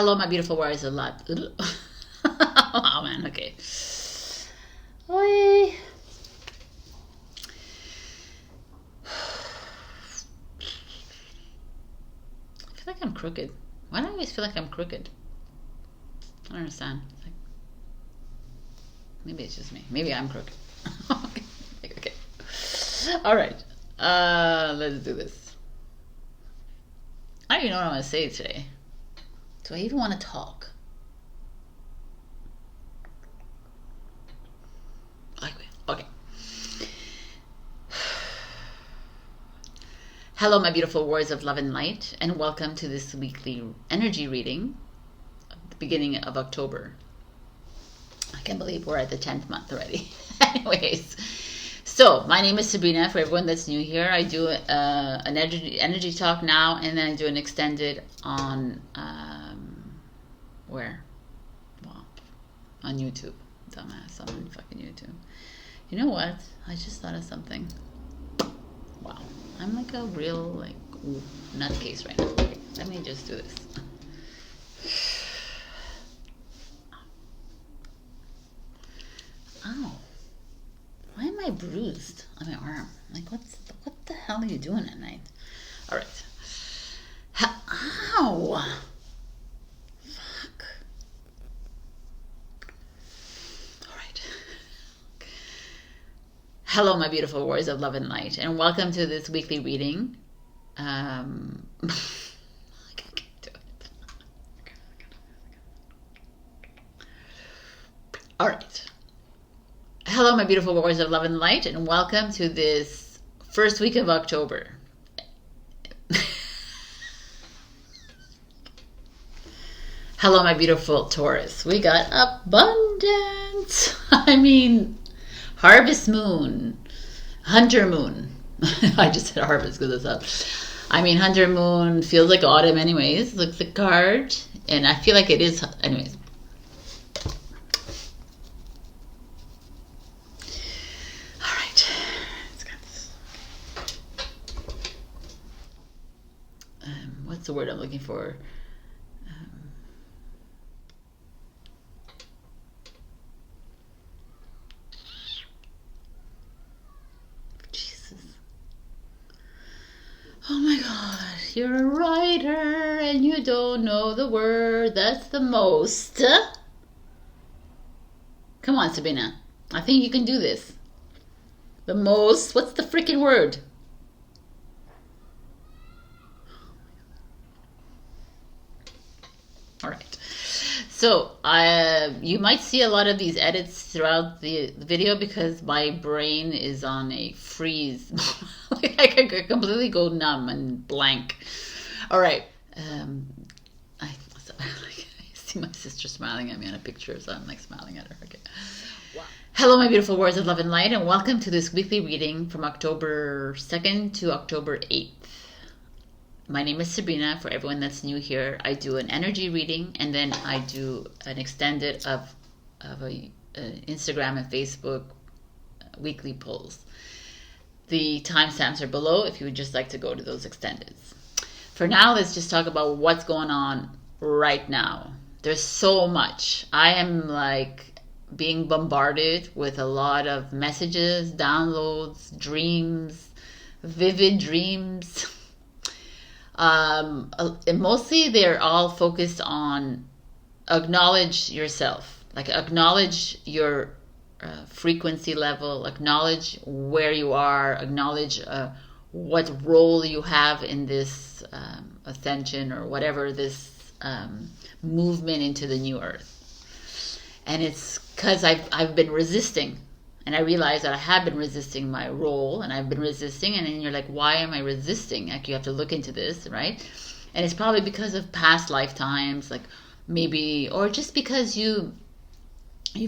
Hello, my beautiful warriors of light. Oh man, okay. Oi. I feel like I'm crooked. Why do I always feel like I'm crooked? I don't understand. It's like, maybe it's just me. Maybe I'm crooked. Okay. All right. Let's do this. I don't even know what I'm going to say today. Do I even want to talk? Okay. Hello, my beautiful warriors of love and light, and welcome to this weekly energy reading at the beginning of October. I can't believe we're at the 10th month already. Anyways, so my name is Sabrina. For everyone that's new here, I do an energy talk now, and then I do an extended on where? Well, on YouTube. Dumbass, I'm on fucking YouTube. You know what? I just thought of something. Wow, I'm like a real nutcase right now. Okay, let me just do this. Ow. Why am I bruised on my arm? Like, what the hell are you doing at night? All right. Ow. Fuck. All right. Hello, my beautiful warriors of love and light, and welcome to this weekly reading. I can't do it. All right. Hello, my beautiful warriors of love and light, and welcome to this first week of October. Hello, my beautiful Taurus. We got abundance. I mean, harvest moon, hunter moon. I just said harvest because it's up. I mean, hunter moon feels like autumn anyways. Looks like a card, and I feel like it is anyways. What's the word I'm looking for? Jesus. Oh my God, you're a writer and you don't know the word. That's the most. Come on, Sabrina. I think you can do this. The most. What's the freaking word? All right, so you might see a lot of these edits throughout the video because my brain is on a freeze. Like I could completely go numb and blank. All right, I see my sister smiling at me on a picture, so I'm like smiling at her. Okay. Wow. Hello, my beautiful warriors of love and light, and welcome to this weekly reading from October 2nd to October 8th. My name is Sabrina. For everyone that's new here, I do an energy reading, and then I do an extended of Instagram and Facebook weekly polls. The timestamps are below if you would just like to go to those extendeds. For now, let's just talk about what's going on right now. There's so much. I am like being bombarded with a lot of messages, downloads, dreams, vivid dreams. And mostly they're all focused on acknowledge yourself, like acknowledge your frequency level, acknowledge where you are, acknowledge what role you have in this ascension or whatever, this movement into the new earth. And it's because I've been resisting. And I realized that I have been resisting my role, and I've been resisting, and then you're like, why am I resisting? Like, you have to look into this, right? And it's probably because of past lifetimes, like maybe, or just because you've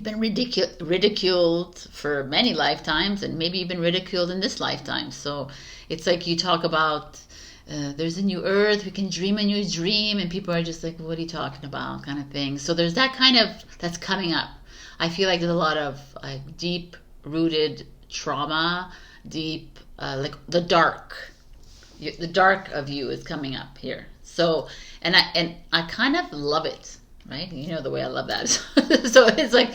been ridiculed for many lifetimes, and maybe you've been ridiculed in this lifetime. So it's like you talk about there's a new earth, we can dream a new dream, and people are just like, what are you talking about, kind of thing. So there's that kind of, that's coming up. I feel like there's a lot of deep rooted trauma, deep like the dark the dark of you is coming up here. So, and I kind of love it, right? You know the way I love that. So it's like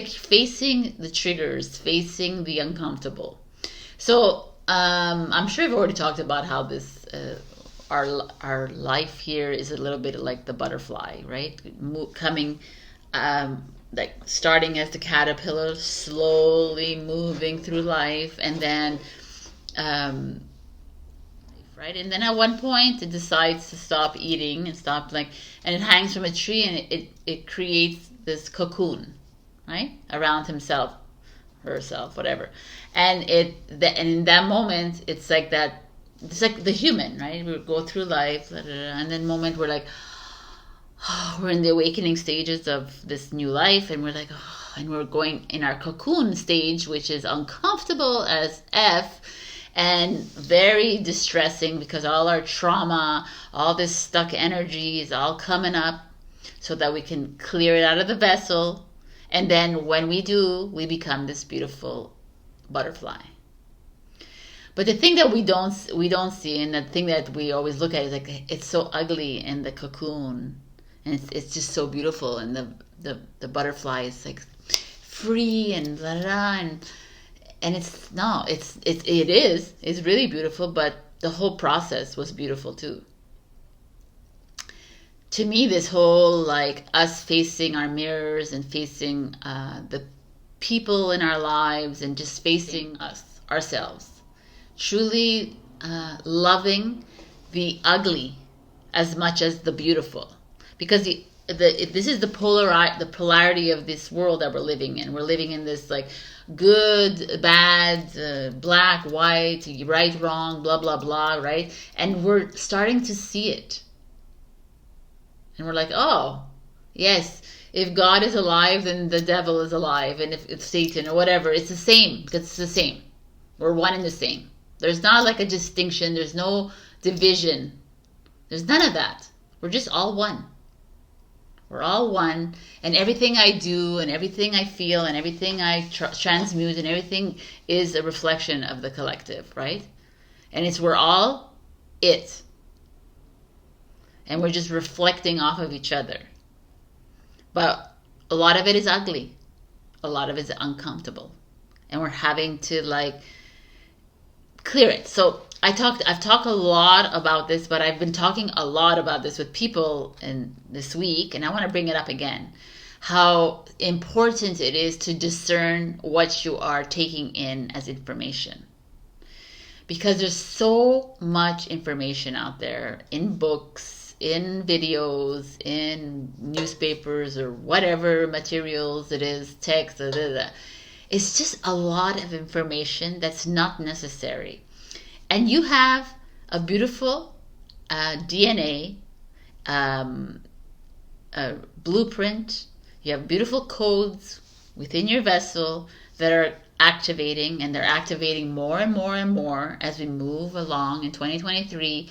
facing the triggers, facing the uncomfortable. So I'm sure I've already talked about how this our life here is a little bit like the butterfly, right? Coming, like starting as the caterpillar, slowly moving through life, and then right, and then at one point it decides to stop eating and stop, like, and it hangs from a tree, and it creates this cocoon, right, around himself, herself, whatever. And and in that moment, it's like that. It's like the human, right? We go through life, and then moment we're like, oh, we're in the awakening stages of this new life, and we're like, oh, and we're going in our cocoon stage, which is uncomfortable as F, and very distressing because all our trauma, all this stuck energy is all coming up, so that we can clear it out of the vessel. And then when we do, we become this beautiful butterfly. But the thing that we don't see, and the thing that we always look at, is like, it's so ugly in the cocoon, and it's just so beautiful, and the butterfly is like free and blah, blah, and it's really beautiful, but the whole process was beautiful too. To me, this whole, like, us facing our mirrors and facing the people in our lives and just facing ourselves, truly loving the ugly as much as the beautiful, because this is the polarity of this world that we're living in. We're living in this, like, good, bad, black, white, right, wrong, blah, blah, blah, right? And we're starting to see it. And we're like, oh, yes, if God is alive, then the devil is alive. And if it's Satan or whatever, it's the same, because it's the same. We're one and the same. There's not like a distinction. There's no division. There's none of that. We're just all one. We're all one. And everything I do and everything I feel and everything I transmute and everything is a reflection of the collective, right? And we're all it. And we're just reflecting off of each other. But a lot of it is ugly. A lot of it is uncomfortable. And we're having to, like, clear it. So I've talked a lot about this, but I've been talking a lot about this with people in this week, and I want to bring it up again. How important it is to discern what you are taking in as information. Because there's so much information out there in books, in videos, in newspapers, or whatever materials it is, text, blah, blah, blah. It's just a lot of information that's not necessary. And you have a beautiful DNA blueprint. You have beautiful codes within your vessel that are activating, and they're activating more and more and more as we move along in 2023.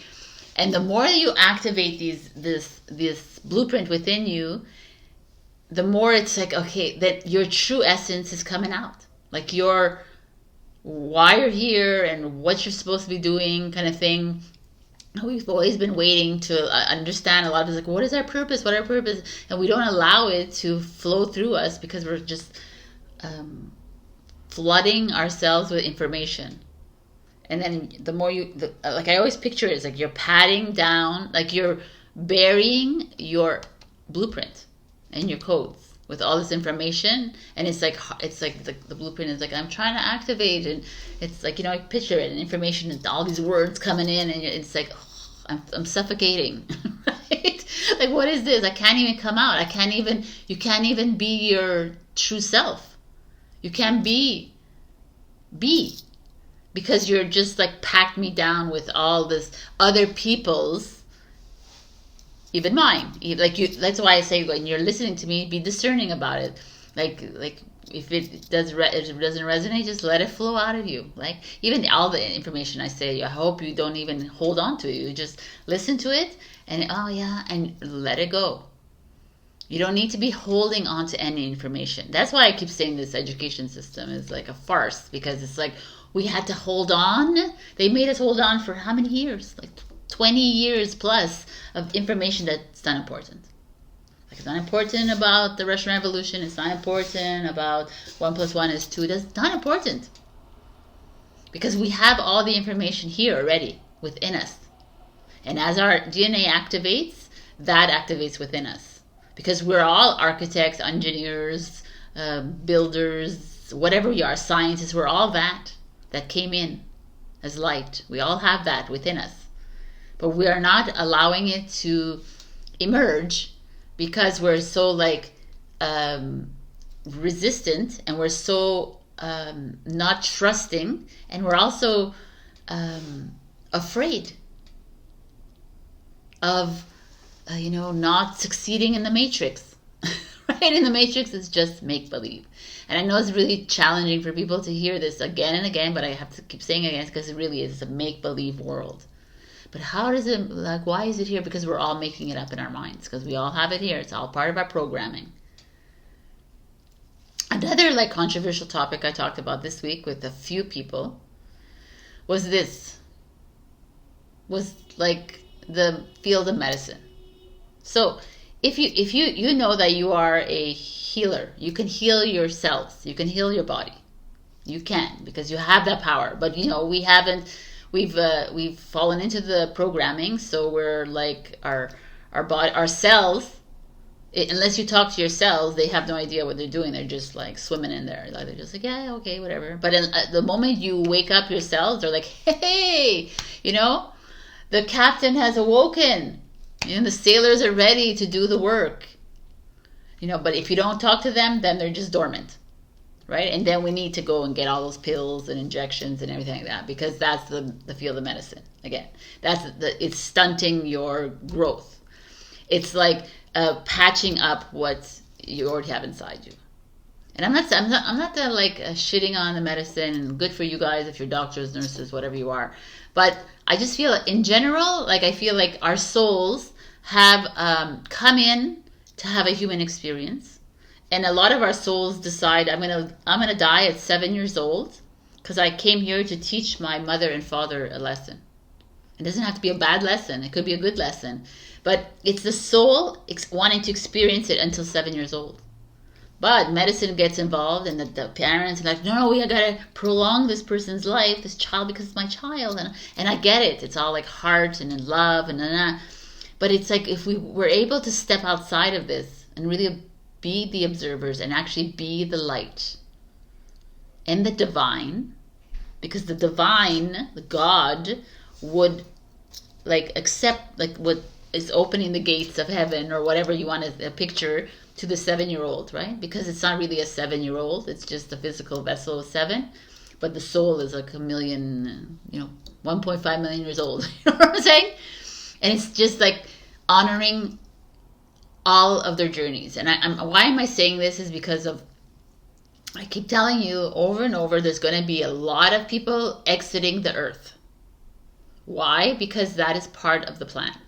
And the more you activate this blueprint within you, the more it's like, okay, that your true essence is coming out. Like why you're here and what you're supposed to be doing, kind of thing. We've always been waiting to understand. A lot of us like, what is our purpose? What our purpose? And we don't allow it to flow through us because we're just flooding ourselves with information. And then the more like I always picture it, it's like you're patting down, like you're burying your blueprint and your codes with all this information, and it's like the blueprint is like, I'm trying to activate, and it's like, I picture it, and information and all these words coming in, and it's like, oh, I'm suffocating, right? Like, what is this? I can't even come out. You can't even be your true self. You can't be because you're just like packed me down with all this other people's, even mine. Like that's why I say when you're listening to me, be discerning about it. Like if it doesn't resonate, just let it flow out of you. Like even all the information I say, I hope you don't even hold on to it. You just listen to it and and let it go. You don't need to be holding on to any information. That's why I keep saying this education system is like a farce, because it's like, We had to hold on. They made us hold on for how many years? Like 20 years plus of information that's not important. Like it's not important about the Russian Revolution. It's not important about 1 + 1 is 2. That's not important. Because we have all the information here already within us. And as our DNA activates, that activates within us. Because we're all architects, engineers, builders, whatever we are, scientists, we're all that came in as light. We all have that within us. But we are not allowing it to emerge because we're so resistant, and we're so not trusting, and we're also afraid of not succeeding in the matrix. Right? In the matrix is just make-believe. And I know it's really challenging for people to hear this again and again, but I have to keep saying it again because it really is a make-believe world. But how does it, why is it here? Because we're all making it up in our minds, because we all have it here. It's all part of our programming. Another controversial topic I talked about this week with a few people was the field of medicine. So if you know that you are a healer, you can heal your cells, you can heal your body. You can, because you have that power. But we've fallen into the programming, so we're our cells, unless you talk to your cells, they have no idea what they're doing. They're just swimming in there. They're just yeah, okay, whatever. But the moment you wake up your cells, they're like, hey, the captain has awoken. The sailors are ready to do the work. But if you don't talk to them, then they're just dormant. Right? And then we need to go and get all those pills and injections and everything like that, because that's the field of medicine. Again, it's stunting your growth. It's like patching up what you already have inside you. And I'm not shitting on the medicine. Good for you guys if you're doctors, nurses, whatever you are. But I just feel in general, I feel like our souls have come in to have a human experience. And a lot of our souls decide, I'm gonna die at 7 years old because I came here to teach my mother and father a lesson. It doesn't have to be a bad lesson. It could be a good lesson. But it's the soul wanting to experience it until 7 years old. But medicine gets involved, and the parents are like, no, we gotta prolong this person's life, this child, because it's my child. And I get it. It's all heart and in love and But it's if we were able to step outside of this and really be the observers and actually be the light and the divine, because the divine, the God, would accept what is opening the gates of heaven, or whatever you want to picture, to the 7-year-old, right? Because it's not really a 7-year-old, it's just a physical vessel of 7, but the soul is 1.5 million years old. You know what I'm saying? And it's just honoring all of their journeys. And why am I saying this is because I keep telling you over and over, there's going to be a lot of people exiting the earth. Why? Because that is part of the plan.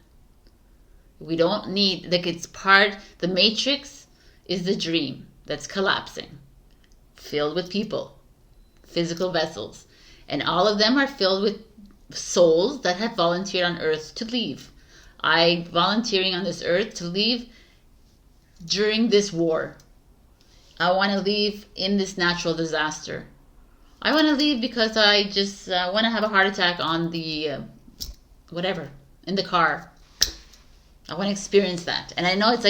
We don't need, the matrix is the dream that's collapsing, filled with people, physical vessels. And all of them are filled with souls that have volunteered on earth to leave. I'm volunteering on this earth to leave during this war. I want to leave in this natural disaster. I want to leave because I just want to have a heart attack on the, in the car. I want to experience that. And I know it's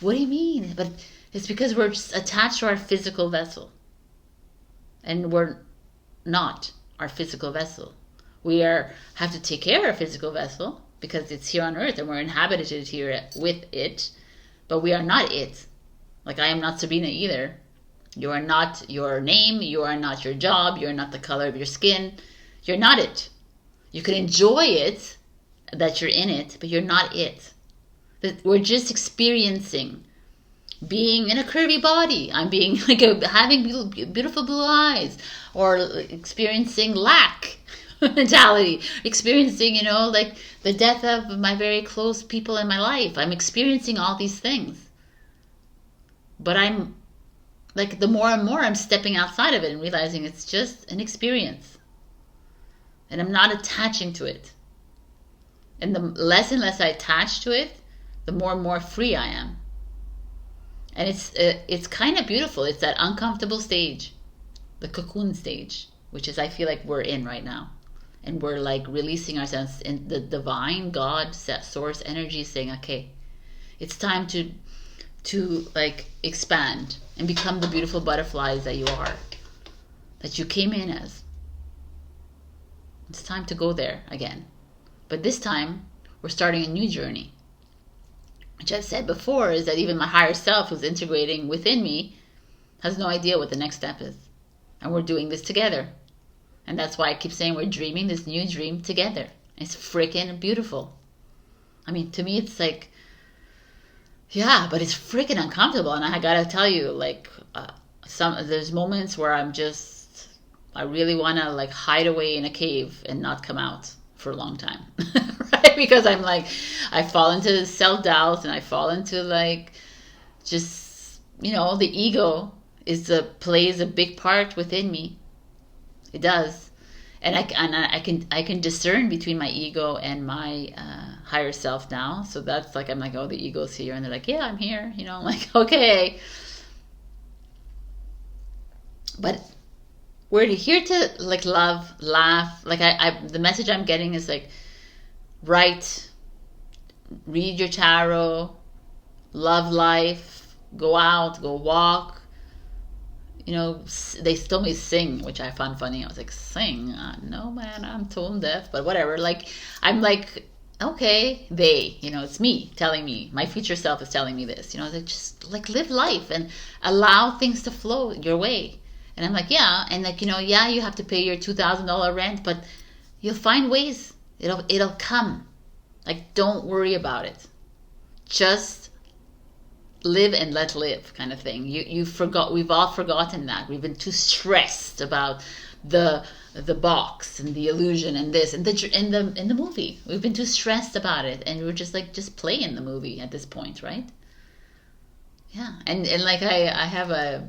what do you mean? But it's because we're just attached to our physical vessel. And we're not our physical vessel. We have to take care of our physical vessel because it's here on earth and we're inhabited here with it. But we are not it. I am not Sabrina either. You are not your name. You are not your job. You're not the color of your skin. You're not it. You can enjoy it, that you're in it, but you're not it. We're just experiencing being in a curvy body. I'm being having beautiful blue eyes, or experiencing lack mentality, experiencing, the death of my very close people in my life. I'm experiencing all these things. But I'm the more and more I'm stepping outside of it and realizing it's just an experience. And I'm not attaching to it. And the less and less I attach to it, the more and more free I am. And it's kind of beautiful. It's that uncomfortable stage, the cocoon stage, which is I feel like we're in right now. And we're like releasing ourselves in the divine God source energy, saying, okay, it's time to like expand and become the beautiful butterflies that you are, that you came in as. It's time to go there again. But this time we're starting a new journey, which I've said before is that even my higher self, who's integrating within me, has no idea what the next step is. And we're doing this together. And that's why I keep saying we're dreaming this new dream together. It's freaking beautiful. I mean, to me, it's like, yeah, but it's freaking uncomfortable. And I gotta tell you, like, there's moments where I really wanna like hide away in a cave and not come out for a long time, right? Because I'm like, I fall into self-doubt and I fall into like, just, you know, the ego plays a big part within me. It does. And I can discern between my ego and my higher self now. So that's like, I'm like, oh, the ego's here. And they're like, yeah, I'm here. You know, I'm like, okay. But we're here to like love, laugh. Like the message I'm getting is like, write, read your tarot, love life, go out, go walk. You know, they told me sing, which I found funny. I was like, sing? No, man, I'm tone deaf, but whatever. Like, I'm like, okay, you know, it's me telling me, my future self is telling me this. You know, they just like live life and allow things to flow your way. And I'm like, yeah, and like, you know, yeah, you have to pay your $2,000 rent, but you'll find ways. It'll come. Like, don't worry about it. Just live and let live, kind of thing. We've all forgotten that. We've been too stressed about the box and the illusion and this and in the movie. We've been too stressed about it, and we're just like, just play in the movie at this point, right? Yeah, and like I have I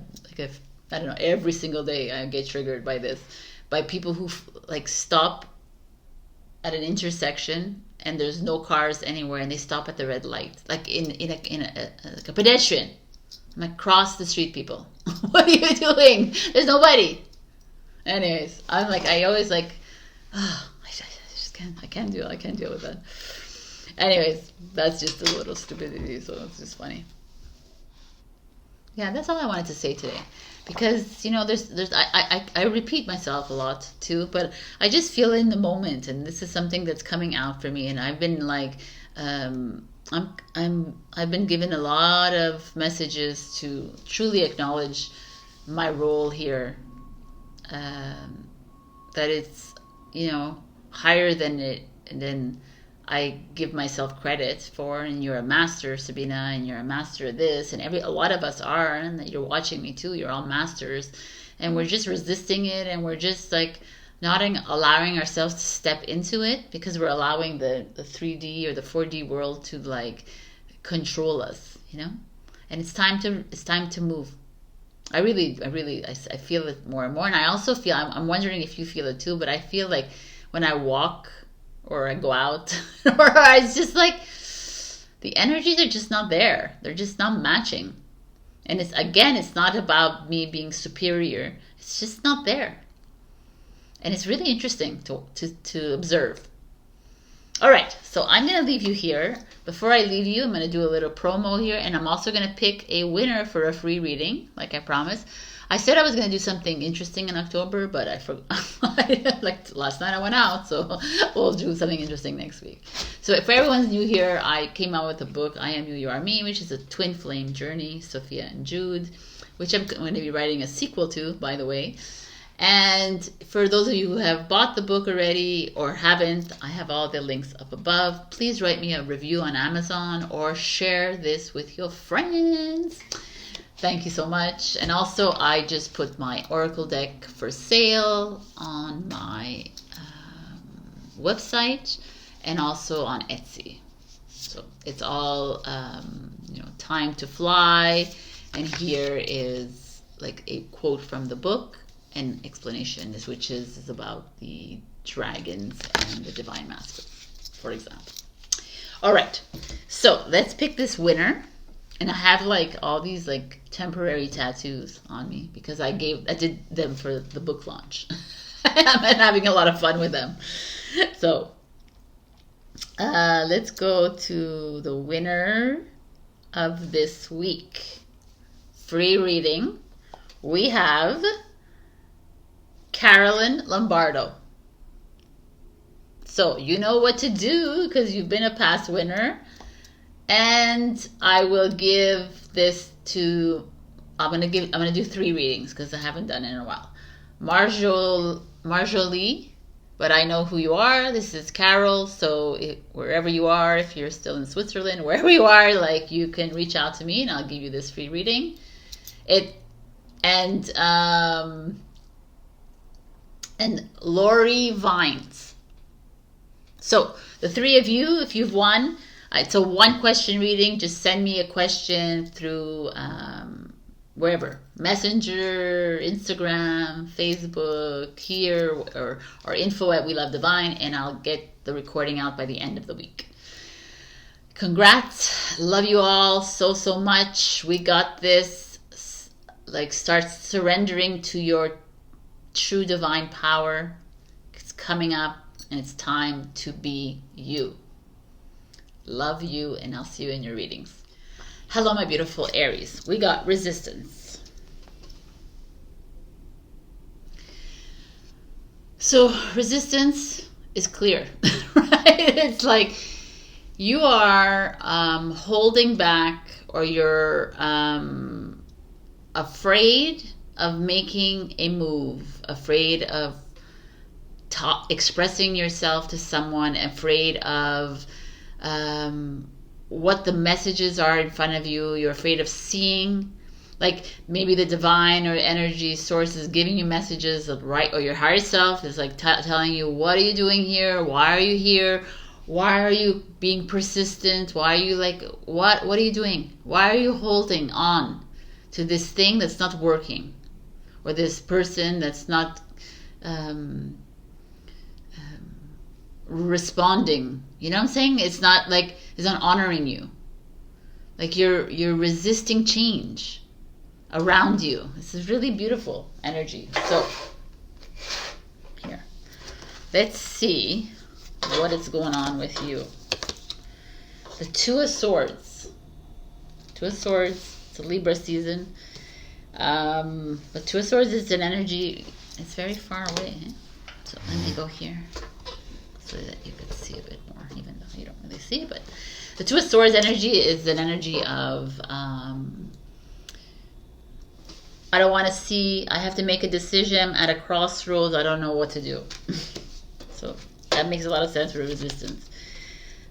don't know, every single day I get triggered by this, by people who like stop at an intersection and there's no cars anywhere, and they stop at the red light, like in a pedestrian. I'm like, cross the street, people. What are you doing? There's nobody. Anyways, I'm like, I always like, oh, I just can't deal with that. Anyways, that's just a little stupidity, so it's just funny. Yeah, that's all I wanted to say today. Because, you know, I repeat myself a lot too, but I just feel in the moment, and this is something that's coming out for me. And I've been like, I've been given a lot of messages to truly acknowledge my role here. That it's, you know, higher than I give myself credit for. And you're a master, Sabrina, and you're a master of this, and a lot of us are, and that you're watching me too. You're all masters, and we're just resisting it, and we're just like not allowing ourselves to step into it, because we're allowing the 3D or the 4D world to like control us, you know. And it's time to move. I feel it more and more, and I also feel, I'm wondering if you feel it too, but I feel like when I walk or I go out, or it's just like the energies are just not there. They're just not matching. And it's not about me being superior. It's just not there. And it's really interesting to observe. All right, so I'm going to leave you here. Before I leave you, I'm going to do a little promo here, and I'm also going to pick a winner for a free reading, like I promised. I said I was going to do something interesting in October, but I forgot. Like last night I went out, so we'll do something interesting next week. So if everyone's new here, I came out with a book, I Am You, You Are Me, which is a twin flame journey, Sophia and Jude, which I'm going to be writing a sequel to, by the way. And for those of you who have bought the book already or haven't, I have all the links up above. Please write me a review on Amazon or share this with your friends. Thank you so much. And also, I just put my Oracle deck for sale on my website and also on Etsy. So it's all, time to fly. And here is like a quote from the book and explanation, which is about the dragons and the divine masculine, for example. All right, so let's pick this winner. And I have like all these like temporary tattoos on me because I did them for the book launch. I'm having a lot of fun with them. So let's go to the winner of this week. Free reading. We have Carolyn Lombardo. So you know what to do because you've been a past winner. And I will give this to, I'm gonna do 3 readings because I haven't done it in a while. Marjolie, but I know who you are. This is Carol. So wherever you are, if you're still in Switzerland, wherever you are, like you can reach out to me and I'll give you this free reading. And Lori Vines. So the 3 of you, if you've won, it's a 1-question reading. Just send me a question through wherever, Messenger, Instagram, Facebook, here, or info@WeLoveDivine, and I'll get the recording out by the end of the week. Congrats. Love you all so much. We got this. Like, start surrendering to your true divine power. It's coming up, and it's time to be you. Love you, and I'll see you in your readings. Hello, my beautiful Aries. We got resistance. So resistance is clear, right? It's like you are holding back, or you're afraid of making a move, afraid of expressing yourself to someone, afraid of what the messages are in front of you. You're afraid of seeing, like maybe the divine or energy source is giving you messages, right? Or your higher self is like telling you, what are you doing here? Why are you here? Why are you being persistent? Why are you like, what are you doing? Why are you holding on to this thing that's not working? Or this person that's not responding? You know what I'm saying? It's not like, it's not honoring you. Like you're resisting change around you. This is really beautiful energy. So here, let's see what is going on with you. The 2 of Swords. 2 of Swords. It's a Libra season. The 2 of Swords is an energy. It's very far away. So let me go here so that you can see a bit more, even though you don't really see. But the 2 of Swords energy is an energy of I don't want to see. I have to make a decision at a crossroads. I don't know what to do. So that makes a lot of sense for resistance.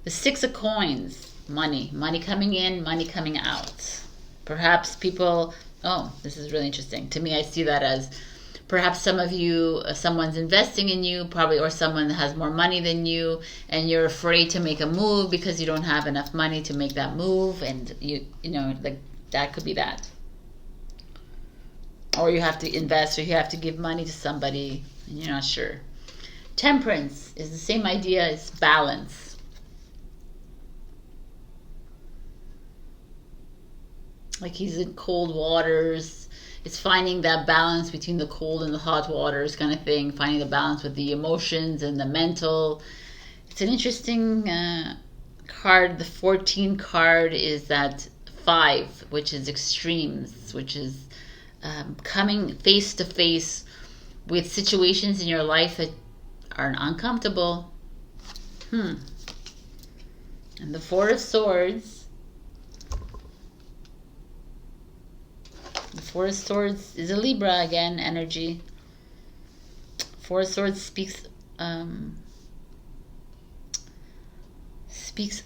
The 6 of Coins. Money coming in, money coming out. Perhaps people, oh, this is really interesting. To me, I see that as perhaps some of you, someone's investing in you, probably, or someone that has more money than you, and you're afraid to make a move because you don't have enough money to make that move, and you know, like that could be that. Or you have to invest, or you have to give money to somebody, and you're not sure. Temperance is the same idea as balance. Like he's in cold waters. It's finding that balance between the cold and the hot waters kind of thing. Finding the balance with the emotions and the mental. It's an interesting card. The 14 card is that 5, which is extremes, which is coming face to face with situations in your life that are uncomfortable. And the 4 of Swords. The 4 of Swords is a Libra again energy. 4 of Swords speaks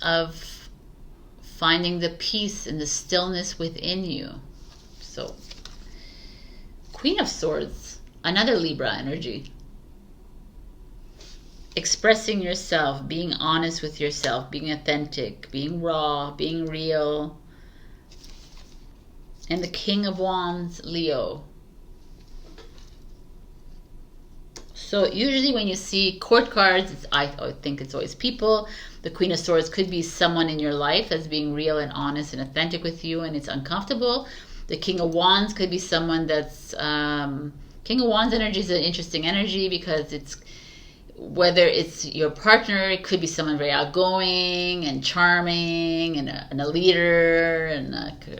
of finding the peace and the stillness within you. So, Queen of Swords, another Libra energy. Expressing yourself, being honest with yourself, being authentic, being raw, being real. And the King of Wands, Leo. So usually when you see court cards, I think it's always people. The Queen of Swords could be someone in your life that's being real and honest and authentic with you, and it's uncomfortable. The King of Wands could be someone that's King of Wands energy is an interesting energy because it's, whether it's your partner, it could be someone very outgoing and charming and a leader and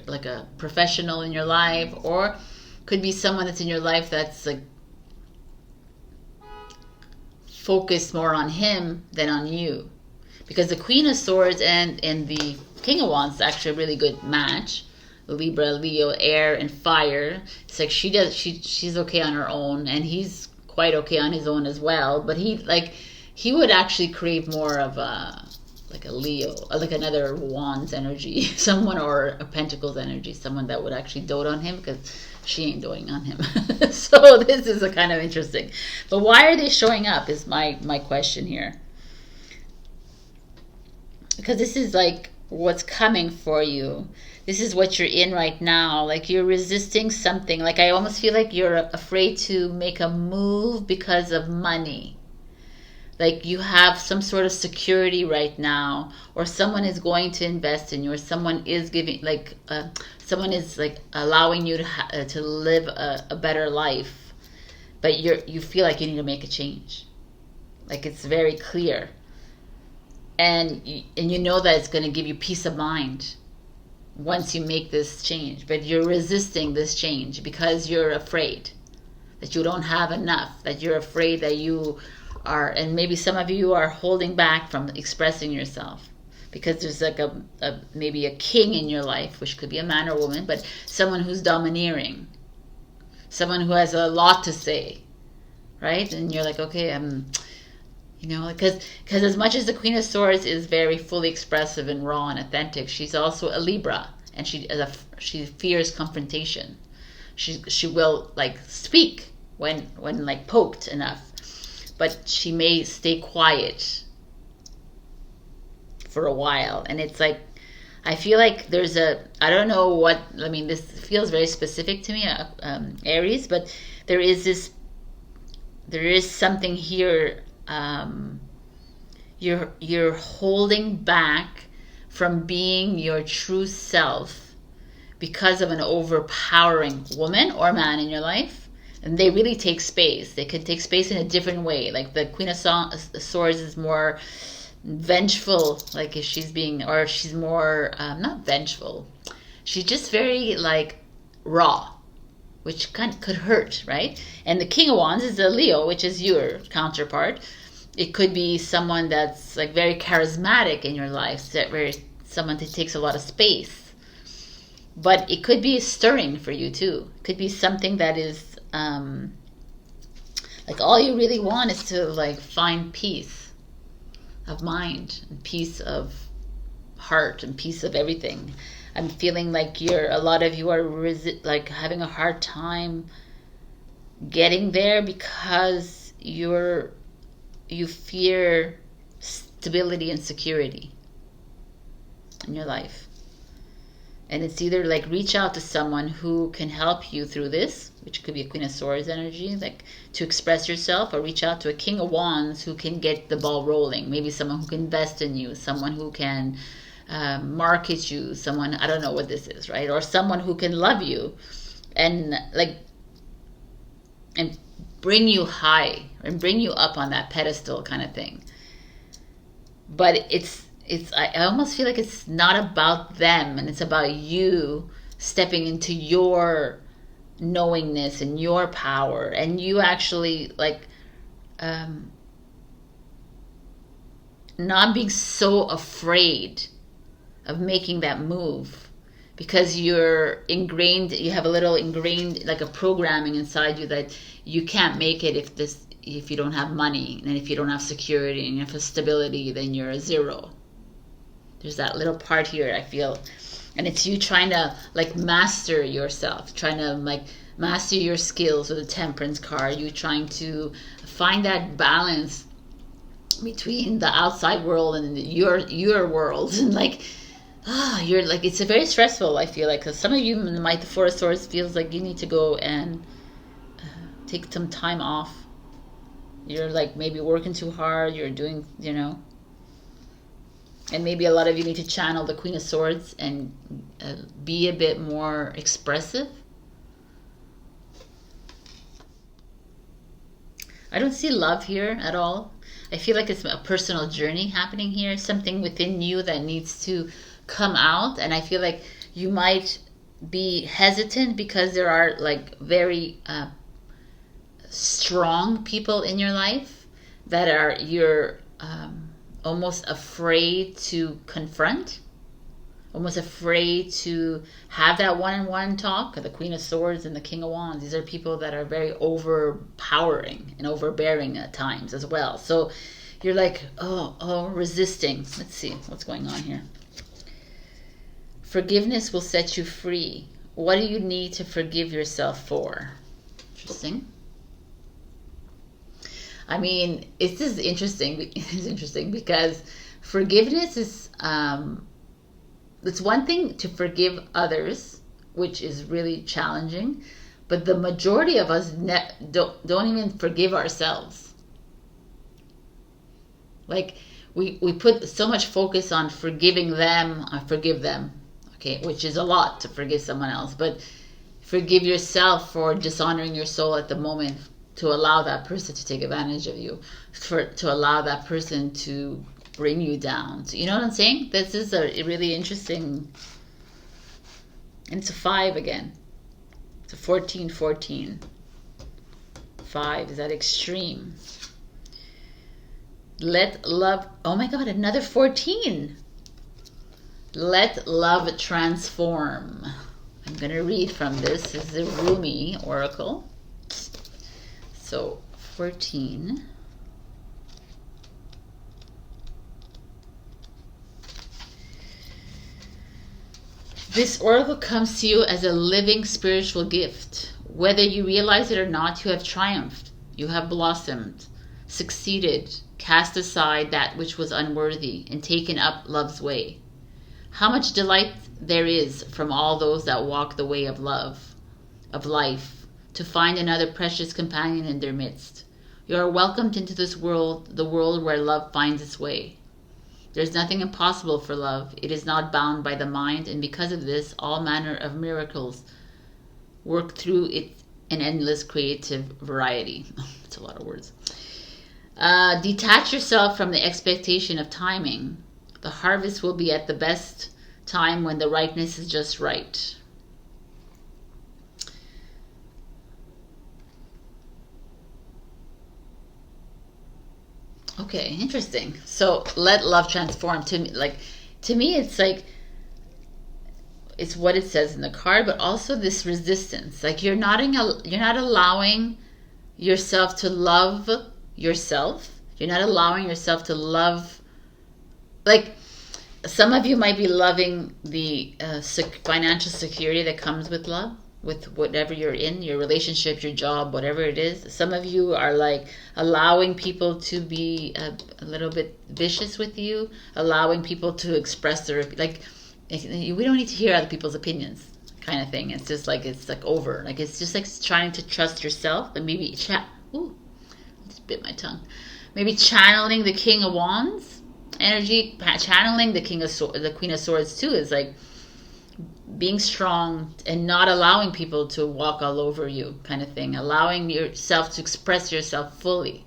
like a professional in your life, or could be someone that's in your life that's like focused more on him than on you. Because the Queen of Swords and the King of Wands is actually a really good match. Libra, Leo, air, and fire. It's like she's okay on her own, and he's quite okay on his own as well. But he would actually crave more of a Leo, like another Wands energy, someone, or a Pentacles energy, someone that would actually dote on him, because she ain't doting on him. So this is a kind of interesting. But why are they showing up is my question here. Because this is like what's coming for you. This is what you're in right now. Like you're resisting something. Like I almost feel like you're afraid to make a move because of money. Like you have some sort of security right now, or someone is going to invest in you, or someone is giving, like someone is like allowing you to live a better life. But you feel like you need to make a change. Like it's very clear. And you know that it's going to give you peace of mind once you make this change. But you're resisting this change because you're afraid that you don't have enough, that you're afraid that you are, and maybe some of you are holding back from expressing yourself because there's like maybe a king in your life, which could be a man or woman, but someone who's domineering, someone who has a lot to say, right? And you're like, okay, you know, because as much as the Queen of Swords is very fully expressive and raw and authentic, she's also a Libra, and she fears confrontation. She will like speak when like poked enough, but she may stay quiet for a while. And it's like, I feel like there's I don't know what, I mean, this feels very specific to me, Aries, but there is something here. You're holding back from being your true self because of an overpowering woman or man in your life, and they really take space. They can take space in a different way. Like the Queen of Swords is more vengeful, like if she's being, or she's more not vengeful, she's just very like raw, which could hurt, right? And the King of Wands is a Leo, which is your counterpart. It could be someone that's like very charismatic in your life, someone that takes a lot of space. But it could be stirring for you too. It could be something that is like all you really want is to like find peace of mind and peace of heart and peace of everything. I'm feeling like a lot of you are like having a hard time getting there because you fear stability and security in your life. And it's either like reach out to someone who can help you through this, which could be a Queen of Swords energy, like to express yourself, or reach out to a King of Wands who can get the ball rolling. Maybe someone who can invest in you, someone who can market you, someone, I don't know what this is, right? Or someone who can love you and like and bring you high and bring you up on that pedestal kind of thing. But I almost feel like it's not about them, and it's about you stepping into your knowingness and your power, and you actually like not being so afraid of making that move, because you're ingrained, you have a little ingrained like a programming inside you that you can't make it if you don't have money, and if you don't have security and you have stability, then you're a zero. There's that little part here, I feel, and it's you trying to like master yourself, trying to like master your skills with the Temperance card. You trying to find that balance between the outside world and your world, and like you're like, it's a very stressful, I feel like, because some of you might, the Four of Swords feels like you need to go and take some time off You're like maybe working too hard. You're doing, you know, and maybe a lot of you need to channel the Queen of Swords and be a bit more expressive. I don't see love here at all. I feel like it's a personal journey happening here, something within you that needs to come out. And I feel like you might be hesitant because there are like very strong people in your life that are you're almost afraid to confront, almost afraid to have that one-on-one talk. The Queen of Swords and the King of Wands, these are people that are very overpowering and overbearing at times as well. So you're like, oh, resisting. Let's see what's going on here. Forgiveness will set you free. What do you need to forgive yourself for? Interesting. I mean, it's just interesting. It's interesting because forgiveness is, it's one thing to forgive others, which is really challenging, but the majority of us don't even forgive ourselves. Like we put so much focus on forgiving them, forgive them, okay, which is a lot to forgive someone else, but forgive yourself for dishonoring your soul at the moment, to allow that person to take advantage of you, to allow that person to bring you down. So, you know what I'm saying? This is a really interesting, and it's a 5 again. It's a 14, 14. 5 is that extreme. Let love, oh my God, another 14. Let love transform. I'm going to read from this. This is the Rumi Oracle. So 14. This oracle comes to you as a living spiritual gift. Whether you realize it or not, you have triumphed. You have blossomed, succeeded, cast aside that which was unworthy, and taken up love's way. How much delight there is from all those that walk the way of love, of life, to find another precious companion in their midst. You are welcomed into this world, the world where love finds its way. There is nothing impossible for love. It is not bound by the mind, and because of this, all manner of miracles work through it an endless creative variety. That's a lot of words. Detach yourself from the expectation of timing. The harvest will be at the best time when the ripeness is just right. Okay, interesting. So let love transform. To me, it's like it's what it says in the card, but also this resistance. Like you're not allowing yourself to love yourself. You're not allowing yourself to love. Like some of you might be loving the financial security that comes with love, with whatever you're in, your relationship, your job, whatever it is. Some of you are like allowing people to be a little bit vicious with you, allowing people to express their, like, we don't need to hear other people's opinions kind of thing. It's just like, it's like over. Like, it's just like trying to trust yourself and maybe ooh, I just bit my tongue. Maybe channeling the King of Wands energy, channeling the Queen of Swords too, is like being strong and not allowing people to walk all over you kind of thing, allowing yourself to express yourself fully.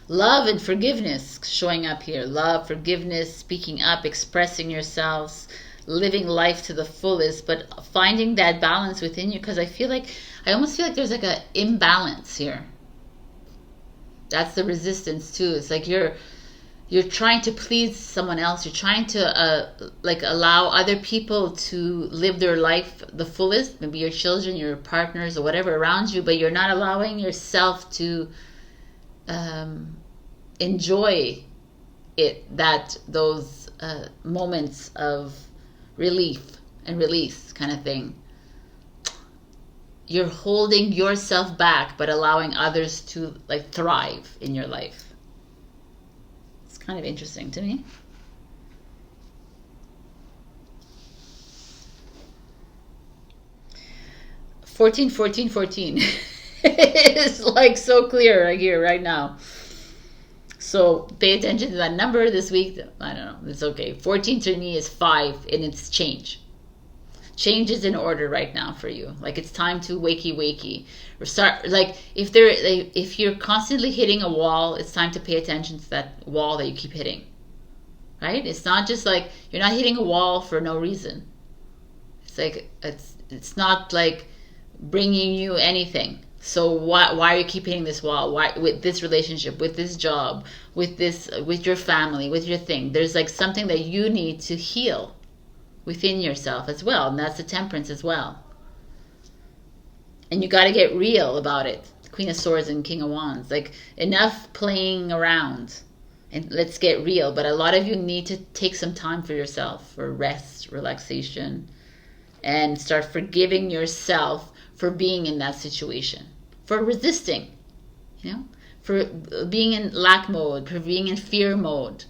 Love and forgiveness showing up here. Love, forgiveness, speaking up, expressing yourselves, living life to the fullest, but finding that balance within you, because I almost feel like there's like an imbalance here. That's the resistance too. It's like you're trying to please someone else. You're trying to like allow other people to live their life the fullest, maybe your children, your partners, or whatever around you, but you're not allowing yourself to enjoy those moments of relief and release kind of thing. You're holding yourself back, but allowing others to like thrive in your life. Kind of interesting to me. 14, 14, 14. It's like so clear right here, right now. So pay attention to that number this week. I don't know. It's okay. 14 to me is 5, and it's change. Change is in order right now for you. Like, it's time to wakey. Or start, like, if you're constantly hitting a wall, it's time to pay attention to that wall that you keep hitting. Right? It's not just like you're not hitting a wall for no reason. It's like it's not like bringing you anything. So why are you keep hitting this wall? Why, with this relationship, with this job, with your family, with your thing? There's like something that you need to heal within yourself as well, and that's the Temperance as well. And you got to get real about it. Queen of Swords and King of Wands. Like, enough playing around, and let's get real. But a lot of you need to take some time for yourself, for rest, relaxation, and start forgiving yourself for being in that situation, for resisting, for being in lack mode, for being in fear mode,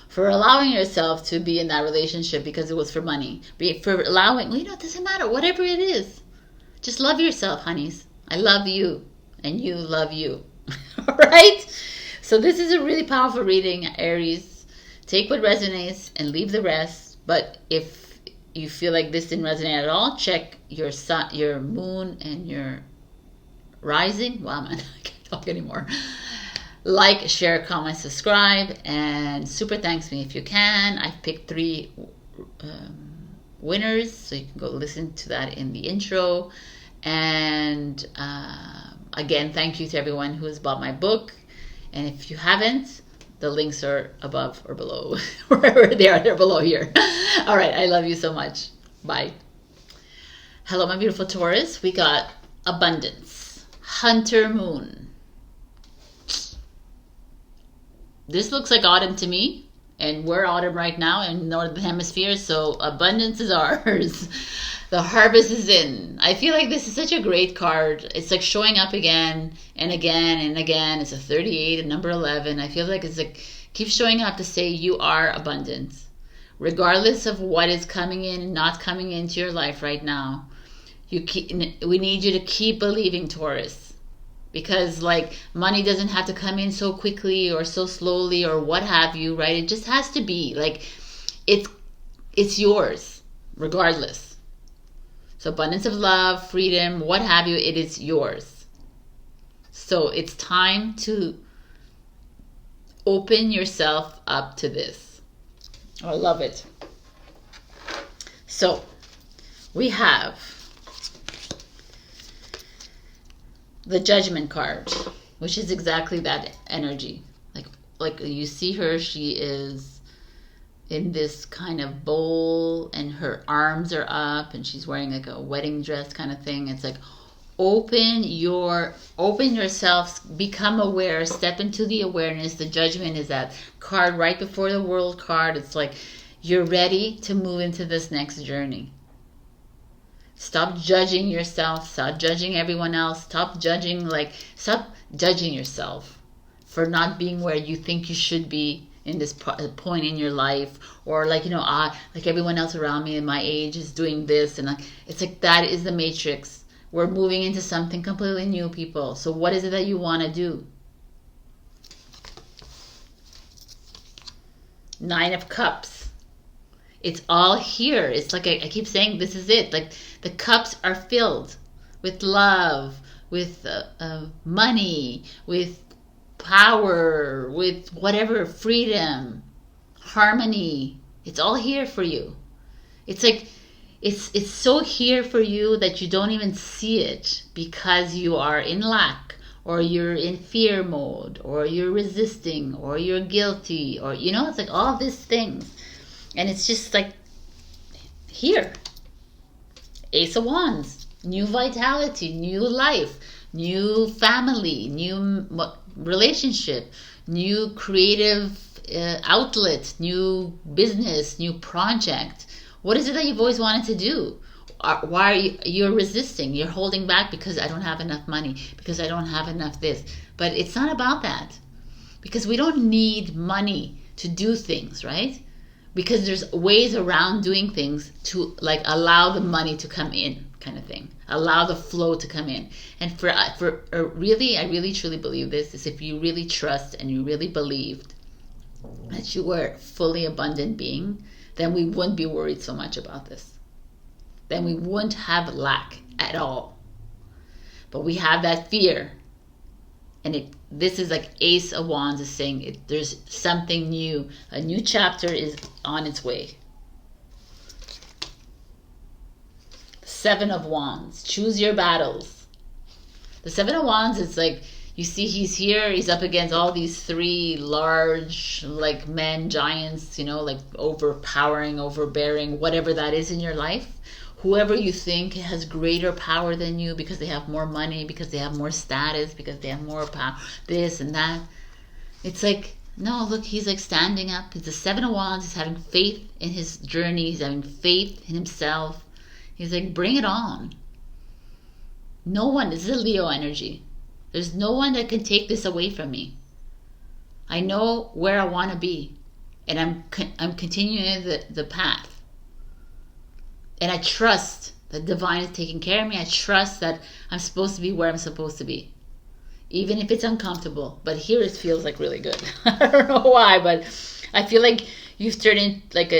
for allowing yourself to be in that relationship because it was for money, for allowing, it doesn't matter, whatever it is. Just love yourself, honeys. I love you, and you love you. All right? So this is a really powerful reading, Aries. Take what resonates and leave the rest. But if you feel like this didn't resonate at all, check your sun, your moon, and your rising. Wow, man, I can't talk anymore. Like, share, comment, subscribe, and super thanks me if you can. I've picked 3 winners, so you can go listen to that in the intro. And again, thank you to everyone who has bought my book. And if you haven't, the links are above or below. Wherever they are, they're below here. All right, I love you so much. Bye. Hello, my beautiful Taurus. We got abundance. Hunter moon. This looks like autumn to me. And we're autumn right now in Northern Hemisphere. So abundance is ours. The harvest is in. I feel like this is such a great card. It's like showing up again and again and again. It's a 38 and number 11. I feel like it's like keep showing up to say you are abundant. Regardless of what is coming in and not coming into your life right now. We need you to keep believing, Taurus. Because like money doesn't have to come in so quickly or so slowly or what have you, right? It just has to be. Like it's yours regardless. So abundance of love, freedom, what have you, it is yours. So it's time to open yourself up to this. I love it. So we have the Judgment card, which is exactly that energy. Like you see her, she is in this kind of bowl and her arms are up and she's wearing like a wedding dress kind of thing. It's like open yourself, become aware, step into the awareness. The Judgment is that card right before the World card. It's like you're ready to move into this next journey. Stop judging yourself, stop judging everyone else, stop judging yourself for not being where you think you should be in this point in your life, or like everyone else around me in my age is doing this, and it's like that is the matrix. We're moving into something completely new, people. So what is it that you want to do? 9 of Cups. It's all here. It's like I keep saying, this is it. Like the cups are filled with love, with money, with power, with whatever, freedom, harmony. It's all here for you. It's like it's so here for you that you don't even see it because you are in lack, or you're in fear mode, or you're resisting, or you're guilty, or it's like all these things, and it's just like here. Ace of Wands, new vitality, new life, new family, new relationship, new creative outlet, new business, new project. What is it that you've always wanted to do? Why are you're resisting? You're holding back because I don't have enough money, because I don't have enough this. But it's not about that, because we don't need money to do things, right? Because there's ways around doing things to like allow the money to come in. kind of thing. Allow the flow to come in. And for really, I really truly believe this, is if you really trust and you really believed that you were a fully abundant being, then we wouldn't be worried so much about this. Then we wouldn't have lack at all. But we have that fear. And this is like Ace of Wands is saying there's something new. A new chapter is on its way. Seven of Wands. Choose your battles. The Seven of Wands is like, you see he's here, he's up against all these three large, like men, giants, you know, like overpowering, overbearing, whatever that is in your life. Whoever you think has greater power than you because they have more money, because they have more status, because they have more power, this and that. It's like, no, look, he's like standing up. He's the Seven of Wands. He's having faith in his journey. He's having faith in himself. He's like, bring it on. No one, this is a Leo energy. There's no one that can take this away from me. I know where I want to be. And I'm continuing the path. And I trust that divine is taking care of me. I trust that I'm supposed to be where I'm supposed to be. Even if it's uncomfortable. But here it feels like really good. I don't know why, but I feel like you've turned in like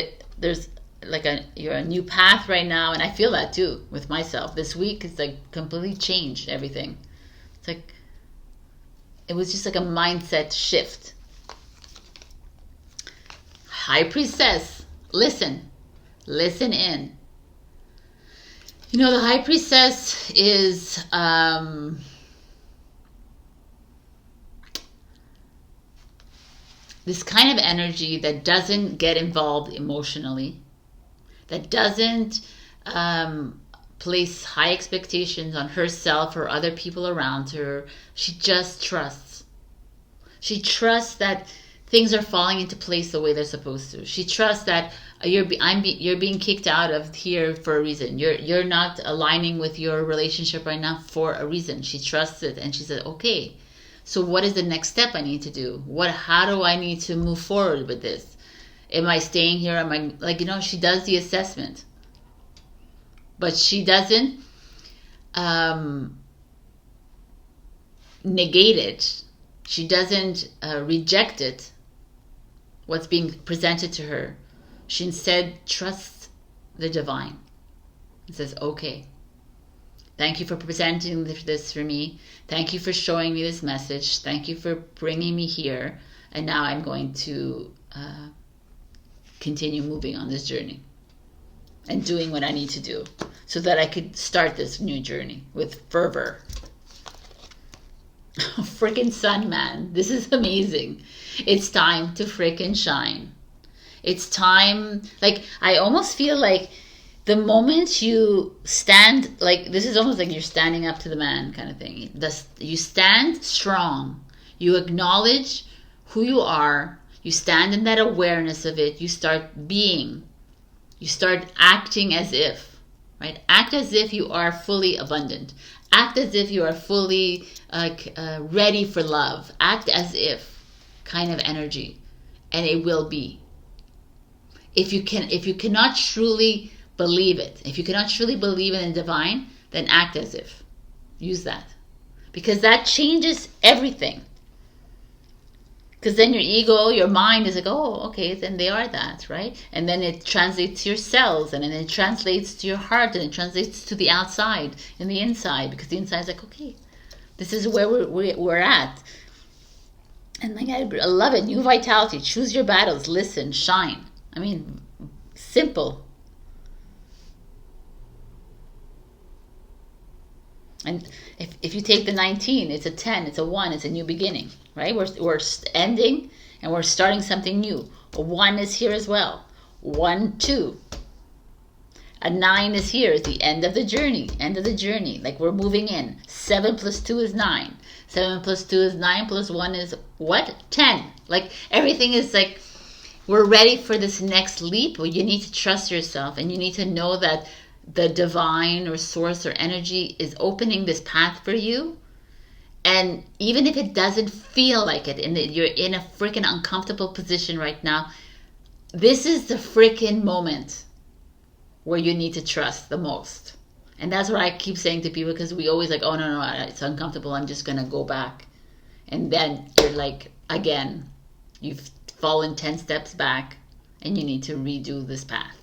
you're a new path right now. And I feel that too with myself. This week it's like completely changed everything. It's like, it was just like a mindset shift. High Priestess, listen in. You know, the High Priestess is this kind of energy that doesn't get involved emotionally, that doesn't place high expectations on herself or other people around her. She just trusts. She trusts that things are falling into place the way they're supposed to. She trusts that you're being kicked out of here for a reason. You're not aligning with your relationship right now for a reason. She trusts it, and she said, okay, so what is the next step I need to do? How do I need to move forward with this? Am I staying here? Am I, like, you know, she does the assessment. But she doesn't negate it. She doesn't reject it, what's being presented to her. She instead trusts the divine and says, okay, thank you for presenting this for me. Thank you for showing me this message. Thank you for bringing me here. And now I'm going to continue moving on this journey and doing what I need to do so that I could start this new journey with fervor. Freaking sun, man. This is amazing. It's time to freaking shine. It's time, like, I almost feel like the moment you stand, like, this is almost like you're standing up to the man kind of thing. You stand strong. You acknowledge who you are. You stand in that awareness of it. You start being. You start acting as if, right? Act as if you are fully abundant. Act as if you are fully ready for love. Act as if kind of energy. And it will be. If you cannot truly believe it, if you cannot truly believe in the divine, then act as if. Use that. Because that changes everything. Because then your ego, your mind is like, oh, okay, then they are that, right? And then it translates to your cells, and then it translates to your heart, and it translates to the outside and the inside. Because the inside is like, okay, this is where we're at. And like, I love it. New vitality. Choose your battles. Listen. Shine. I mean, simple. And if you take the 19, it's a 10, it's a 1, it's a new beginning, right? We're ending and we're starting something new. A 1 is here as well. 1, 2. A 9 is here. It's the end of the journey. End of the journey. Like, we're moving in. 7 plus 2 is 9. 7 plus 2 is 9 plus 1 is what? 10. Like, everything is like, we're ready for this next leap. Well, you need to trust yourself, and you need to know that the divine or source or energy is opening this path for you. And even if it doesn't feel like it, and you're in a freaking uncomfortable position right now, this is the freaking moment where you need to trust the most. And that's what I keep saying to people, because we always like, oh, no, it's uncomfortable. I'm just going to go back. And then you're like, again, you've fallen 10 steps back and you need to redo this path.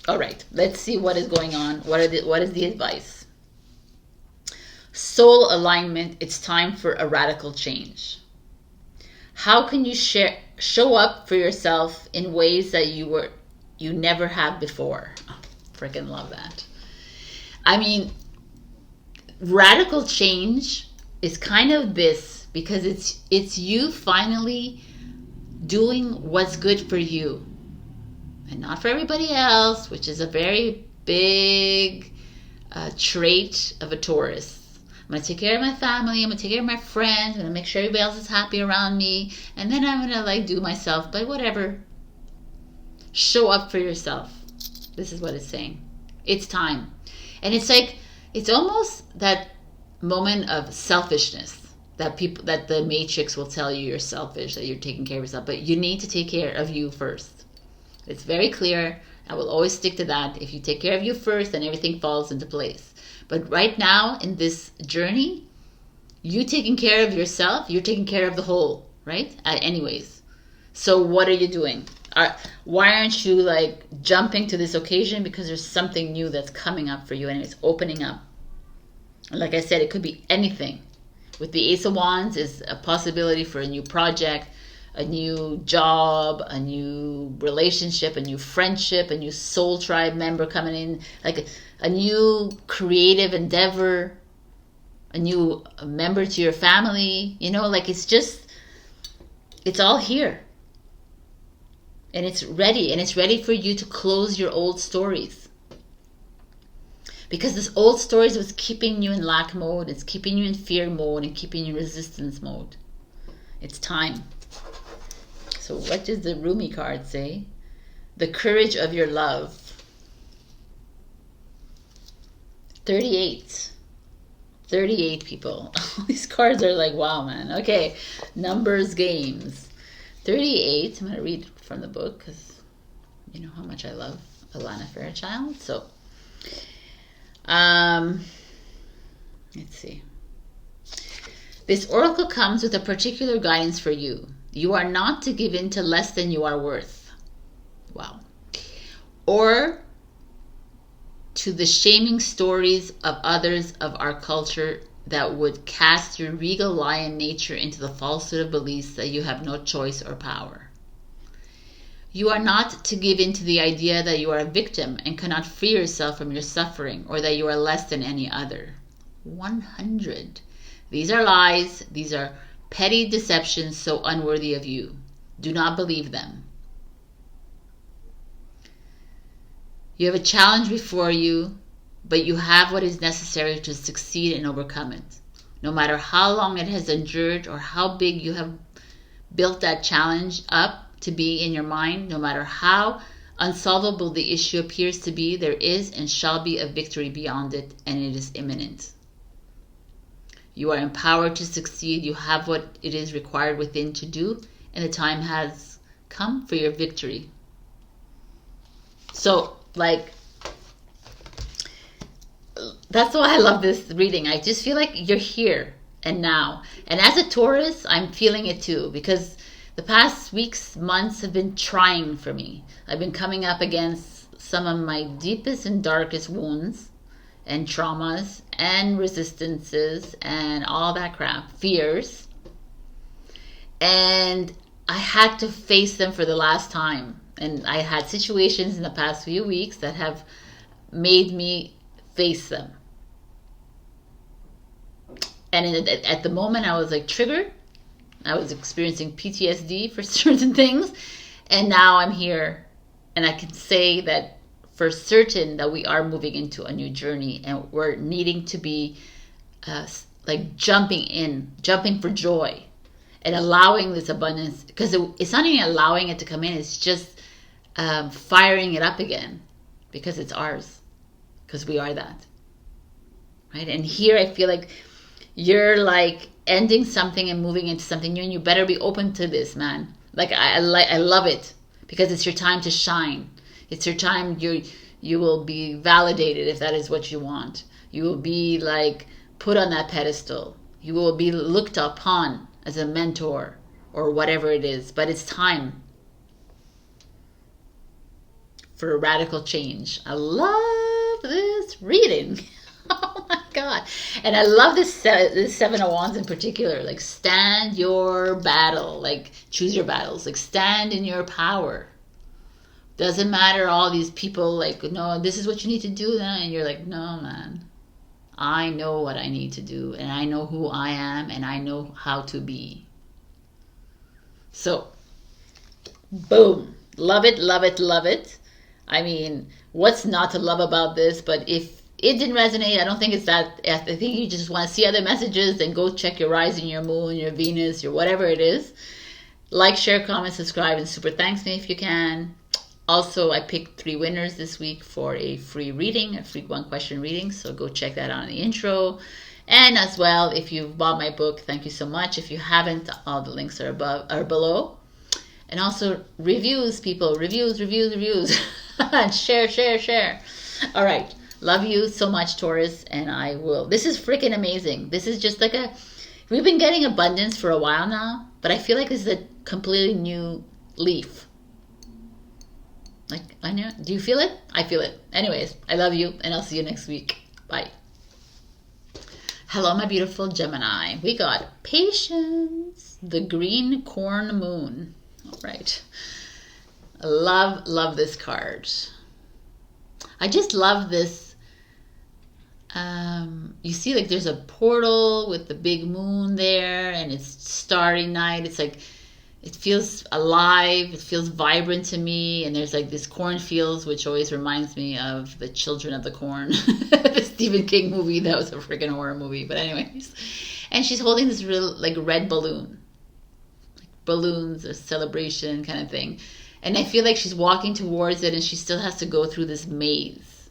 All right, let's see what is going on. What is the advice? Soul alignment. It's time for a radical change. How can you show up for yourself in ways that you never have before? Freaking love that. I mean, radical change is kind of this, because it's you finally doing what's good for you and not for everybody else, which is a very big trait of a Taurus. I'm going to take care of my family. I'm going to take care of my friends. I'm going to make sure everybody else is happy around me. And then I'm going to like do myself. But whatever. Show up for yourself. This is what it's saying. It's time. And it's like, it's almost that moment of selfishness that the matrix will tell you you're selfish, that you're taking care of yourself. But you need to take care of you first. It's very clear. I will always stick to that. If you take care of you first, then everything falls into place. But right now in this journey, you taking care of yourself, you're taking care of the whole, right? Anyways. So what are you doing? Why aren't you like jumping to this occasion? Because there's something new that's coming up for you and it's opening up. Like I said, it could be anything. With the Ace of Wands is a possibility for a new project, a new job, a new relationship, a new friendship, a new soul tribe member coming in, like a new creative endeavor, a new member to your family. You know, like it's all here. And it's ready for you to close your old stories. Because this old stories was keeping you in lack mode, it's keeping you in fear mode, and keeping you in resistance mode. It's time. So what does the Rumi card say? The courage of your love. 38. 38 people. These cards are like, wow, man. Okay, numbers games. 38. I'm going to read from the book because you know how much I love Alana Fairchild. So, let's see. This oracle comes with a particular guidance for you. You are not to give in to less than you are worth. Wow. Or to the shaming stories of others of our culture that would cast your regal lion nature into the falsehood of beliefs that you have no choice or power. You are not to give in to the idea that you are a victim and cannot free yourself from your suffering, or that you are less than any other. 100. These are lies. These are petty deceptions so unworthy of you. Do not believe them. You have a challenge before you, but you have what is necessary to succeed and overcome it. No matter how long it has endured or how big you have built that challenge up to be in your mind, no matter how unsolvable the issue appears to be, there is and shall be a victory beyond it, and it is imminent. You are empowered to succeed. You have what it is required within to do, and the time has come for your victory. So, like, that's why I love this reading. I just feel like you're here and now. And as a Taurus, I'm feeling it too, because the past weeks, months have been trying for me. I've been coming up against some of my deepest and darkest wounds and traumas and resistances and all that crap, fears. And I had to face them for the last time. And I had situations in the past few weeks that have made me face them. And at the moment, I was like triggered. I was experiencing PTSD for certain things. And now I'm here. And I can say that for certain that we are moving into a new journey. And we're needing to be like jumping for joy. And allowing this abundance. Because it's not even allowing it to come in. It's just firing it up again. Because it's ours. Because we are that. Right? And here I feel like you're like ending something and moving into something new, and you better be open to this, man. Like I love it, because it's your time to shine. It's your time. You will be validated if that is what you want. You will be like put on that pedestal. You will be looked upon as a mentor or whatever it is. But it's time for a radical change. I love this reading. Oh my God. And I love this Seven of Wands in particular. Like, stand your battle. Like, choose your battles. Like, stand in your power. Doesn't matter all these people like, no, this is what you need to do now. And you're like, no, man. I know what I need to do. And I know who I am. And I know how to be. So, boom. Love it, love it, love it. I mean, what's not to love about this? But if it didn't resonate, I don't think it's that. I think you just want to see other messages, then go check your rising, your moon, your Venus, your whatever it is. Like, share, comment, subscribe, and super thanks me if you can. Also, I picked 3 winners this week for a free reading, a free 1-question reading. So go check that out in the intro. And as well, if you've bought my book, thank you so much. If you haven't, all the links are below. And also reviews, people. Reviews. Share. All right. Love you so much, Taurus. And I will. This is freaking amazing. This is just like we've been getting abundance for a while now. But I feel like this is a completely new leaf. Like, I know. Do you feel it? I feel it. Anyways, I love you. And I'll see you next week. Bye. Hello, my beautiful Gemini. We got Patience. The green corn moon. All right. Love this card. I just love this. You see, like, there's a portal with the big moon there, and it's starry night. It's like, it feels alive. It feels vibrant to me. And there's like this cornfields, which always reminds me of the Children of the Corn, the Stephen King movie. That was a freaking horror movie. But anyways, and she's holding this real like red balloon, like balloons, a celebration kind of thing. And I feel like she's walking towards it, and she still has to go through this maze.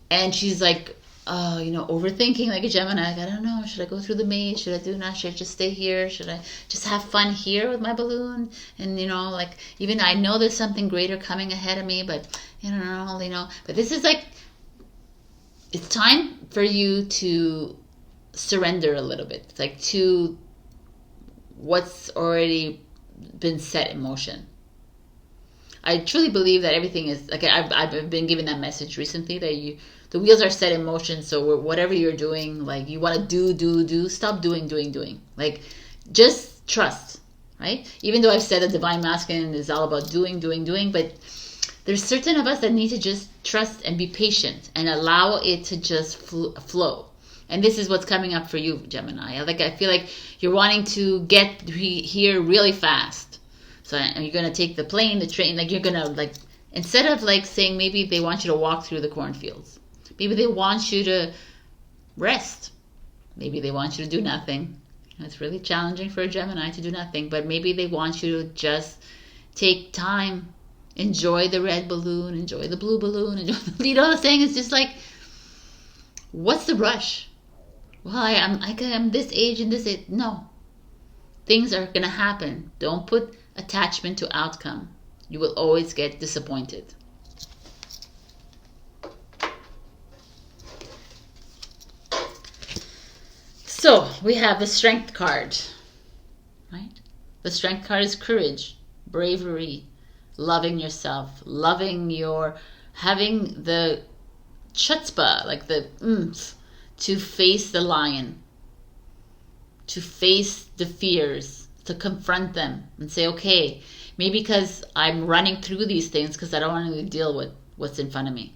And she's like, overthinking like a Gemini. Like, I don't know. Should I go through the maze? Should I do not? Should I just stay here? Should I just have fun here with my balloon? And, like, even I know there's something greater coming ahead of me, but, But this is like, it's time for you to surrender a little bit. It's like to what's already been set in motion. I truly believe that everything is, like, I've been given that message recently that the wheels are set in motion. So whatever you're doing, like, you want to do, stop doing. Like, just trust, right? Even though I've said that Divine Masculine is all about doing, but there's certain of us that need to just trust and be patient and allow it to just flow. And this is what's coming up for you, Gemini. Like, I feel like you're wanting to get here really fast. So you're going to take the plane, the train, like, you're going to, like, instead of, like, saying maybe they want you to walk through the cornfields. Maybe they want you to rest. Maybe they want you to do nothing. It's really challenging for a Gemini to do nothing. But maybe they want you to just take time. Enjoy the red balloon. Enjoy the blue balloon. You know what I'm saying? It's just like, what's the rush? Well, I'm this age and this age. No. Things are going to happen. Don't put attachment to outcome. You will always get disappointed. So we have the Strength card, right? The Strength card is courage, bravery, loving yourself, having the chutzpah, like the oomph, to face the lion, to face the fears, to confront them and say, okay, maybe because I'm running through these things because I don't want to deal with what's in front of me.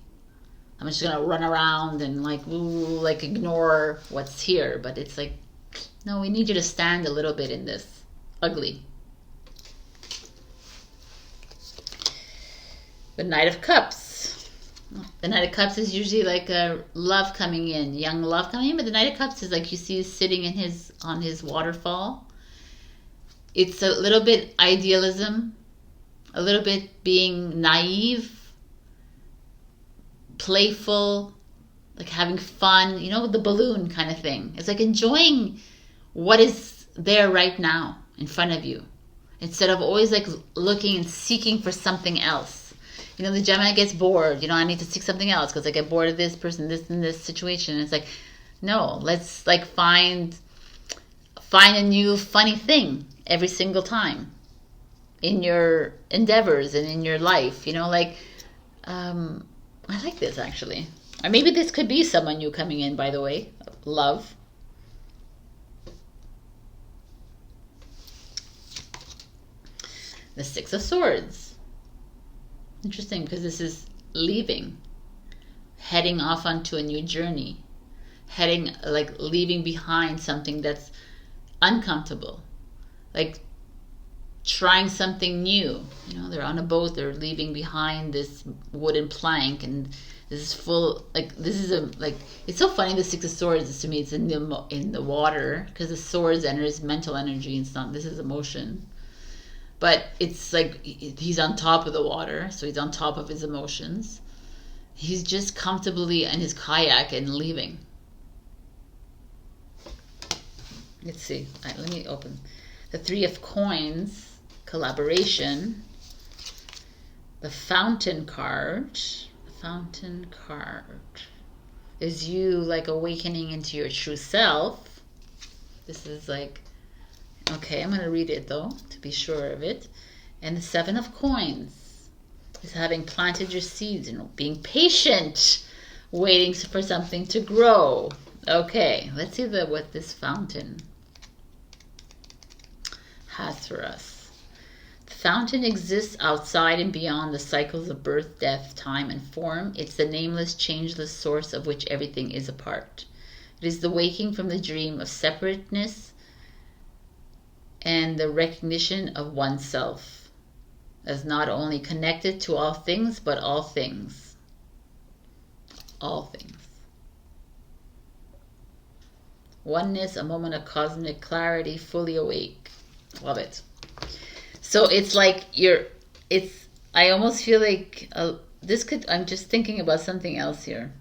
I'm just going to run around and like ignore what's here. But it's like, no, we need you to stand a little bit in this ugly. The Knight of Cups. The Knight of Cups is usually like a love coming in, young love coming in. But the Knight of Cups is like, you see sitting on his waterfall. It's a little bit idealism, a little bit being naive, playful, like having fun, the balloon kind of thing. It's like enjoying what is there right now in front of you, instead of always like looking and seeking for something else. You know, the Gemini gets bored. You know, I need to seek something else because I get bored of this person, this and this situation. And it's like, no, let's like find a new funny thing every single time in your endeavors and in your life. You know, like, I like this actually. Or maybe this could be someone new coming in, by the way. Love. The Six of Swords. Interesting, because this is leaving, heading off onto a new journey, like leaving behind something that's uncomfortable, like trying something new. You know, they're on a boat, they're leaving behind this wooden plank, and this is full, like, this is a, like, it's so funny, the Six of Swords is, to me, it's in the water, because the swords enters mental energy, and it's not, this is emotion. But it's like he's on top of the water, so he's on top of his emotions. He's just comfortably in his kayak and leaving. Let's see. All right, let me open. The Three of Coins, collaboration. The Fountain card. The Fountain card is you like awakening into your true self. This is like, okay, I'm going to read it though, to be sure of it. And the Seven of Coins is having planted your seeds, you know, being patient, waiting for something to grow. Okay, let's see what this fountain has for us. The fountain exists outside and beyond the cycles of birth, death, time, and form. It's the nameless, changeless source of which everything is a part. It is the waking from the dream of separateness and the recognition of oneself as not only connected to all things, but all things. All things. Oneness, a moment of cosmic clarity, fully awake. Love it. So it's like I almost feel like I'm just thinking about something else here.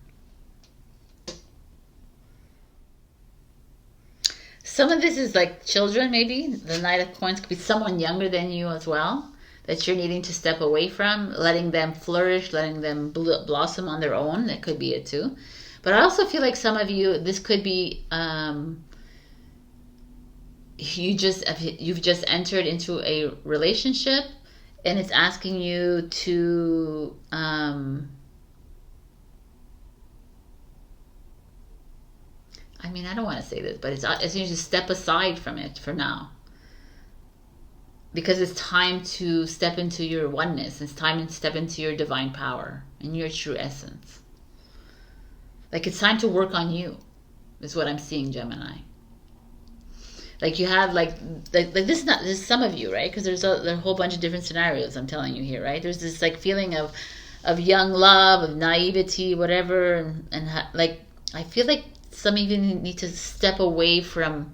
Some of this is like children, maybe. The Knight of Coins could be someone younger than you as well, that you're needing to step away from, letting them flourish, letting them blossom on their own. That could be it too. But I also feel like some of you, this could be, you've just entered into a relationship, and it's asking you to, I mean, I don't want to say this, but it's you to step aside from it for now. Because it's time to step into your oneness. It's time to step into your divine power and your true essence. Like, it's time to work on you, is what I'm seeing, Gemini. Like, you have, like this is some of you, right? Because there's a whole bunch of different scenarios I'm telling you here, right? There's this, like, feeling of young love, of naivety, whatever. And like, I feel like some of you need to step away from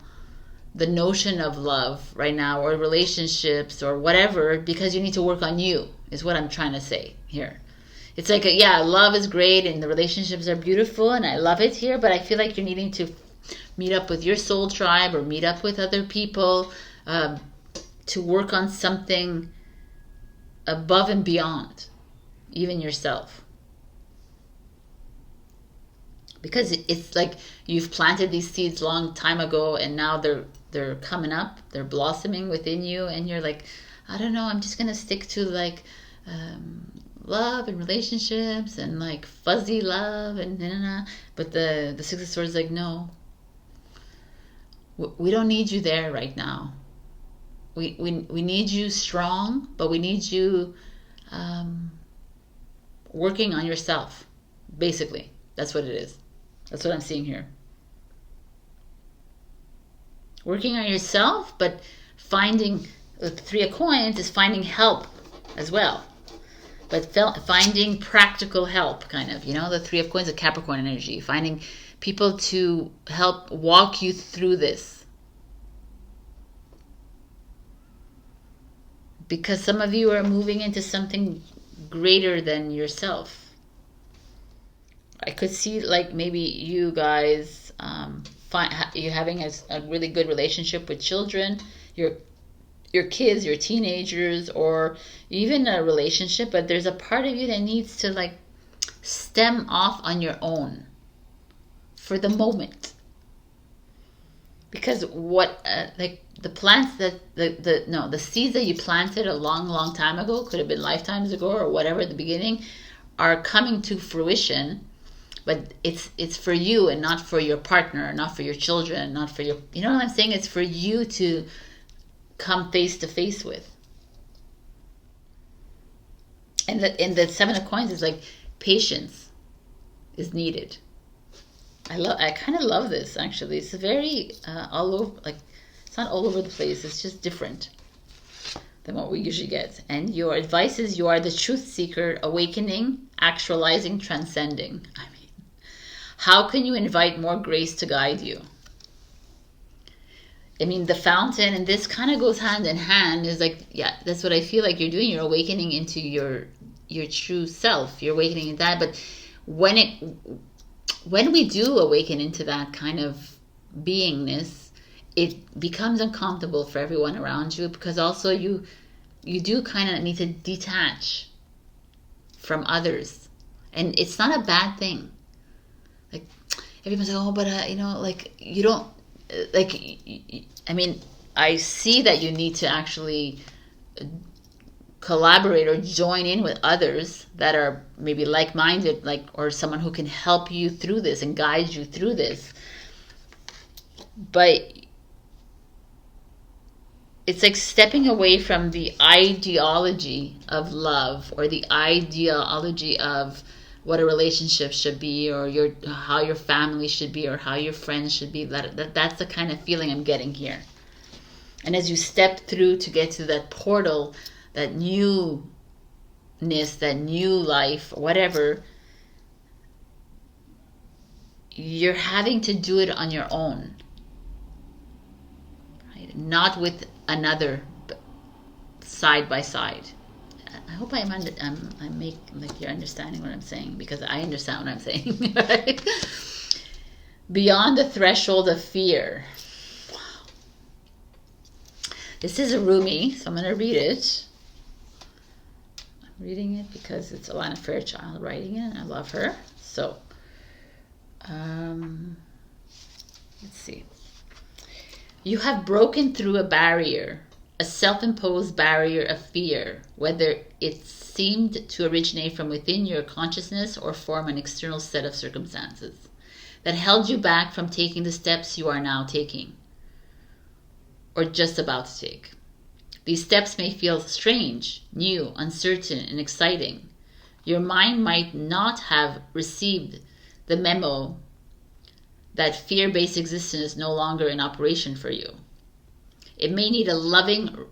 the notion of love right now, or relationships, or whatever, because you need to work on you, is what I'm trying to say here. It's like, yeah, love is great, and the relationships are beautiful, and I love it here, but I feel like you're needing to meet up with your soul tribe, or meet up with other people, to work on something above and beyond even yourself. Because it's like you've planted these seeds long time ago, and now they're coming up, they're blossoming within you, and you're like, I don't know, I'm just gonna stick to like love and relationships and like fuzzy love and but the Six of Swords is like, no, we don't need you there right now. We need you strong, but we need you working on yourself. Basically, that's what it is. That's what I'm seeing here. Working on yourself, but finding, the Three of Coins is finding help as well. But finding practical help, kind of, you know, the Three of Coins, of Capricorn energy. Finding people to help walk you through this. Because some of you are moving into something greater than yourself. I could see, like, maybe you guys, you're having a really good relationship with children. You're your kids, your teenagers, or even a relationship, but there's a part of you that needs to like stem off on your own for the moment. Because what like the plants that the seeds that you planted a long time ago, could have been lifetimes ago or whatever at the beginning, are coming to fruition, but it's for you and not for your partner, not for your children, not for your, you know what I'm saying? It's for you to come face to face with. And the Seven of Coins is like patience is needed. I kind of love this, actually. It's very all over, like, it's not all over the place. It's just different than what we usually get. And your advice is you are the truth seeker, awakening, actualizing, transcending. I mean, how can you invite more grace to guide you? I mean, the fountain, and this kind of goes hand in hand, is like, yeah, that's what I feel like you're doing. You're awakening into your true self. You're awakening into that. But when we do awaken into that kind of beingness, it becomes uncomfortable for everyone around you, because also you do kind of need to detach from others. And it's not a bad thing. Like, everyone's like, oh, but, you know, like, you don't, like, I mean, I see that you need to actually collaborate or join in with others that are maybe like-minded, like, or someone who can help you through this and guide you through this. But it's like stepping away from the ideology of love, or the ideology of what a relationship should be, or how your family should be, or how your friends should be. That's the kind of feeling I'm getting here. And as you step through to get to that portal, that newness, that new life, whatever, you're having to do it on your own, right? Not with another, side by side. I hope I make like you're understanding what I'm saying, because I understand what I'm saying. Right? Beyond the threshold of fear. Wow. This is a Rumi, so I'm going to read it. I'm reading it because it's Alana Fairchild writing it, and I love her. So, let's see. You have broken through a barrier, a self-imposed barrier of fear, whether it seemed to originate from within your consciousness or form an external set of circumstances that held you back from taking the steps you are now taking, or just about to take. These steps may feel strange, new, uncertain, and exciting. Your mind might not have received the memo that fear-based existence is no longer in operation for you. It may need a loving,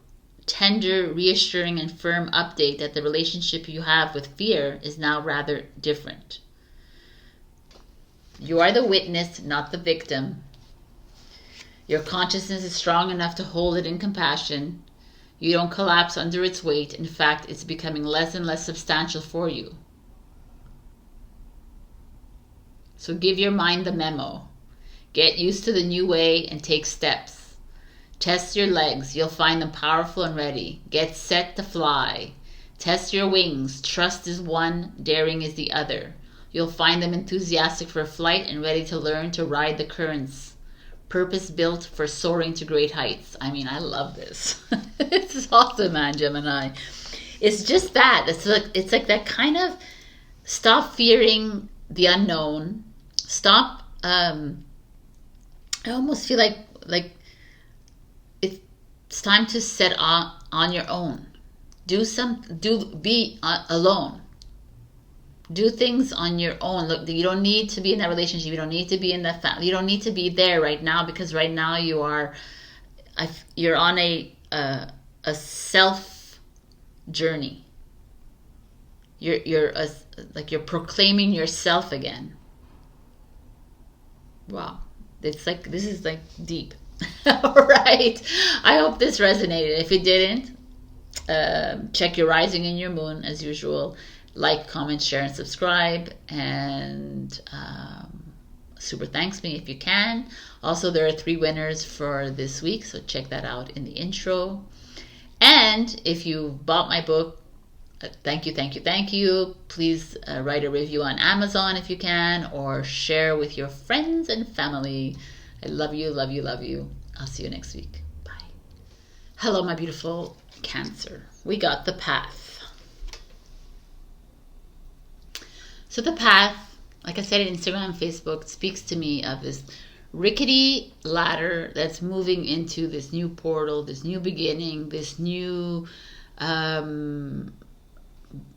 tender, reassuring, and firm update that the relationship you have with fear is now rather different. You are the witness, not the victim. Your consciousness is strong enough to hold it in compassion. You don't collapse under its weight. In fact, it's becoming less and less substantial for you. So give your mind the memo. Get used to the new way and take steps. Test your legs. You'll find them powerful and ready. Get set to fly. Test your wings. Trust is one, daring is the other. You'll find them enthusiastic for flight and ready to learn to ride the currents. Purpose built for soaring to great heights. I mean, I love this. It's awesome, man, Gemini. It's just that. It's like that kind of stop fearing the unknown. Stop. I almost feel like it's time to set on your own. Be alone. Do things on your own. Look, you don't need to be in that relationship. You don't need to be in that family. You don't need to be there right now, because right now you're on a self journey. You're proclaiming yourself again. Wow, this is like deep. All right. I hope this resonated. If it didn't, check your rising and your moon as usual. Like, comment, share, and subscribe. And super thanks me if you can. Also, there are 3 winners for this week, so check that out in the intro. And if you bought my book, thank you, thank you, thank you. Please write a review on Amazon if you can, or share with your friends and family. I love you, love you, love you. I'll see you next week. Bye. Hello, my beautiful Cancer. We got the path. So the path, like I said, Instagram, Facebook, speaks to me of this rickety ladder that's moving into this new portal, this new beginning, this new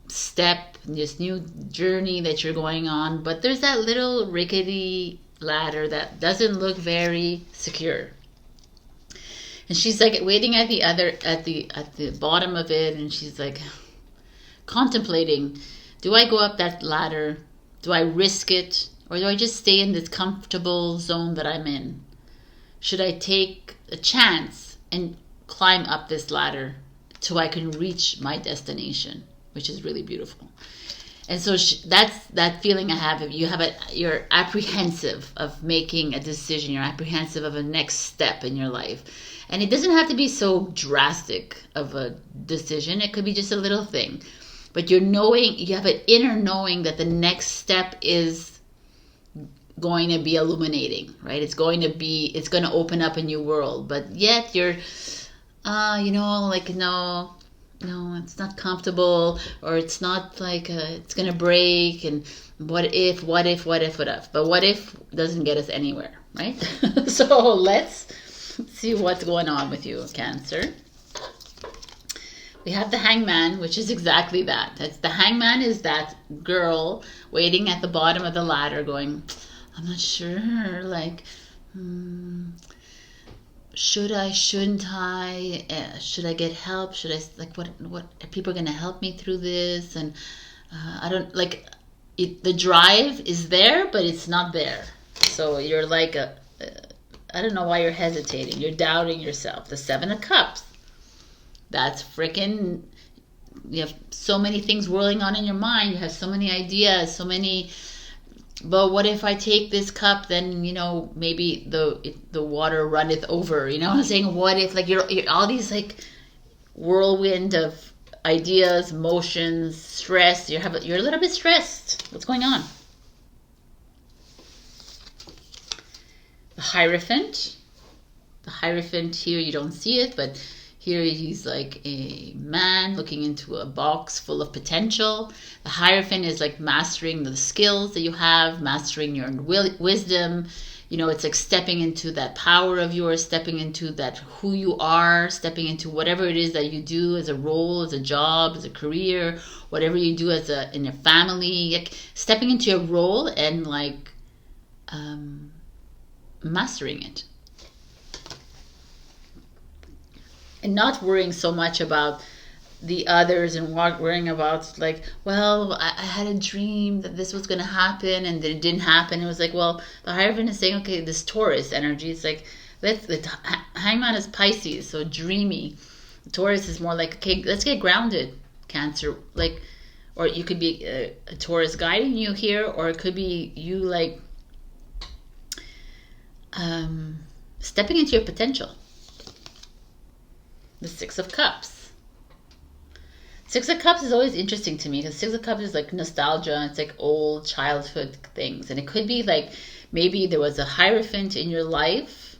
step, this new journey that you're going on. But there's that little rickety ladder that doesn't look very secure. And she's like waiting at the bottom of it, and she's like contemplating, do I go up that ladder? Do I risk it? Or do I just stay in this comfortable zone that I'm in? Should I take a chance and climb up this ladder till I can reach my destination, which is really beautiful? And so that's that feeling I have. You're apprehensive of making a decision. You're apprehensive of a next step in your life. And it doesn't have to be so drastic of a decision. It could be just a little thing. But you have an inner knowing that the next step is going to be illuminating, right? It's going to open up a new world. But yet you're, no, it's not comfortable, or it's not like it's going to break. And what if? But what if doesn't get us anywhere, right? So let's see what's going on with you, Cancer. We have the Hangman, which is exactly that. The Hangman is that girl waiting at the bottom of the ladder going, I'm not sure, like, should I, shouldn't I, should I get help? Should I, like, what are people going to help me through this? And I don't, like, the drive is there, but it's not there. So you're like, I don't know why you're hesitating. You're doubting yourself. The Seven of Cups. That's freaking, you have so many things whirling on in your mind. You have so many ideas, but what if I take this cup, then, maybe the water runneth over. You know what I'm saying? What if, like, you're all these, like, whirlwind of ideas, emotions, stress. You're a little bit stressed. What's going on? The Hierophant. The Hierophant here, you don't see it, but here he's like a man looking into a box full of potential. The Hierophant is like mastering the skills that you have, mastering your wisdom. It's like stepping into that power of yours, stepping into that who you are, stepping into whatever it is that you do as a role, as a job, as a career, whatever you do in your family, like stepping into your role and like mastering it. And not worrying so much about the others and worrying about, like, well, I had a dream that this was going to happen and then it didn't happen. It was like, well, the Hierophant is saying, okay, this Taurus energy, it's like, the Hangman is Pisces, so dreamy. Taurus is more like, okay, let's get grounded, Cancer. Like, or you could be a Taurus guiding you here, or it could be you, like, stepping into your potential. The Six of Cups. Six of Cups is always interesting to me because Six of Cups is like nostalgia. It's like old childhood things. And it could be like maybe there was a Hierophant in your life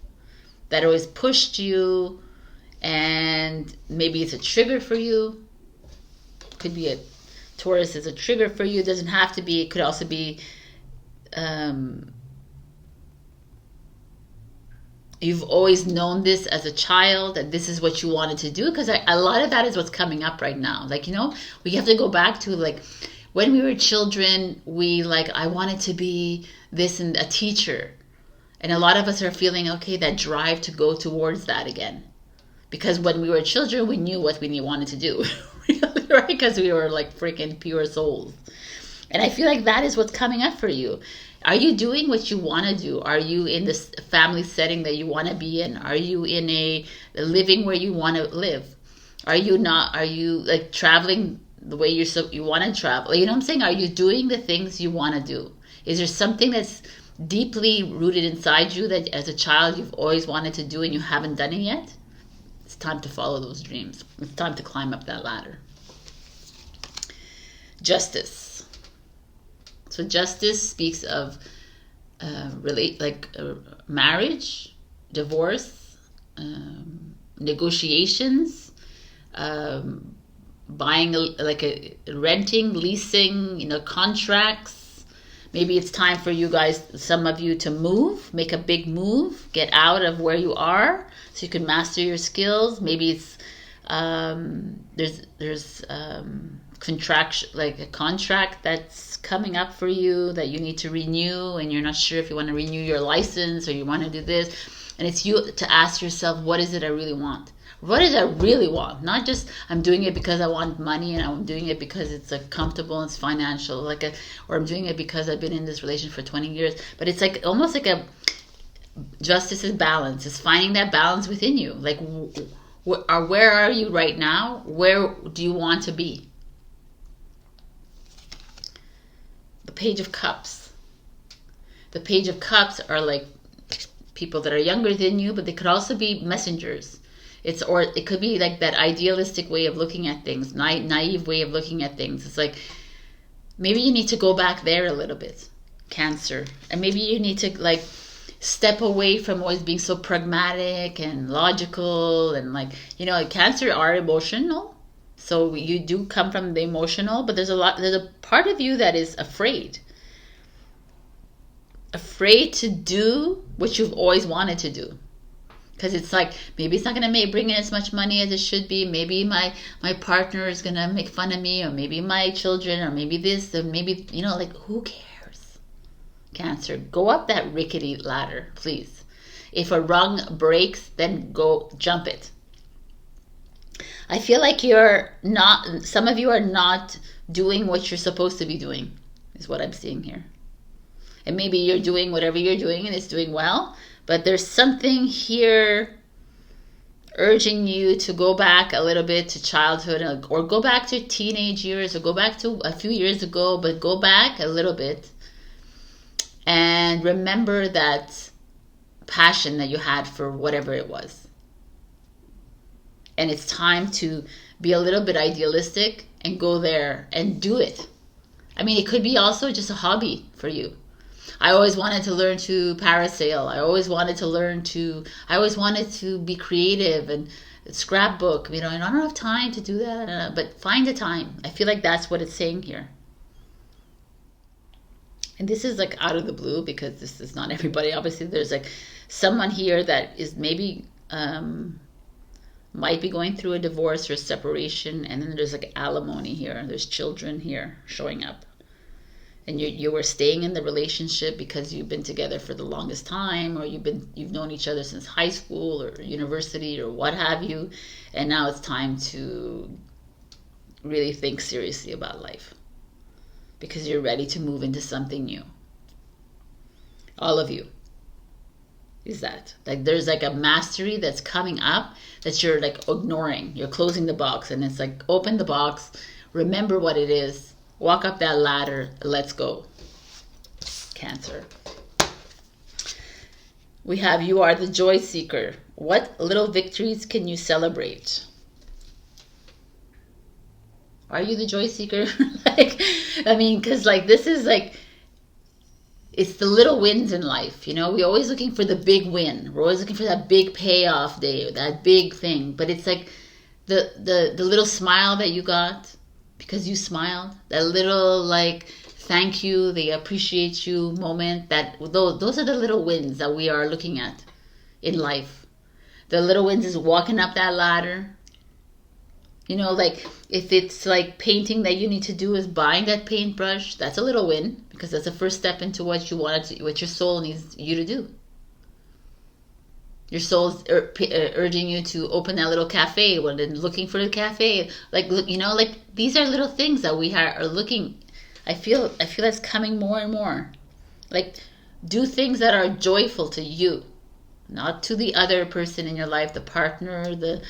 that always pushed you, and maybe it's a trigger for you. Could be a Taurus is a trigger for you. It doesn't have to be. It could also be you've always known this as a child, that this is what you wanted to do, because a lot of that is what's coming up right now. Like, we have to go back to, like, when we were children, I wanted to be this and a teacher. And a lot of us are feeling, okay, that drive to go towards that again. Because when we were children, we knew what we wanted to do, right? Because we were like freaking pure souls. And I feel like that is what's coming up for you. Are you doing what you want to do? Are you in this family setting that you want to be in? Are you in a living where you want to live? Are you not? Are you like traveling the way you want to travel? You know what I'm saying? Are you doing the things you want to do? Is there something that's deeply rooted inside you that as a child you've always wanted to do and you haven't done it yet? It's time to follow those dreams. It's time to climb up that ladder. Justice. So justice speaks of marriage, divorce, negotiations, buying, renting, leasing, contracts. Maybe it's time for you guys, some of you, to move, make a big move, get out of where you are so you can master your skills. Maybe it's there's contract, like a contract that's coming up for you that you need to renew, and you're not sure if you want to renew your license or you want to do this. And it's you to ask yourself, what is it I really want? What is it I really want? Not just I'm doing it because I want money, and I'm doing it because it's comfortable and it's financial, or I'm doing it because I've been in this relationship for 20 years. But it's almost like a justice is balance. It's finding that balance within you. Like, where are you right now? Where do you want to be? The Page of Cups. The Page of Cups are like people that are younger than you, but they could also be messengers. Or it could be like that idealistic way of looking at things, naive way of looking at things. It's like, maybe you need to go back there a little bit, Cancer. And maybe you need to step away from always being so pragmatic and logical. And Cancer are emotional. So you do come from the emotional, but there's a part of you that is afraid to do what you've always wanted to do. Because it's like, maybe it's not going to bring in as much money as it should be. Maybe my partner is going to make fun of me, or maybe my children, or maybe this, or maybe, who cares? Cancer, go up that rickety ladder, please. If a rung breaks, then go jump it. I feel like some of you are not doing what you're supposed to be doing, is what I'm seeing here. And maybe you're doing whatever you're doing and it's doing well, but there's something here urging you to go back a little bit to childhood, or go back to teenage years, or go back to a few years ago, but go back a little bit and remember that passion that you had for whatever it was. And it's time to be a little bit idealistic and go there and do it. I mean, it could be also just a hobby for you. I always wanted to learn to parasail. I always wanted to be creative and scrapbook. And I don't have time to do that, but find the time. I feel like that's what it's saying here. And this is out of the blue, because this is not everybody. Obviously, there's someone here that is maybe might be going through a divorce or separation, and then there's alimony here. There's children here showing up. And you were staying in the relationship because you've been together for the longest time, or you've known each other since high school or university or what have you, and now it's time to really think seriously about life because you're ready to move into something new. All of you is that. There's a mastery that's coming up that you're ignoring. You're closing the box, and it's open the box, remember what it is. Walk up that ladder. Let's go. Cancer. We have, you are the joy seeker. What little victories can you celebrate? Are you the joy seeker? Because this is it's the little wins in life. We're always looking for the big win. We're always looking for that big payoff day, that big thing. But it's the little smile that you got because you smiled, that little thank you, they appreciate you moment. Those are the little wins that we are looking at in life. The little wins is walking up that ladder. If it's painting that you need to do is buying that paintbrush, that's a little win, because that's the first step into what your soul needs you to do. Your soul's urging you to open that little cafe, looking for the cafe. These are little things that we are looking. I feel that's coming more and more. Do things that are joyful to you, not to the other person in your life, the partner, the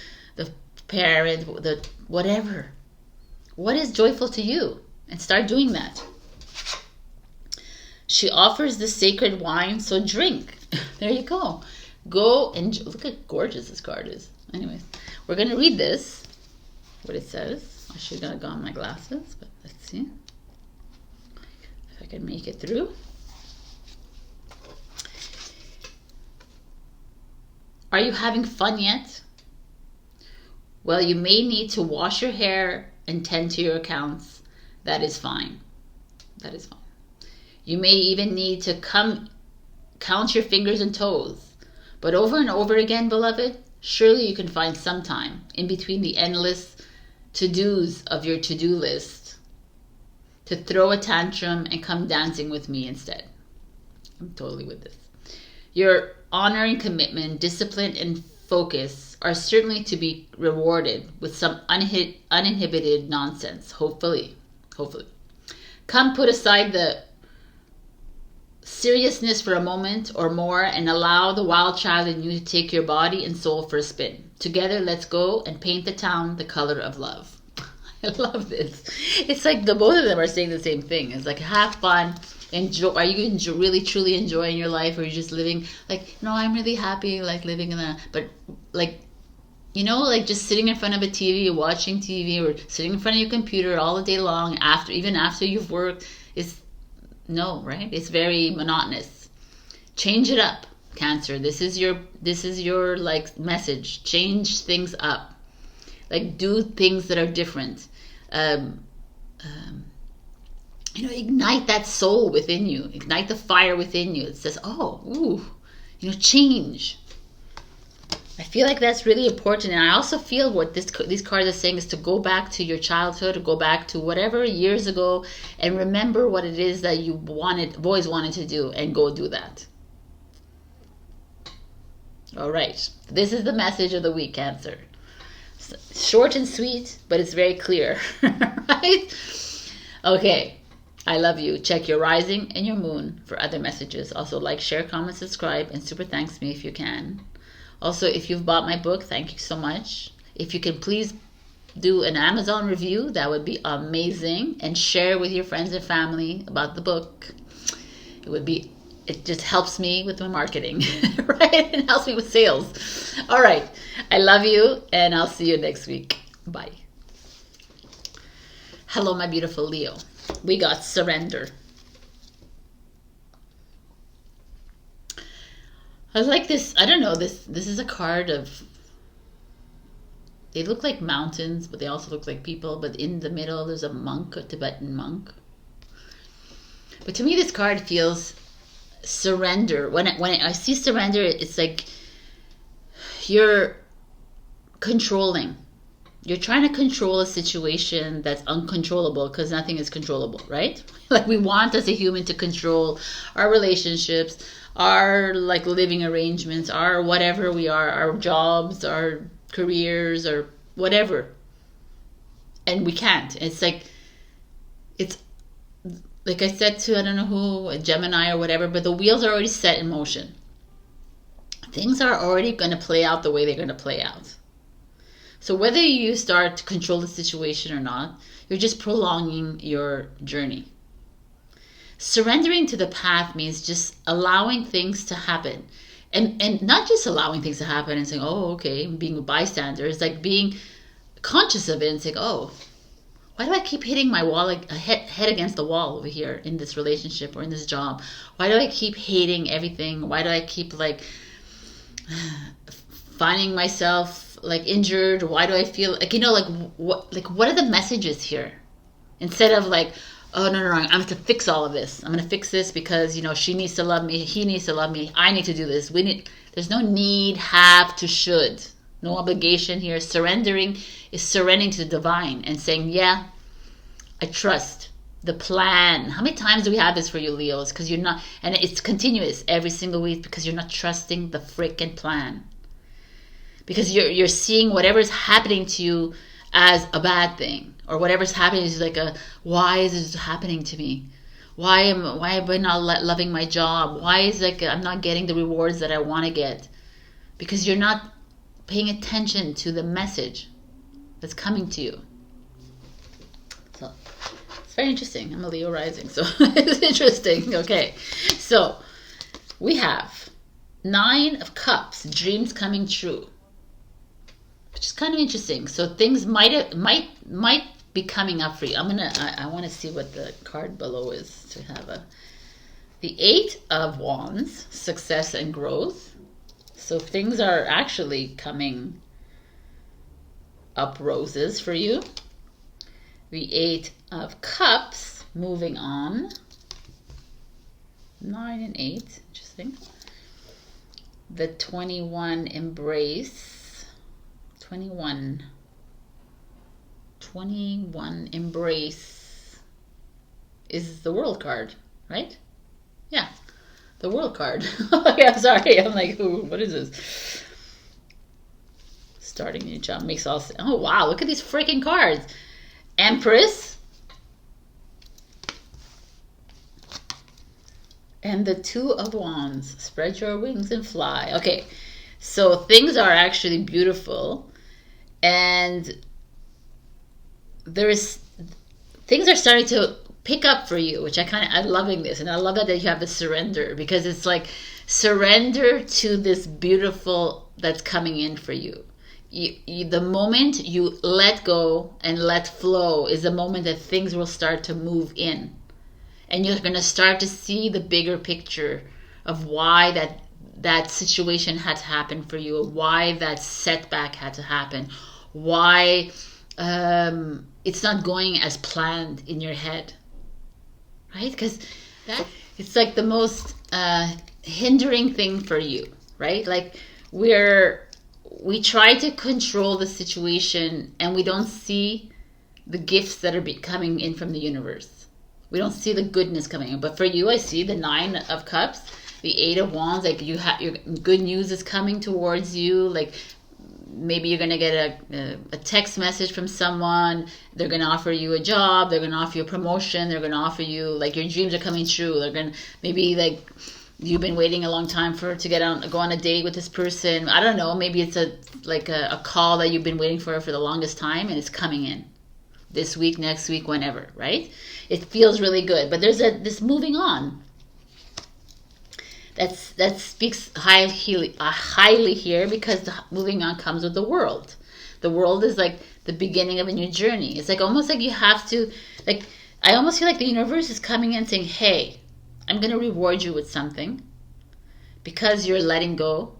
parent, the whatever. What is joyful to you? And start doing that. She offers the sacred wine, so drink. There you go. Go and look how gorgeous this card is. Anyways, We're going to read this, what it says. I should have gone my glasses, but let's see if I can make it through. Are you having fun yet? Well, you may need to wash your hair and tend to your accounts. That is fine. That is fine. You may even need to count your fingers and toes. But over and over again, beloved, surely you can find some time in between the endless to-dos of your to-do list to throw a tantrum and come dancing with me instead. I'm totally with this. Your honor and commitment, discipline and focus are certainly to be rewarded with some uninhibited nonsense, hopefully. Come put aside the seriousness for a moment or more and allow the wild child in you to take your body and soul for a spin. Together, let's go and paint the town the color of love. I love this. It's like the both of them are saying the same thing. It's like, have fun. Enjoy. Are you really truly enjoying your life, or are you just living like, no, I'm really happy like living in a, but like, you know, like just sitting in front of a TV, watching TV, or sitting in front of your computer all the day long even after you've worked is no, right? It's very monotonous. Change it up, Cancer. This is your like message. Change things up. Like do things that are different. You know, ignite that soul within you. Ignite the fire within you. It says, oh, ooh, you know, change. I feel like that's really important. And I also feel what these cards are saying is to go back to your childhood, or go back to whatever years ago and remember what it is that you always wanted to do, and go do that. All right. This is the message of the week, Cancer. Short and sweet, but it's very clear, right? Okay. I love you. Check your rising and your moon for other messages. Also, like, share, comment, subscribe, and super thanks me if you can. Also, if you've bought my book, thank you so much. If you can please do an Amazon review, that would be amazing. And share with your friends and family about the book. It just helps me with my marketing, right? It helps me with sales. All right. I love you, and I'll see you next week. Bye. Hello, my beautiful Leo. We got surrender. I like this. I don't know. This is a card of. They look like mountains, but they also look like people. But in the middle, there's a monk, a Tibetan monk. But to me, this card feels surrender. When I see surrender, it's like you're controlling. You're trying to control a situation that's uncontrollable, because nothing is controllable, right? Like we want as a human to control our relationships, our like living arrangements, our whatever we are, our jobs, our careers, or whatever. And we can't. It's like I said to, I don't know who, a Gemini or whatever, but the wheels are already set in motion. Things are already going to play out the way they're going to play out. So whether you start to control the situation or not, you're just prolonging your journey. Surrendering to the path means just allowing things to happen. And not just allowing things to happen and saying, oh, okay, being a bystander. It's like being conscious of it and saying, oh, why do I keep hitting my wall, like head against the wall over here in this relationship or in this job? Why do I keep hating everything? Why do I keep like finding myself like injured? Why do I feel like, you know, what are the messages here? Instead of like, oh no, I'm going to fix all of this. I'm going to fix this because, you know, she needs to love me, he needs to love me, I need to do this. There's no need, have to, should. No obligation here. Surrendering is surrendering to the divine and saying, yeah, I trust the plan. How many times do we have this for you, Leos? Because you're not, and it's continuous every single week, because you're not trusting the freaking plan. Because you're seeing whatever's happening to you as a bad thing, or whatever's happening is like why is this happening to me? Why am I not loving my job? Why is I'm not getting the rewards that I want to get? Because you're not paying attention to the message that's coming to you. So it's very interesting. I'm a Leo rising, so it's interesting. Okay, so we have 9 of Cups, dreams coming true. which is kind of interesting. So things might be coming up for you. I want to see what the card below is to have the 8 of Wands, success and growth. So things are actually coming up roses for you. The 8 of Cups, moving on. 9 and 8, interesting. The 21 embrace. 21 embrace is the World card, right? Yeah, the World card. Yeah, sorry, I'm like, ooh, what is this? Starting a new job makes all sense. Oh wow, look at these freaking cards. Empress and the 2 of Wands. Spread your wings and fly. Okay, so things are actually beautiful, and things are starting to pick up for you, which I'm loving this, and I love that you have the surrender, because it's like surrender to this beautiful that's coming in for you. The moment you let go and let flow is the moment that things will start to move in, and you're going to start to see the bigger picture of why that situation had to happen for you, why that setback had to happen, why it's not going as planned in your head, right? Because it's like the most hindering thing for you, right? Like we try to control the situation, and we don't see the gifts that are coming in from the universe. We don't see the goodness coming in. But for you, I see the 9 of Cups, the 8 of Wands. Like your good news is coming towards you. Like maybe you're gonna get a text message from someone. They're gonna offer you a job. They're gonna offer you a promotion. They're gonna offer you, like, your dreams are coming true. They're gonna maybe, like, you've been waiting a long time go on a date with this person. I don't know. Maybe it's a call that you've been waiting for the longest time, and it's coming in this week, next week, whenever, right? It feels really good. But there's this moving on that speaks highly here, because the moving on comes with the world. The world is like the beginning of a new journey. It's like almost like you have to, like, I almost feel like the universe is coming in saying, hey, I'm going to reward you with something because you're letting go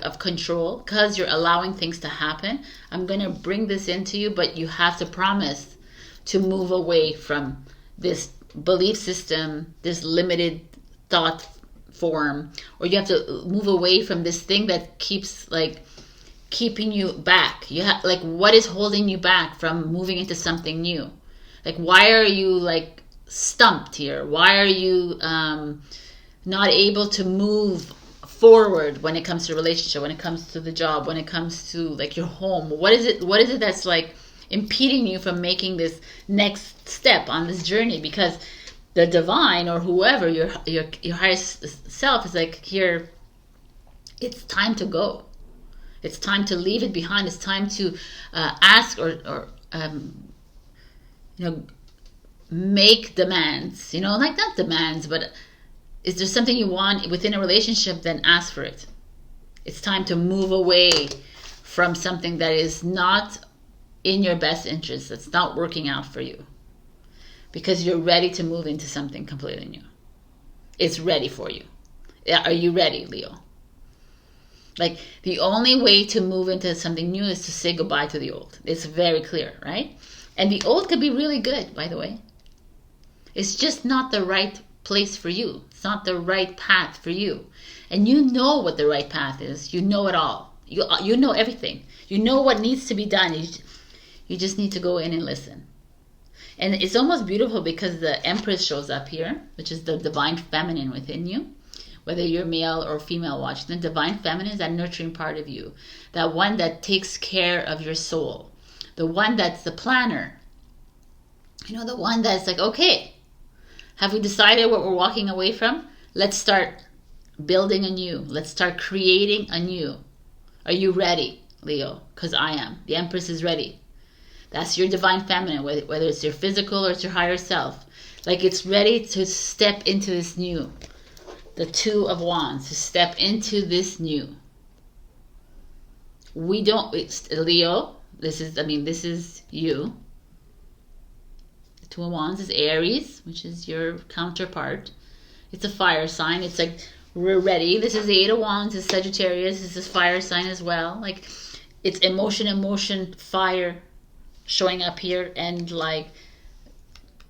of control, because you're allowing things to happen. I'm going to bring this into you, but you have to promise to move away from this belief system, this limited thought form, or you have to move away from this thing that keeps, like, keeping you back. Like, what is holding you back from moving into something new? Like, why are you, like, stumped here? Why are you not able to move forward when it comes to relationship, when it comes to the job, when it comes to, like, your home? What is it that's, like, impeding you from making this next step on this journey? Because the divine, or whoever, your highest self, is like, here, it's time to go. It's time to leave it behind. It's time to ask or make demands. Like, not demands, but is there something you want within a relationship? Then ask for it. It's time to move away from something that is not in your best interest, that's not working out for you, because you're ready to move into something completely new. It's ready for you. Are you ready, Leo? Like, the only way to move into something new is to say goodbye to the old. It's very clear, right? And the old could be really good, by the way. It's just not the right place for you. It's not the right path for you. And you know what the right path is. You know it all. You know everything. You know what needs to be done. You just need to go in and listen. And it's almost beautiful because the Empress shows up here, which is the divine feminine within you. Whether you're male or female watching, the divine feminine is that nurturing part of you. That one that takes care of your soul. The one that's the planner. The one that's like, okay, have we decided what we're walking away from? Let's start building anew. Let's start creating anew. Are you ready, Leo? Because I am. The Empress is ready. That's your divine feminine, whether it's your physical or it's your higher self. Like, it's ready to step into this new. The 2 of Wands, to step into this new. we don't, it's Leo. This is you. The Two of Wands is Aries, which is your counterpart. It's a fire sign. It's like, we're ready. This is the Eight of Wands, is Sagittarius. This is fire sign as well. Like, it's emotion, fire showing up here, and like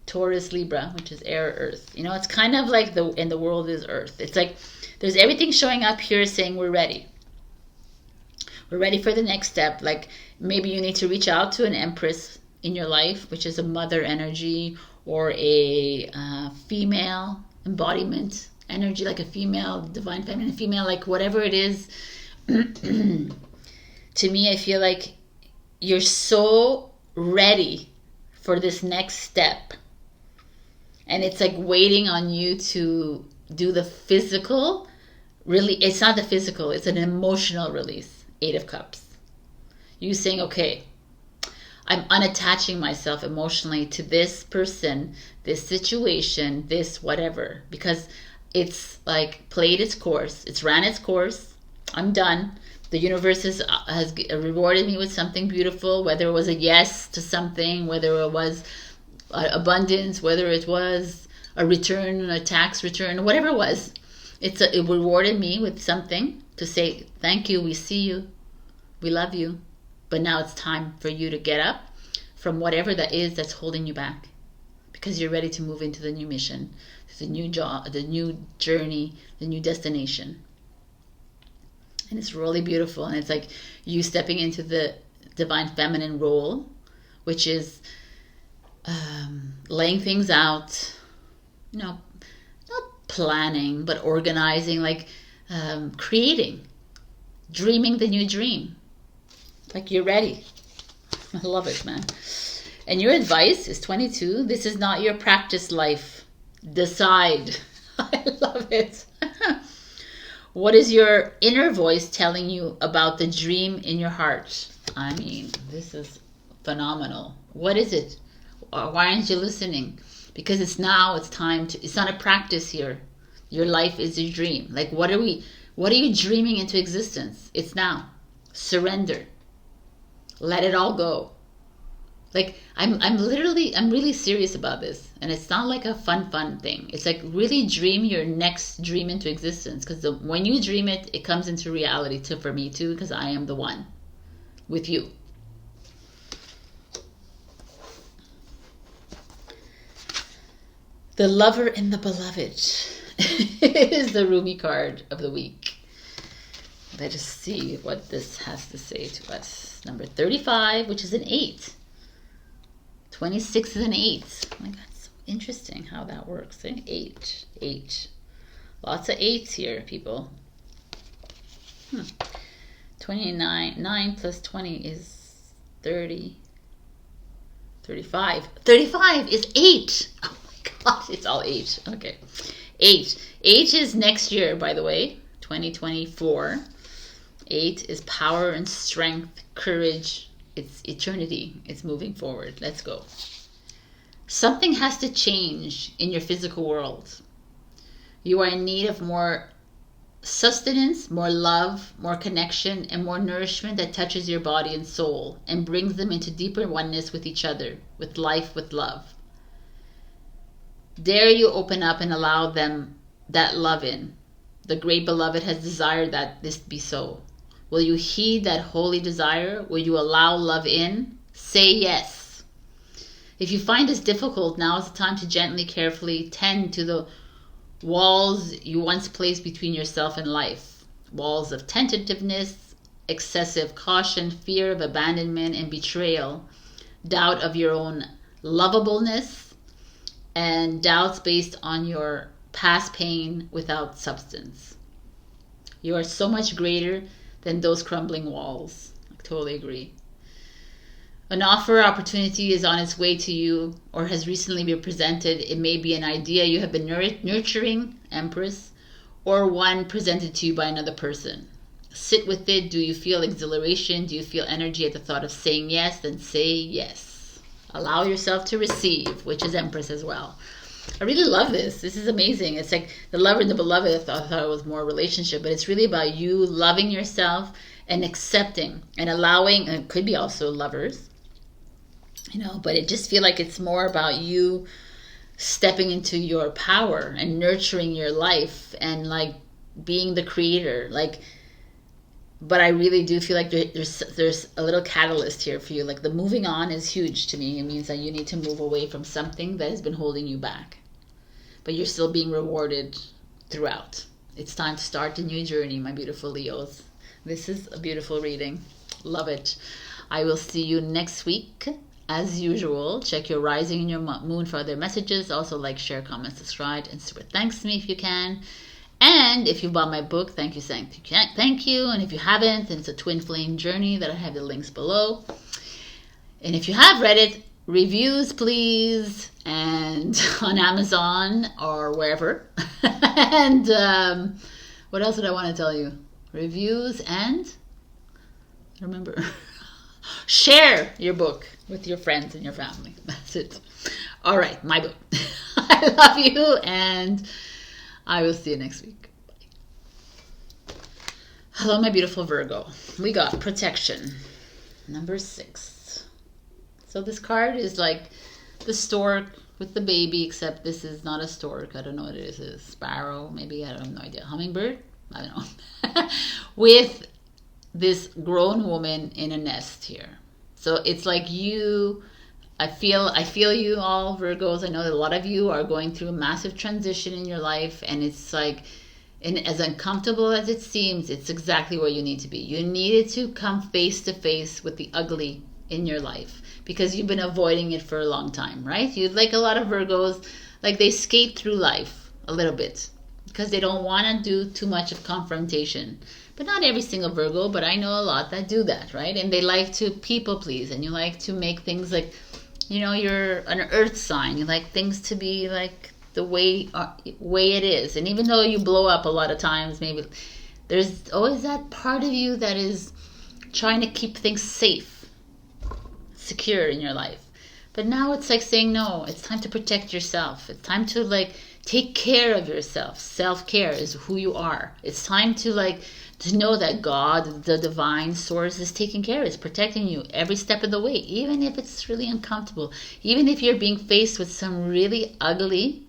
Taurus, Libra, which is air, earth. You know, it's kind of like in the world is earth. It's like there's everything showing up here saying we're ready. We're ready for the next step. Like, maybe you need to reach out to an empress in your life, which is a mother energy, or a female embodiment energy, like a female, divine feminine, female, like whatever it is. To me, I feel like you're so ready for this next step. And it's like waiting on you to do the physical. Really, it's not the physical, it's an emotional release. Eight of Cups. You saying, okay, I'm unattaching myself emotionally to this person, this situation, this whatever. Because it's like played its course. It's ran its course. I'm done. The universe has rewarded me with something beautiful, whether it was a yes to something, whether it was abundance, whether it was a return, a tax return, whatever it was. It rewarded me with something to say, thank you, we see you, we love you. But now it's time for you to get up from whatever that is that's holding you back. Because you're ready to move into the new mission, the new job, the new journey, the new destination. And it's really beautiful. And it's like you stepping into the divine feminine role, which is laying things out, you know, not planning, but organizing, like creating, dreaming the new dream. Like, you're ready. I love it, man. And your advice is 22. This is not your practice life. Decide. I love it. What is your inner voice telling you about the dream in your heart? I mean, this is phenomenal. What is it? Why aren't you listening? Because it's time to, it's not a practice here. Your life is your dream. Like, what are you dreaming into existence? It's now. Surrender. Let it all go. Like, I'm really serious about this. And it's not like a fun thing. It's like, really dream your next dream into existence. Because when you dream it, it comes into reality too, for me too, because I am the one with you. The Lover and the Beloved is the Rumi card of the week. Let us see what this has to say to us. Number 35, which is an 8. 26 is an 8. Oh my God, so interesting how that works. An 8. Lots of 8s here, people. 29. 9 plus 20 is 30. 35. 35 is 8. Oh my God, it's all 8. Okay. 8. 8 is next year, by the way. 2024. 8 is power and strength, courage. It's eternity. It's moving forward. Let's go. Something has to change in your physical world. You are in need of more sustenance, more love, more connection, and more nourishment that touches your body and soul and brings them into deeper oneness with each other, with life, with love. Dare you open up and allow them that love in. The great beloved has desired that this be so. Will you heed that holy desire? Will you allow love in? Say yes. If you find this difficult, now is the time to gently, carefully tend to the walls you once placed between yourself and life. Walls of tentativeness, excessive caution, fear of abandonment and betrayal, doubt of your own lovableness, and doubts based on your past pain without substance. You are so much greater than those crumbling walls. I totally agree. An offer or opportunity is on its way to you or has recently been presented. It may be an idea you have been nurturing, Empress, or one presented to you by another person. Sit with it. Do you feel exhilaration? Do you feel energy at the thought of saying yes? Then say yes. Allow yourself to receive, which is Empress as well. I really love this. This is amazing. It's like the Lover and the Beloved. I thought it was more relationship, but it's really about you loving yourself and accepting and allowing, and it could be also lovers, you know, but it just feel like it's more about you stepping into your power and nurturing your life and like being the creator, like. But I really do feel like there's a little catalyst here for you. Like the moving on is huge to me. It means that you need to move away from something that has been holding you back, but you're still being rewarded throughout. It's time to start a new journey, my beautiful Leos. This is a beautiful reading. Love it. I will see you next week. As usual, check your rising and your moon for other messages. Also like, share, comment, subscribe, and super thanks me if you can. And if you bought my book, thank you. And if you haven't, then it's a Twin Flame Journey that I have the links below. And if you have read it, reviews please, and on Amazon or wherever. And what else did I want to tell you? Reviews and remember, share your book with your friends and your family. That's it. All right, my book. I love you, and I will see you next week. Bye. Hello, my beautiful Virgo. We got protection, number 6. So this card is like the stork with the baby, except this is not a stork. I don't know what it is. It's a sparrow, maybe. I have no idea. Hummingbird? I don't know. With this grown woman in a nest here. So it's like you... I feel you all, Virgos. I know that a lot of you are going through a massive transition in your life, and it's like, and as uncomfortable as it seems, it's exactly where you need to be. You needed to come face to face with the ugly in your life because you've been avoiding it for a long time, right? You, like a lot of Virgos, like they skate through life a little bit because they don't want to do too much of confrontation. But not every single Virgo, but I know a lot that do that, right? And they like to people please, and you like to make things like, you know, you're an earth sign. You like things to be like the way it is. And even though you blow up a lot of times, maybe there's always that part of you that is trying to keep things safe, secure in your life. But now it's like saying, no, it's time to protect yourself. It's time to like take care of yourself. Self-care is who you are. It's time to like to know that God, the divine source, is taking care, is protecting you every step of the way, even if it's really uncomfortable, even if you're being faced with some really ugly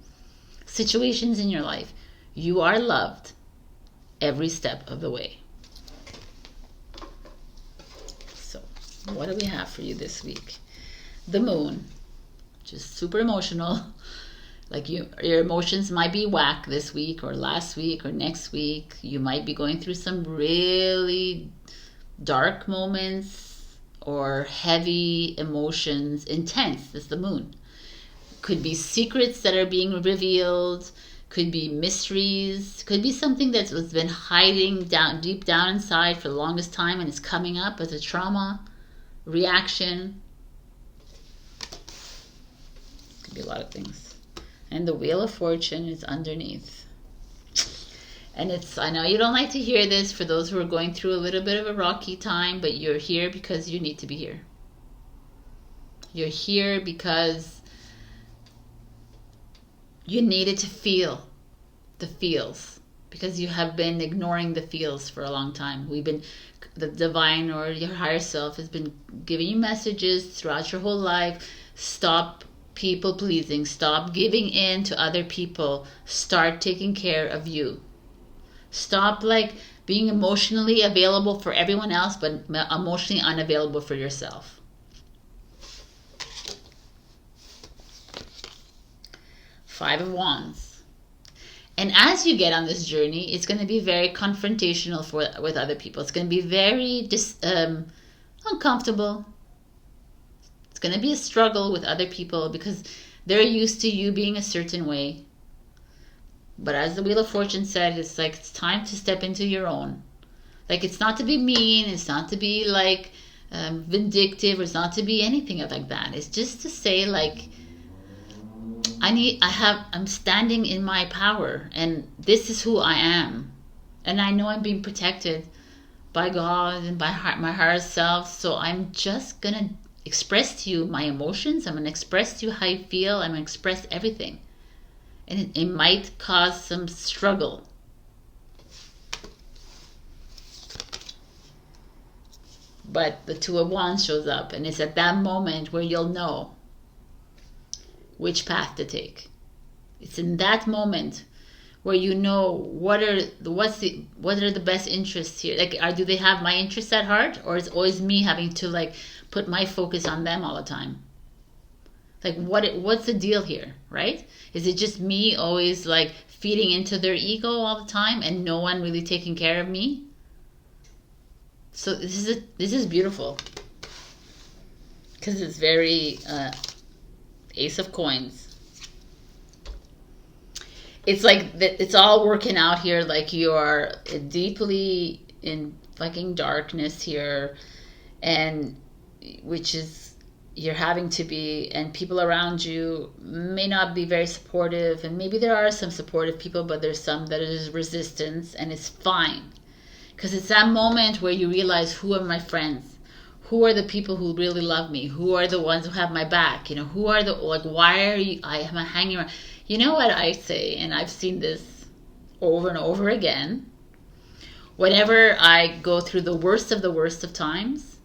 situations in your life. You are loved every step of the way. So, what do we have for you this week? The moon, which is super emotional. Like your emotions might be whack this week or last week or next week. You might be going through some really dark moments or heavy emotions, intense. It's the moon. Could be secrets that are being revealed. Could be mysteries. Could be something that's been hiding down deep down inside for the longest time and it's coming up as a trauma reaction. Could be a lot of things. And the Wheel of Fortune is underneath. And it's, I know you don't like to hear this for those who are going through a little bit of a rocky time, but you're here because you need to be here. You're here because you needed to feel the feels, because you have been ignoring the feels for a long time. The divine or your higher self has been giving you messages throughout your whole life. Stop people pleasing, stop giving in to other people, start taking care of you. Stop like being emotionally available for everyone else but emotionally unavailable for yourself. Five of Wands. And as you get on this journey, it's going to be very confrontational with other people. It's going to be very uncomfortable. It's going to be a struggle with other people because they're used to you being a certain way. But as the Wheel of Fortune said, it's like it's time to step into your own. Like it's not to be mean, it's not to be like vindictive, or it's not to be anything like that. It's just to say like, I'm standing in my power and this is who I am. And I know I'm being protected by God and by my higher self. So I'm just going to express to you my emotions. I'm going to express to you how I feel. I'm going to express everything. And it might cause some struggle. But the Two of Wands shows up, and it's at that moment where you'll know which path to take. It's in that moment where you know what are the best interests here. Like, do they have my interests at heart, or is it always me having to like put my focus on them all the time? Like, what's the deal here, right? Is it just me always like feeding into their ego all the time, and no one really taking care of me? So this is beautiful, because it's very Ace of Coins. It's like it's all working out here. Like, you are deeply in fucking darkness here, and which is you're having to be, and people around you may not be very supportive, and maybe there are some supportive people, but there's some that is resistance, and it's fine. Because it's that moment where you realize, who are my friends? Who are the people who really love me? Who are the ones who have my back? You know, who are the, like, why are you, I am hanging around? You know what I say, and I've seen this over and over again. Whenever I go through the worst of times,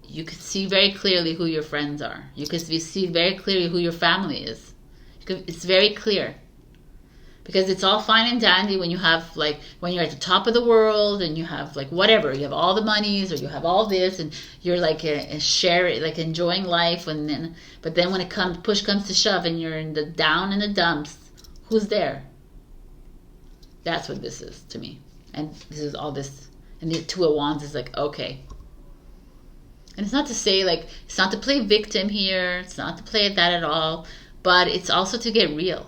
you can see very clearly who your friends are. You can see very clearly who your family is. It's very clear. Because it's all fine and dandy when you have, like, when you're at the top of the world and you have, like, whatever, you have all the monies, or you have all this, and you're like like enjoying life, but then when push comes to shove, and you're in the down in the dumps, who's there? That's what this is to me. And this is all this, and the Two of Wands is like, okay. And it's not to say, like, it's not to play victim here, it's not to play that at all, but it's also to get real.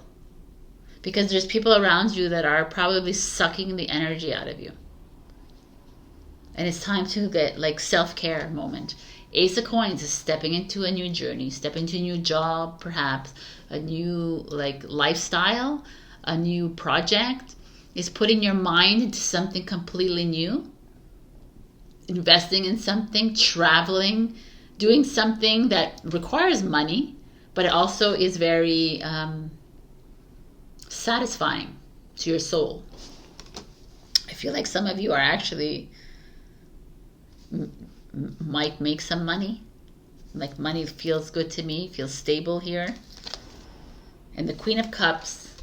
Because there's people around you that are probably sucking the energy out of you. And it's time to get, like, self-care moment. Ace of Coins is stepping into a new journey, stepping into a new job, perhaps, a new, like, lifestyle, a new project. Is putting your mind into something completely new. Investing in something, traveling, doing something that requires money, but it also is very satisfying to your soul. I feel like some of you are actually might make some money. Like, money feels good to me, feels stable here. And the Queen of Cups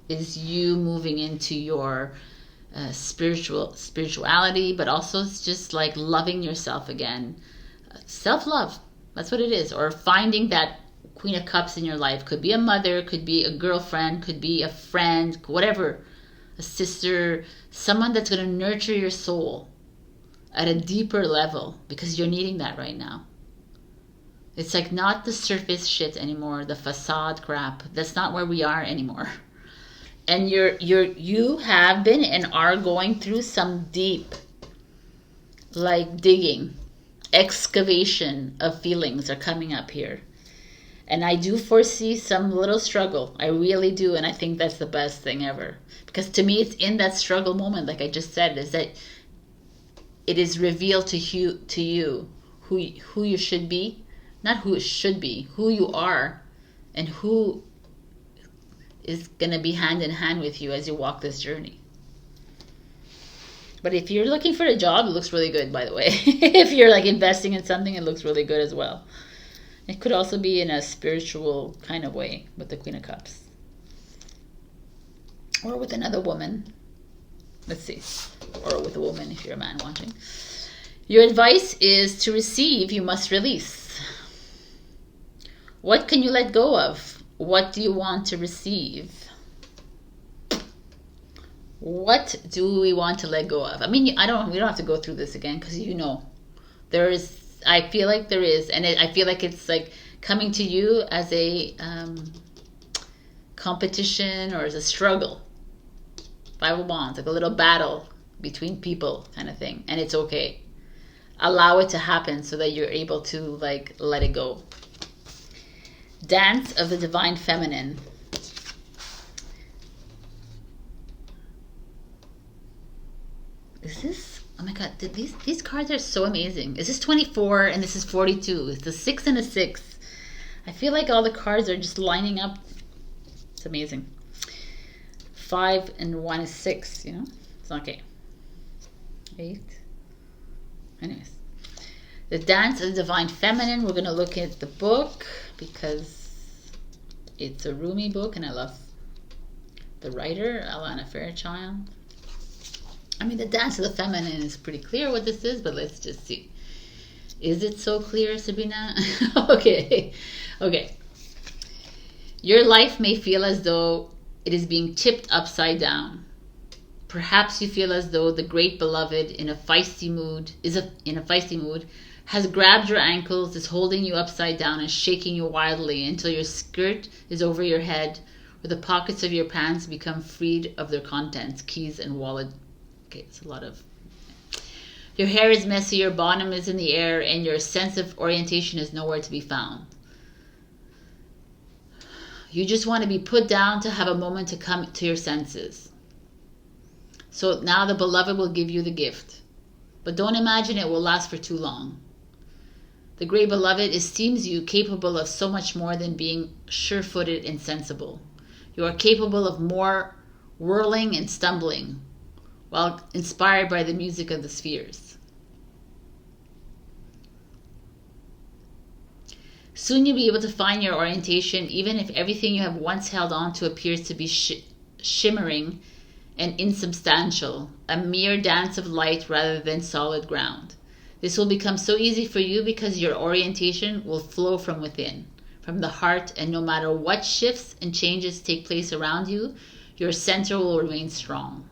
is you moving into your spirituality, but also it's just like loving yourself again. Self-love, that's what it is. Or finding that Queen of Cups in your life. Could be a mother, could be a girlfriend, could be a friend, whatever, a sister, someone that's going to nurture your soul at a deeper level, because you're needing that right now. It's like not the surface shit anymore, the facade crap. That's not where we are anymore. And you have been and are going through some deep, like, digging, excavation of feelings are coming up here. And I do foresee some little struggle. I really do. And I think that's the best thing ever. Because to me, it's in that struggle moment, like I just said, is that it is revealed to you who you should be. Not who it should be, who you are, and who is going to be hand in hand with you as you walk this journey. But if you're looking for a job, it looks really good, by the way. If you're, like, investing in something, it looks really good as well. It could also be in a spiritual kind of way with the Queen of Cups. Or with another woman. Let's see. Or with a woman if you're a man watching. Your advice is to receive, you must release. What can you let go of? What do you want to receive? What do we want to let go of? I mean, we don't have to go through this again, because I feel like there is, and I feel like it's like coming to you as a competition or as a struggle. Five of Wands, like a little battle between people kind of thing, and it's okay. Allow it to happen so that you're able to, like, let it go. Dance of the Divine Feminine. Is this... Oh my God, these cards are so amazing. This is 24 and this is 42. It's the 6 and a 6. I feel like all the cards are just lining up. It's amazing. 5 and 1 is 6, you know? It's okay. 8. Anyways, The Dance of the Divine Feminine. We're going to look at the book because it's a Rumi book and I love the writer, Alana Fairchild. I mean, The Dance of the Feminine is pretty clear what this is, but let's just see. Is it so clear, Sabrina? Okay. Your life may feel as though it is being tipped upside down. Perhaps you feel as though the great beloved in a feisty mood has grabbed your ankles, is holding you upside down and shaking you wildly until your skirt is over your head, or the pockets of your pants become freed of their contents, keys and wallet. Okay, it's a lot of... Your hair is messy, your bottom is in the air, and your sense of orientation is nowhere to be found. You just want to be put down to have a moment to come to your senses. So now the beloved will give you the gift. But don't imagine it will last for too long. The great beloved esteems you capable of so much more than being sure-footed and sensible. You are capable of more whirling and stumbling, while inspired by the music of the spheres. Soon you'll be able to find your orientation, even if everything you have once held on to appears to be shimmering and insubstantial, a mere dance of light rather than solid ground. This will become so easy for you because your orientation will flow from within, from the heart, and no matter what shifts and changes take place around you, your center will remain strong.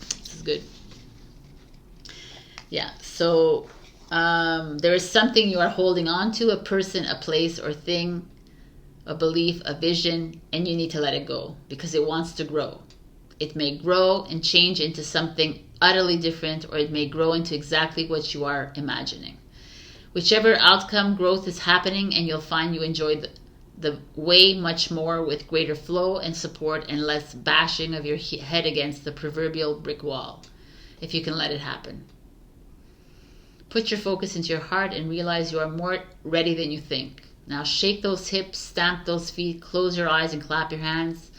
This is good. Yeah, so there is something you are holding on to, a person, a place, or thing, a belief, a vision, and you need to let it go because it wants to grow. It may grow and change into something utterly different, or it may grow into exactly what you are imagining. Whichever outcome, growth is happening, and you'll find you enjoy the way much more with greater flow and support and less bashing of your head against the proverbial brick wall, if you can let it happen. Put your focus into your heart and realize you are more ready than you think. Now shake those hips, stamp those feet, close your eyes and clap your hands.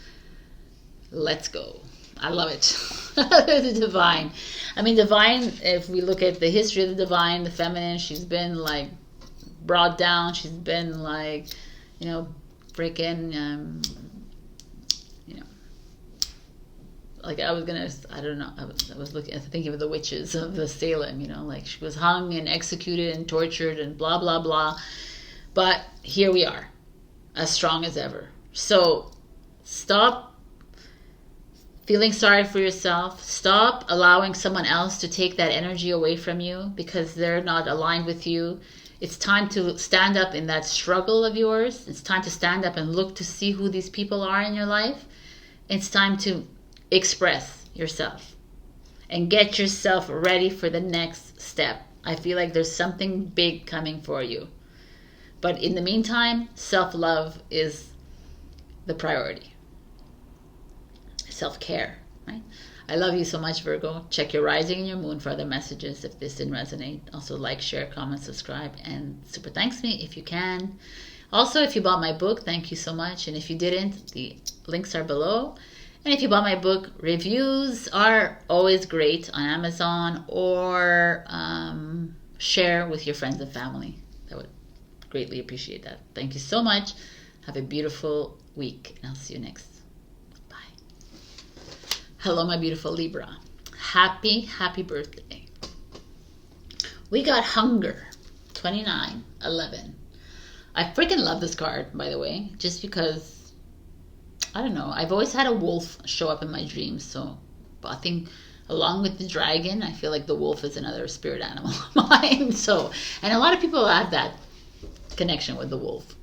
Let's go. I love it. The divine. I mean, divine, if we look at the history of the divine, the feminine, she's been like brought down. She's been like, freaking, like I was thinking of the witches of the Salem, like she was hung and executed and tortured and blah, blah, blah. But here we are, as strong as ever. So stop feeling sorry for yourself. Stop allowing someone else to take that energy away from you because they're not aligned with you. It's time to stand up in that struggle of yours. It's time to stand up and look to see who these people are in your life. It's time to express yourself and get yourself ready for the next step. I feel like there's something big coming for you. But in the meantime, self-love is the priority. Self-care, right? I love you so much, Virgo. Check your rising and your moon for other messages if this didn't resonate. Also like, share, comment, subscribe, and super thanks me if you can. Also, if you bought my book, thank you so much. And if you didn't, the links are below. And if you bought my book, reviews are always great on Amazon, or share with your friends and family. I would greatly appreciate that. Thank you so much. Have a beautiful week, and I'll see you next. Hello, my beautiful Libra. Happy birthday. We got Hunger, 29/11. I freaking love this card, by the way, just because, I don't know, I've always had a wolf show up in my dreams, so I think along with the dragon, I feel like the wolf is another spirit animal of mine. So, and a lot of people have that connection with the wolf.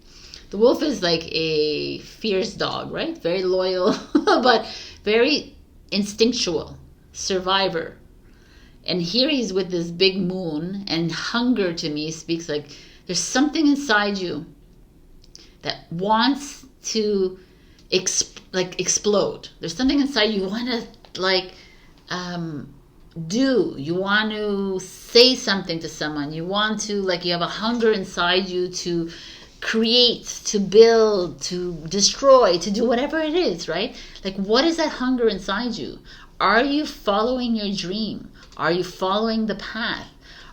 The wolf is like a fierce dog, right? Very loyal, but very instinctual, survivor. And here he's with this big moon, and hunger to me speaks like there's something inside you that wants to explode. There's something inside you want to do. You want to say something to someone. You want to, you have a hunger inside you to create, to build, to destroy, to do whatever it is, right? Like, what is that hunger inside you? Are you following your dream? Are you following the path?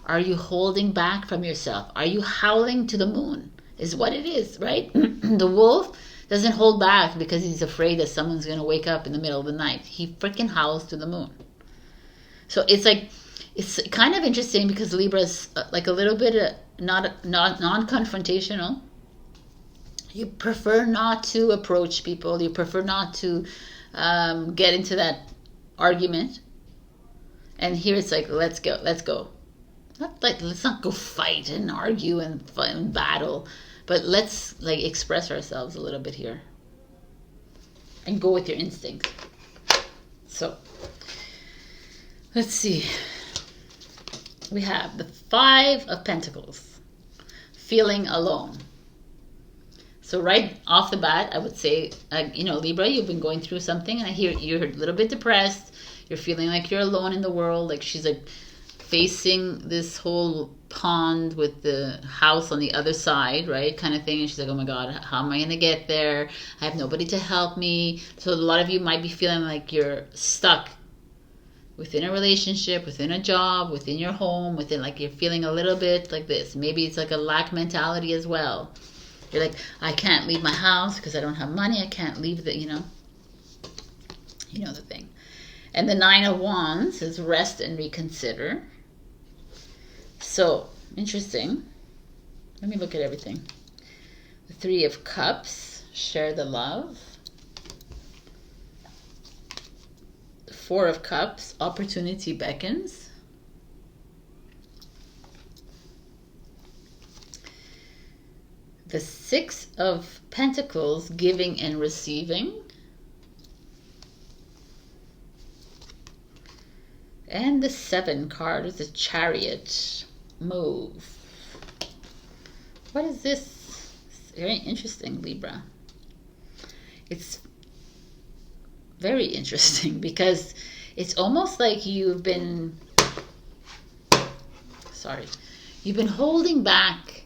Are you holding back from yourself? Are you howling to the moon? Is what it is, right? The wolf doesn't hold back because he's afraid that someone's going to wake up in the middle of the night. He freaking howls to the moon. So it's like, it's kind of interesting because Libra's like a little bit not non-confrontational. You prefer not to approach people. You prefer not to get into that argument. And here it's like, let's go. Not like, let's not go fight and argue and battle, but let's like express ourselves a little bit here and go with your instincts. So let's see. We have the 5 of Pentacles, feeling alone. So right off the bat, I would say, you know, Libra, you've been going through something, and I hear you're a little bit depressed. You're feeling like you're alone in the world. Like she's like facing this whole pond with the house on the other side, right? Kind of thing. And she's like, oh my God, how am I going to get there? I have nobody to help me. So a lot of you might be feeling like you're stuck within a relationship, within a job, within your home, within, like, you're feeling a little bit like this. Maybe it's like a lack mentality as well. You're like, I can't leave my house because I don't have money. I can't leave the, you know the thing. And the 9 of Wands is rest and reconsider. So, interesting. Let me look at everything. The 3 of Cups, share the love. The 4 of Cups, opportunity beckons. The 6 of Pentacles, giving and receiving. And the 7 card is the Chariot, move. What is this? It's very interesting, Libra. It's very interesting because it's almost like you've been holding back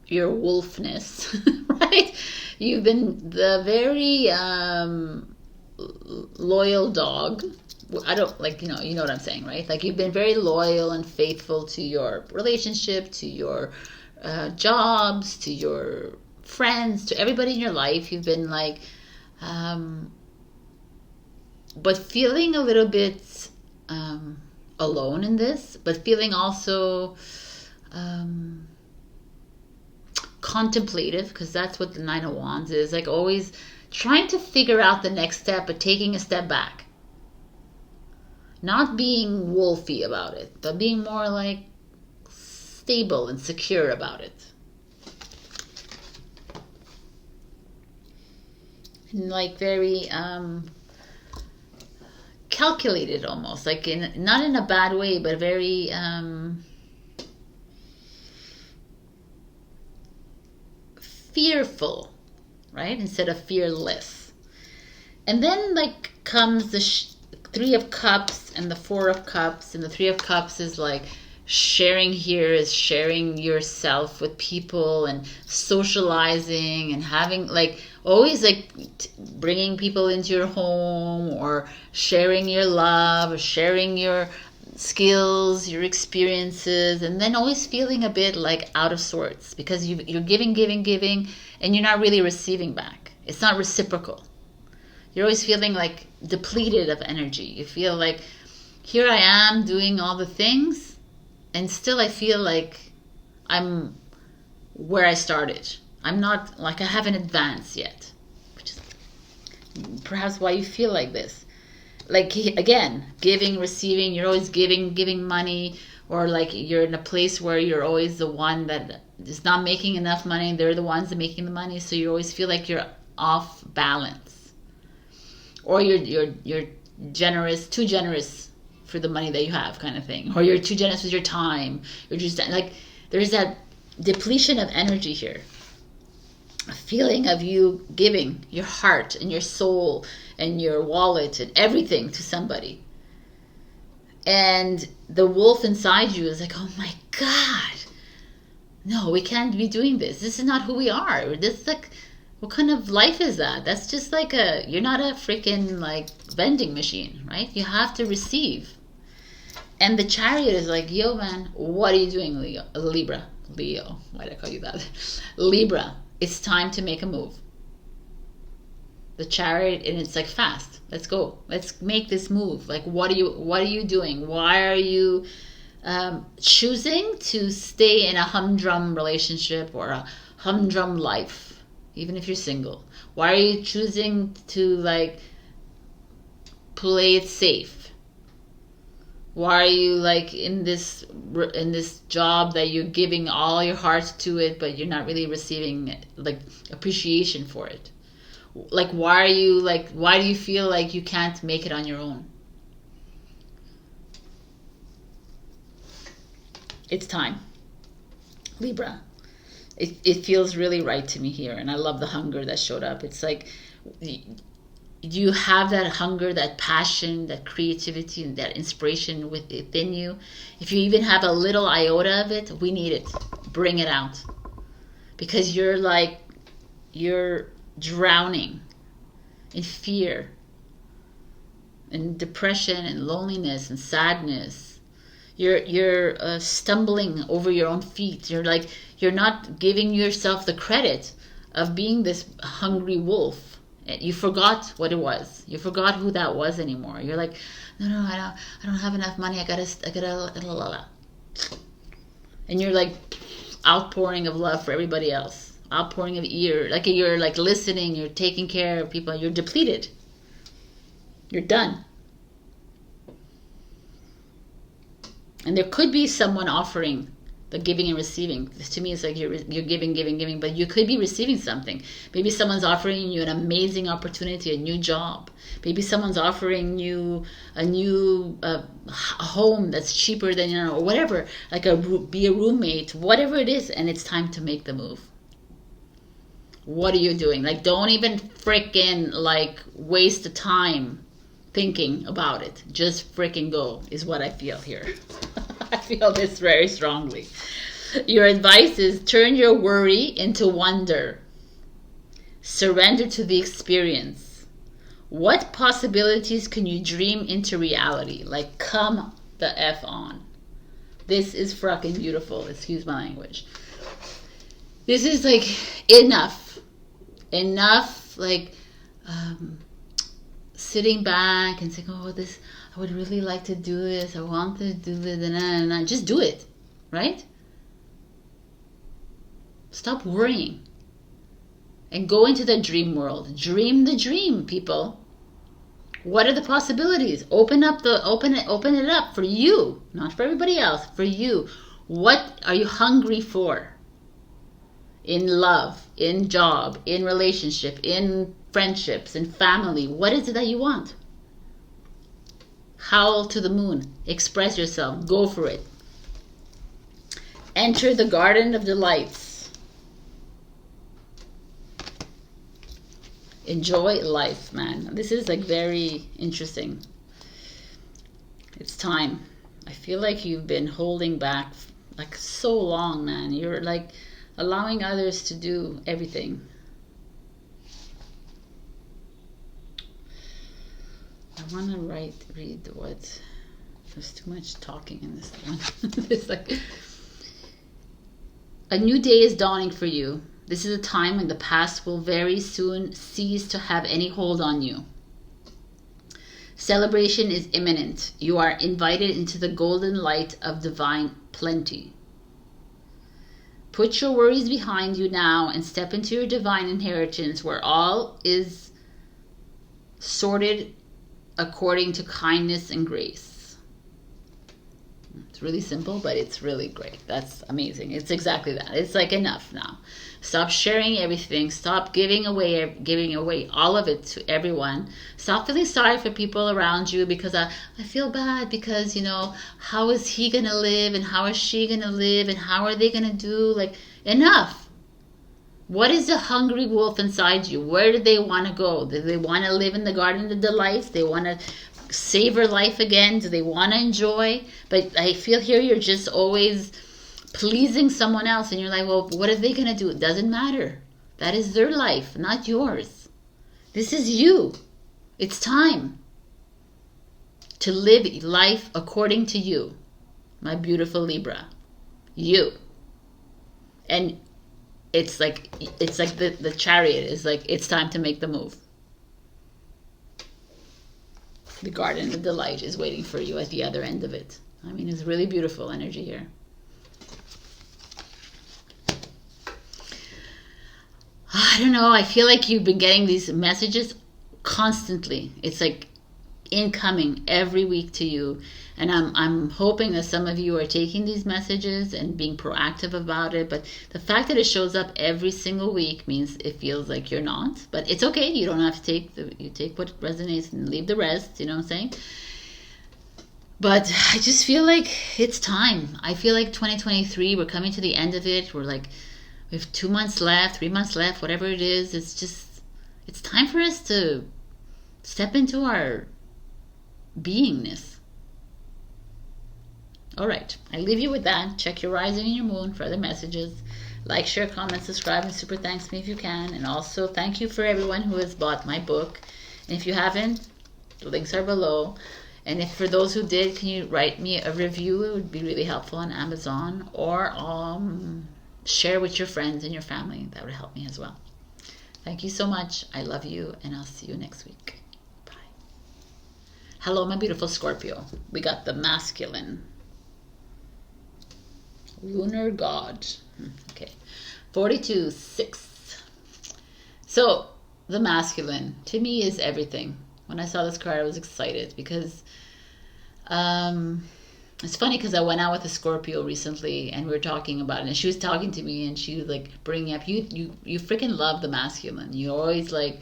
your wolfness, right? You've been the very loyal dog. I don't, like, you know what I'm saying, right? Like, you've been very loyal and faithful to your relationship, to your jobs, to your friends, to everybody in your life. You've been like, but feeling a little bit alone in this, but feeling also contemplative, because that's what the 9 of Wands is, like always trying to figure out the next step, but taking a step back. Not being wolfy about it, but being more like stable and secure about it. And like very calculated almost, like not in a bad way, but very fearful, right? Instead of fearless. And then like comes the 3 of Cups and the 4 of Cups, and the 3 of Cups is like sharing here, is sharing yourself with people and socializing and having like always like bringing people into your home, or sharing your love, or sharing your skills, your experiences, and then always feeling a bit like out of sorts because you're giving and you're not really receiving back. It's not reciprocal. You're always feeling like depleted of energy. You feel like, here I am doing all the things, and still I feel like I'm where I started. I'm not, like, I haven't advanced yet. Which is perhaps why you feel like this. Like, again, giving, receiving, you're always giving money, or like you're in a place where you're always the one that is not making enough money. They're the ones that are making the money, so you always feel like you're off balance. Or you're generous, too generous for the money that you have, kind of thing. Or you're too generous with your time. You're just like, there's that depletion of energy here. A feeling of you giving your heart and your soul and your wallet and everything to somebody. And the wolf inside you is like, oh my God, no, we can't be doing this. This is not who we are. This is like, what kind of life is that? That's just like you're not a freaking like vending machine, right? You have to receive. And the Chariot is like, yo, man, what are you doing, Leo? Libra. Leo. Why did I call you that? Libra. It's time to make a move. The Chariot, and it's like, fast. Let's go. Let's make this move. Like, what are you doing? Why are you choosing to stay in a humdrum relationship or a humdrum life, even if you're single? Why are you choosing to like play it safe? Why are you like in this job that you're giving all your heart to it, but you're not really receiving like appreciation for it? Like, why do you feel like you can't make it on your own? It's time, Libra. It feels really right to me here, and I love the hunger that showed up. It's like you have that hunger, that passion, that creativity, and that inspiration within you. If you even have a little iota of it, we need it. Bring it out. Because you're drowning in fear and depression and loneliness and sadness. You're stumbling over your own feet. You're not giving yourself the credit of being this hungry wolf. You forgot what it was. You forgot who that was anymore. You're like, no, I don't have enough money. I gotta. And you're like outpouring of love for everybody else. Outpouring of ear. Like you're like listening. You're taking care of people. You're depleted. You're done. And there could be someone offering the giving and receiving. This to me is like you're giving, but you could be receiving something. Maybe someone's offering you an amazing opportunity, a new job. Maybe someone's offering you a new home that's cheaper than, or whatever, like be a roommate, whatever it is, and it's time to make the move. What are you doing? Like, don't even freaking like waste the time thinking about it. Just freaking go is what I feel here. I feel this very strongly. Your advice is turn your worry into wonder. Surrender to the experience. What possibilities can you dream into reality? Like, come the F on. This is fucking beautiful. Excuse my language. This is like enough. Enough, like, sitting back and saying, oh, this, I would really like to do this. I want to do this. And just do it, right? Stop worrying. And go into the dream world. Dream the dream, people. What are the possibilities? Open it up for you, not for everybody else, for you. What are you hungry for? In love, in job, in relationship, in friendships, in family. What is it that you want? Howl to the moon. Express yourself. Go for it. Enter the garden of delights. Enjoy life, man. This is like very interesting. It's time. I feel like you've been holding back like so long, man. You're like allowing others to do everything. I want to read what. There's too much talking in this one. It's like a new day is dawning for you. This is a time when the past will very soon cease to have any hold on you. Celebration is imminent. You are invited into the golden light of divine plenty. Put your worries behind you now and step into your divine inheritance where all is sorted according to kindness and grace. It's really simple, but it's really great. That's amazing. It's exactly that. It's like enough now. Stop sharing everything. Stop giving away all of it to everyone. Stop feeling sorry for people around you because I feel bad because, you know, how is he going to live and how is she going to live and how are they going to do? Like, enough. What is the hungry wolf inside you? Where do they want to go? Do they want to live in the garden of delights? They want to savor life again? Do they want to enjoy? But I feel here you're just always pleasing someone else and you're like, well, what are they going to do? It doesn't matter. That is their life, not yours. This is you. It's time. to live life according to you, my beautiful Libra. You. And it's like the Chariot is like, it's time to make the move. The Garden of Delight is waiting for you at the other end of it. I mean, it's really beautiful energy here. I don't know. I feel like you've been getting these messages constantly. It's like incoming every week to you. And I'm hoping that some of you are taking these messages and being proactive about it. But the fact that it shows up every single week means it feels like you're not. But it's okay. You don't have to take you take what resonates and leave the rest. You know what I'm saying? But I just feel like it's time. I feel like 2023, we're coming to the end of it. We're like, we have 2 months left, 3 months left, whatever it is. It's time for us to step into our beingness. All right, I leave you with that. Check your rising and your moon for other messages. Like, share, comment, subscribe, and super thanks me if you can. And also, thank you for everyone who has bought my book. And if you haven't, the links are below. And if for those who did, can you write me a review? It would be really helpful on Amazon. Or share with your friends and your family. That would help me as well. Thank you so much. I love you, and I'll see you next week. Bye. Hello, my beautiful Scorpio. We got the masculine. Lunar God. Okay. 42-6. So, the masculine, to me, is everything. When I saw this card, I was excited because it's funny because I went out with a Scorpio recently and we were talking about it, and she was talking to me and she was like bringing up, you freaking love the masculine. You're always like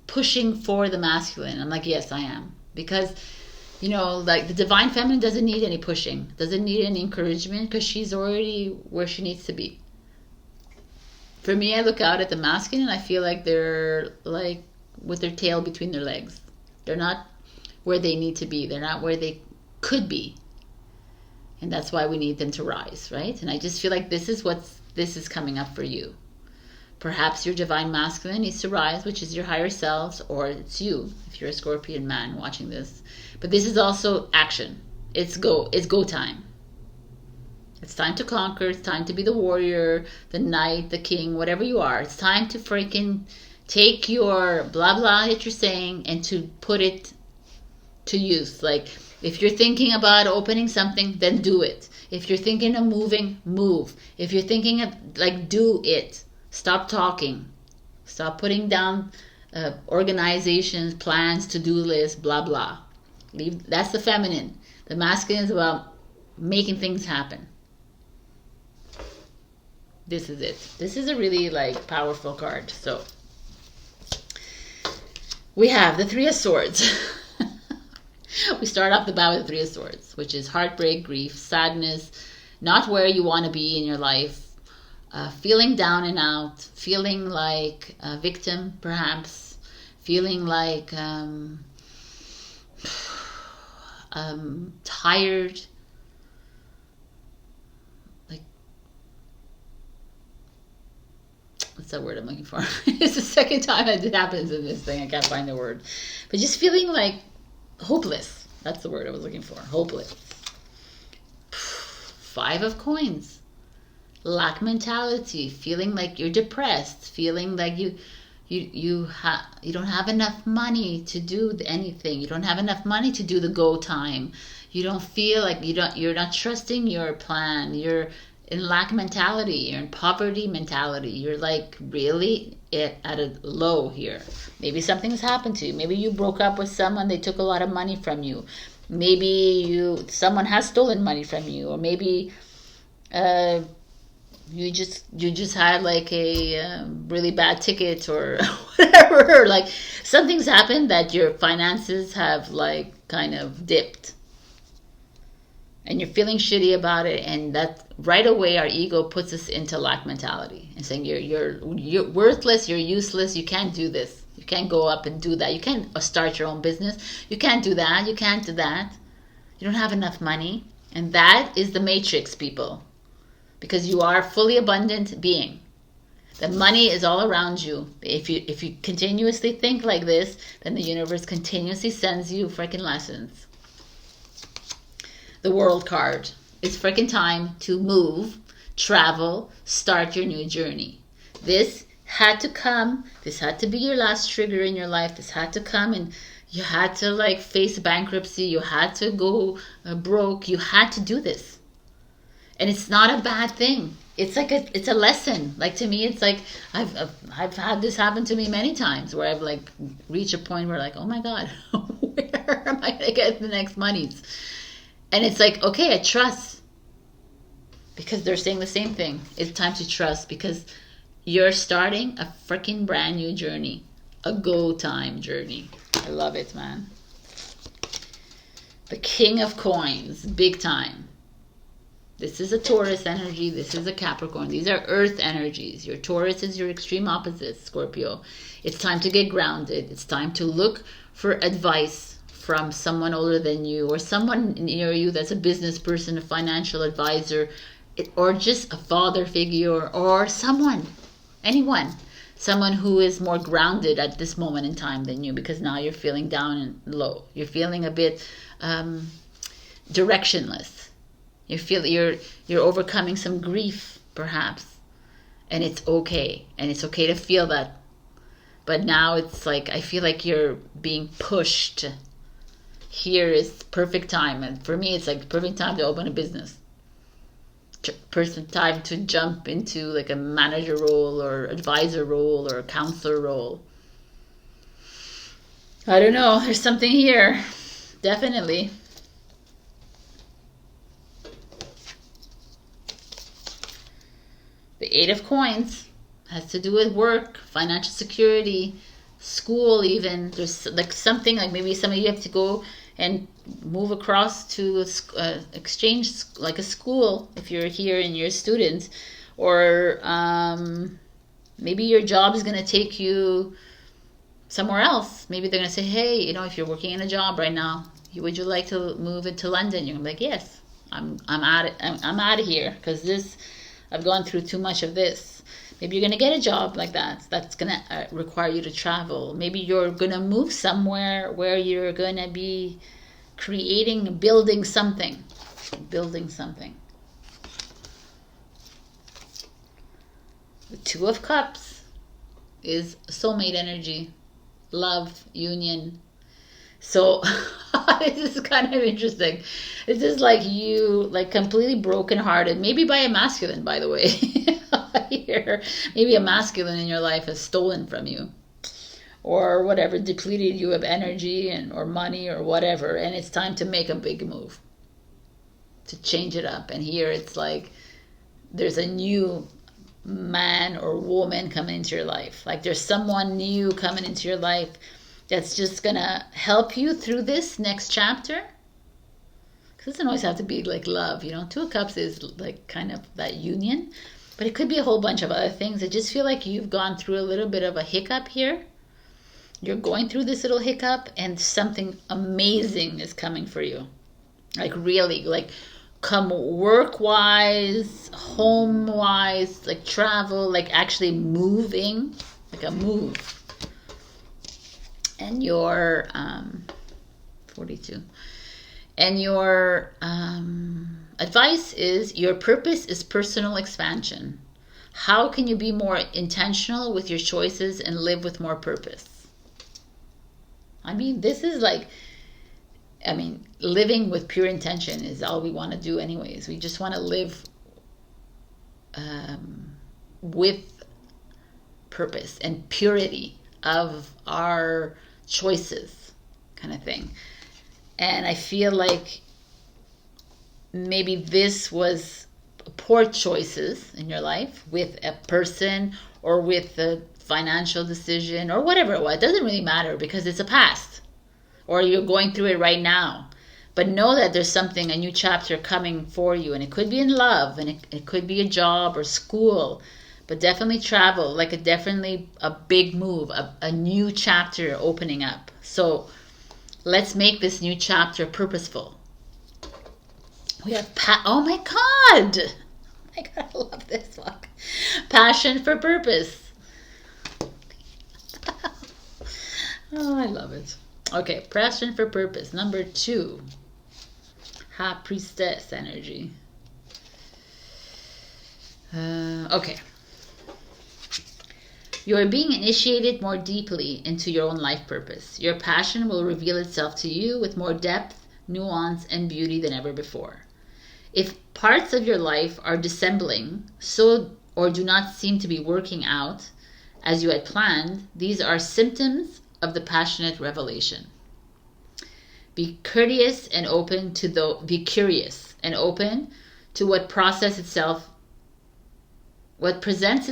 pushing for the masculine. I'm like, yes, I am. Because, you know, like the divine feminine doesn't need any pushing, doesn't need any encouragement because she's already where she needs to be. For me, I look out at the masculine, I feel like they're like with their tail between their legs. They're not where they need to be. They're not where they could be, and that's why we need them to rise, right? And I just feel like this is coming up for you. Perhaps your divine masculine needs to rise, which is your higher selves, or it's you if you're a Scorpion man watching this. But this is also action. It's go time. It's time to conquer. It's time to be the warrior, the knight, the king, whatever you are. It's time to freaking take your blah blah that you're saying and to put it to use. Like, if you're thinking about opening something, then do it. If you're thinking of moving, move. If you're thinking of, like, do it. Stop talking. Stop putting down organizations, plans, to-do lists, blah, blah. That's the feminine. The masculine is about making things happen. This is it. This is a really, like, powerful card. So, we have the Three of Swords. We start off the bat with the Three of Swords, which is heartbreak, grief, sadness, not where you want to be in your life, feeling down and out, feeling like a victim, perhaps, feeling like tired, like, what's that word I'm looking for? It's the second time it happens in this thing. I can't find the word. But just feeling like hopeless. That's the word I was looking for. Hopeless. Five of Coins. Lack mentality. Feeling like you're depressed. Feeling like you don't have enough money to do anything. You don't have enough money to do the go time. You don't feel like you're not trusting your plan. You're in lack mentality. You're in poverty mentality. You're like really at a low here. Maybe something's happened to you. Maybe you broke up with someone. They took a lot of money from you. Maybe someone has stolen money from you, or maybe you just had like a really bad ticket or whatever. Like something's happened that your finances have like kind of dipped. And you're feeling shitty about it, and that right away our ego puts us into lack mentality and saying you're worthless, you're useless, you can't do this, you can't go up and do that, you can't start your own business, you can't do that, you can't do that, you don't have enough money. And that is the matrix, people, because you are a fully abundant being. The money is all around you. If you continuously think like this, then the universe continuously sends you freaking lessons. The World card. It's freaking time to move, travel, start your new journey. This had to come. This had to be your last trigger in your life. This had to come, and you had to like face bankruptcy. You had to go broke. You had to do this. And it's not a bad thing. It's like it's a lesson. Like, to me, it's like I've had this happen to me many times where I've like reached a point where like, oh my God, where am I gonna get the next monies? And it's like, okay, I trust, because they're saying the same thing. It's time to trust, because you're starting a freaking brand new journey, a go time journey. I love it, man. The King of Coins, big time. This is a Taurus energy. This is a Capricorn. These are earth energies. Your Taurus is your extreme opposite, Scorpio. It's time to get grounded. It's time to look for advice from someone older than you, or someone near you that's a business person, a financial advisor, or just a father figure, or someone, anyone. Someone who is more grounded at this moment in time than you, because now you're feeling down and low. You're feeling a bit directionless. You feel you're overcoming some grief, perhaps, and it's okay. And it's okay to feel that. But now it's like, I feel like you're being pushed. Here is perfect time, and for me, it's like perfect time to open a business. Perfect time to jump into like a manager role, or advisor role, or a counselor role. I don't know. There's something here, definitely. The Eight of Coins has to do with work, financial security, school even. There's like something, like maybe some of you have to go and move across to exchange, like a school, if you're here and you're a student. Or maybe your job is going to take you somewhere else. Maybe they're going to say, hey, you know, if you're working in a job right now, would you like to move into London? You're going to be like, yes, I'm out of here, because this... I've gone through too much of this. Maybe you're going to get a job like that. That's going to require you to travel. Maybe you're going to move somewhere where you're going to be building something. Building something. The Two of Cups is soulmate energy. Love, union. So this is kind of interesting. This is like you, like completely brokenhearted, maybe by a masculine, by the way. Here, maybe a masculine in your life has stolen from you, or whatever, depleted you of energy or money or whatever, and it's time to make a big move, to change it up. And here it's like there's a new man or woman coming into your life. Like there's someone new coming into your life that's just gonna help you through this next chapter. Because it doesn't always have to be like love, you know. Two of Cups is like kind of that union, but it could be a whole bunch of other things. I just feel like you've gone through a little bit of a hiccup here. You're going through this little hiccup, and something amazing is coming for you. Like really, like come work-wise, home-wise, like travel, like actually moving, like a move. And your 42. And your advice is, your purpose is personal expansion. How can you be more intentional with your choices and live with more purpose? I mean, this is like, I mean, living with pure intention is all we want to do anyways. We just want to live with purpose and purity of our choices, kind of thing. And I feel like maybe this was poor choices in your life with a person, or with a financial decision, or whatever it was. It doesn't really matter, because it's a past, or you're going through it right now. But know that there's something, a new chapter coming for you, and it could be in love, and it could be a job or school. But definitely travel, like definitely a big move, a new chapter opening up. So let's make this new chapter purposeful. We have oh my God, my God, I love this one. Passion for purpose. Oh, I love it. Okay, passion for purpose. Number 2. High Priestess energy. Okay. You are being initiated more deeply into your own life purpose. Your passion will reveal itself to you with more depth, nuance, and beauty than ever before. If parts of your life are dissembling, or do not seem to be working out as you had planned, these are symptoms of the passionate revelation. Be curious and open to what presents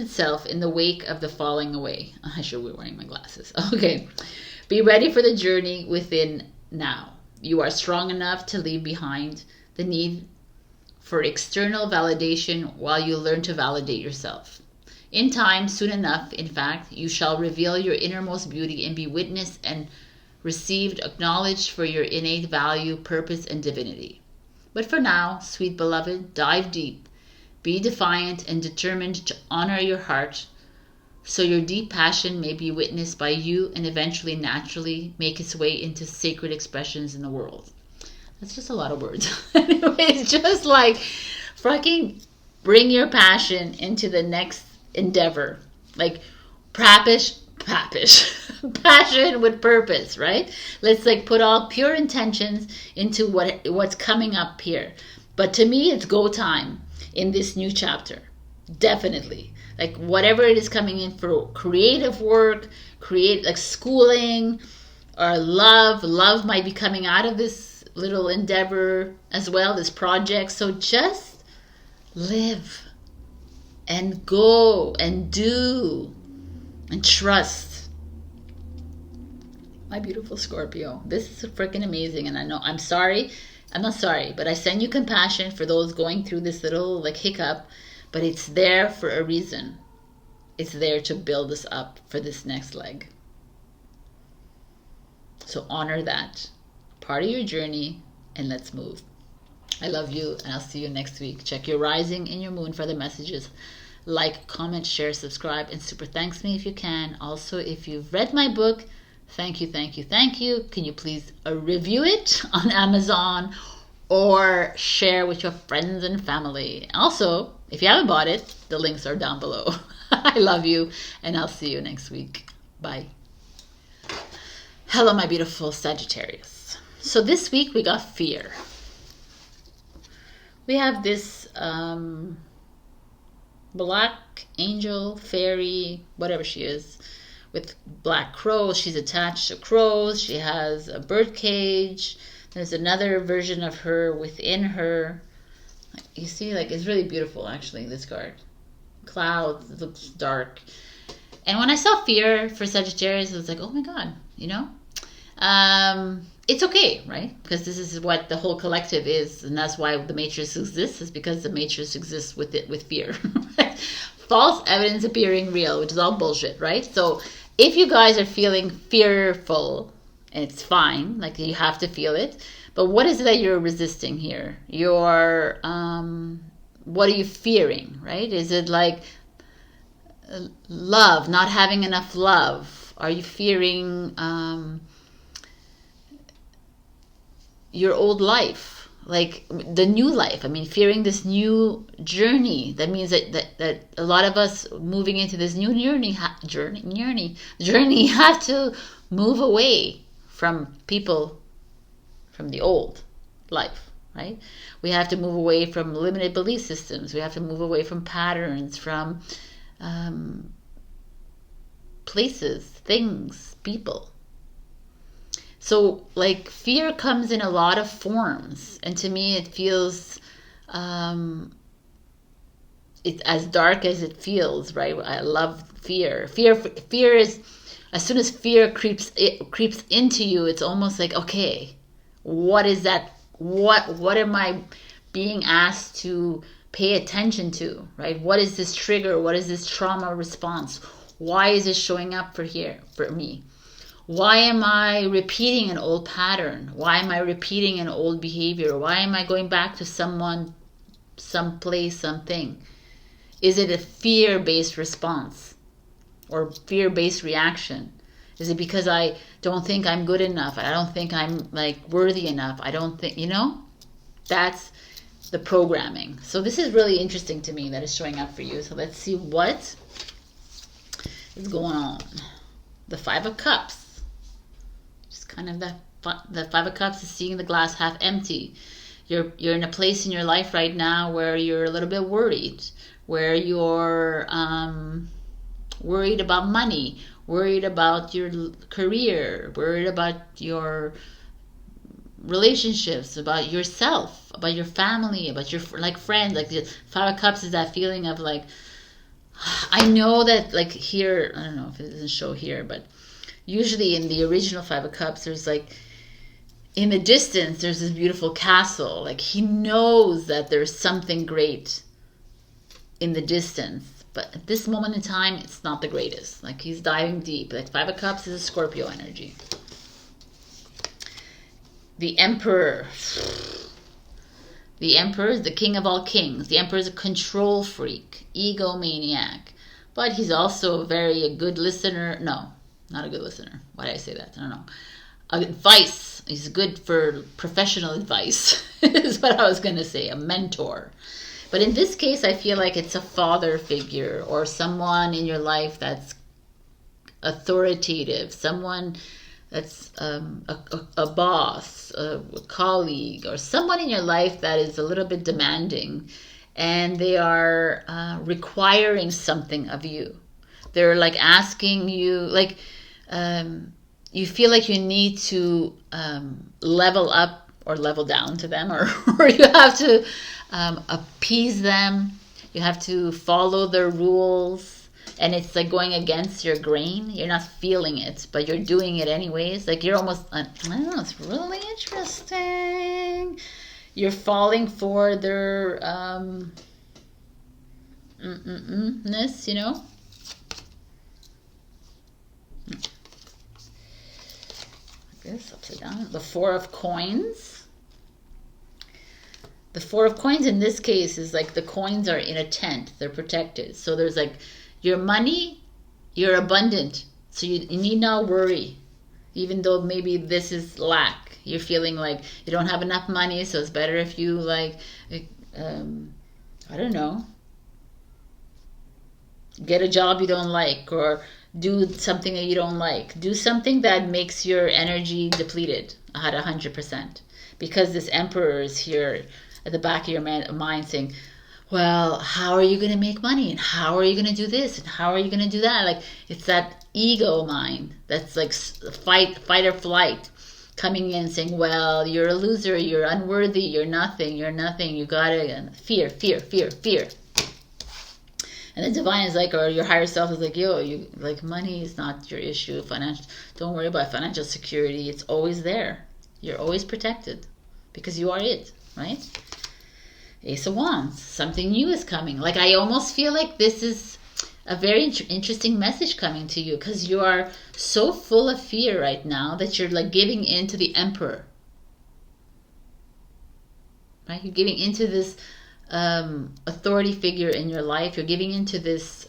itself in the wake of the falling away. I should be wearing my glasses. Okay. Be ready for the journey within now. You are strong enough to leave behind the need for external validation while you learn to validate yourself. In time, soon enough, in fact, you shall reveal your innermost beauty and be witnessed and received, acknowledged for your innate value, purpose, and divinity. But for now, sweet beloved, dive deep. Be defiant and determined to honor your heart so your deep passion may be witnessed by you and eventually naturally make its way into sacred expressions in the world. That's just a lot of words. It's just like fucking bring your passion into the next endeavor. Like passion with purpose, right? Let's like put all pure intentions into what's coming up here. But to me, it's go time in this new chapter. Definitely. Like whatever it is coming in for creative work, like schooling or love. Love might be coming out of this little endeavor as well, this project. So just live and go and do and trust. My beautiful Scorpio, this is freaking amazing. And I know I'm not sorry, but I send you compassion for those going through this little like hiccup, but it's there for a reason. It's there to build us up for this next leg. So honor that part of your journey and let's move. I love you and I'll see you next week. Check your rising and your moon for the messages. Like, comment, share, subscribe, and super thanks me if you can. Also, if you've read my book, thank you. Can you please review it on Amazon or share with your friends and family? Also, if you haven't bought it, the links are down below. I love you and I'll see you next week. Bye. Hello, my beautiful Sagittarius. So this week we got fear. We have this black angel, fairy, whatever she is, with black crows. She's attached to crows. She has a bird cage. There's another version of her within her. You see, like, it's really beautiful, actually, this card. Clouds, it looks dark. And when I saw fear for Sagittarius, I was like, oh my God, you know? It's okay, right? Because this is what the whole collective is, and that's why the matrix exists, is because the matrix exists with fear. False evidence appearing real, which is all bullshit, right? So if you guys are feeling fearful, and it's fine, like you have to feel it, but what is it that you're resisting here? What are you fearing, right? Is it like love, not having enough love? Are you fearing your old life, like the new life? I mean, fearing this new journey. That means that a lot of us moving into this new journey have to move away from people from the old life, right? We have to move away from limited belief systems. We have to move away from patterns, from places, things, people. So, like, fear comes in a lot of forms. And to me, it feels, it's as dark as it feels, right? I love fear. Fear is, as soon as fear creeps into you, it's almost like, okay, what is that? What am I being asked to pay attention to, right? What is this trigger? What is this trauma response? Why is it showing up for me? Why am I repeating an old pattern? Why am I repeating an old behavior? Why am I going back to someone, some place, something? Is it a fear-based response or fear-based reaction? Is it because I don't think I'm good enough? I don't think I'm like worthy enough. I don't think, you know, that's the programming. So this is really interesting to me that is showing up for you. So let's see what is going on. The Five of Cups. Just kind of the Five of Cups is seeing the glass half empty. You're in a place in your life right now where you're a little bit worried, where you're worried about money, worried about your career, worried about your relationships, about yourself, about your family, about your like friends. Like the Five of Cups is that feeling of like, I know that like here, I don't know if it doesn't show here, but usually in the original Five of Cups, there's like, in the distance, there's this beautiful castle. Like he knows that there's something great in the distance. But at this moment in time, it's not the greatest. Like he's diving deep. Like Five of Cups is a Scorpio energy. The Emperor. The Emperor is the king of all kings. The Emperor is a control freak, egomaniac. But he's also a good listener. No, not a good listener. Why did I say that? I don't know. Advice. He's good for professional advice, is what I was going to say. A mentor. But in this case, I feel like it's a father figure or someone in your life that's authoritative, someone that's a boss, a colleague, or someone in your life that is a little bit demanding, and they are requiring something of you. They're like asking you, like you feel like you need to level up or level down to them, or you have to appease them. You have to follow their rules, and it's like going against your grain. You're not feeling it, but you're doing it anyways. Like you're almost, I don't know, it's really interesting. You're falling for their ness, you know. This upside down. The Four of Coins. The Four of Coins in this case is like the coins are in a tent. They're protected. So there's like your money, you're abundant. So you need not worry. Even though maybe this is lack. You're feeling like you don't have enough money. So it's better if you like, I don't know, get a job you don't like, or do something that you don't like. Do something that makes your energy depleted at 100%. Because this Emperor is here at the back of your mind saying, well, how are you going to make money? And how are you going to do this? And how are you going to do that? Like, it's that ego mind that's like fight or flight coming in saying, well, you're a loser, you're unworthy, you're nothing, you got it. And fear. And the divine is like, or your higher self is like, yo, you like money is not your issue. Don't worry about financial security. It's always there. You're always protected because you are it, right? Ace of Wands. Something new is coming. Like I almost feel like this is a very interesting message coming to you because you are so full of fear right now that you're like giving in to the Emperor. Right? You're giving into this authority figure in your life. You're giving into this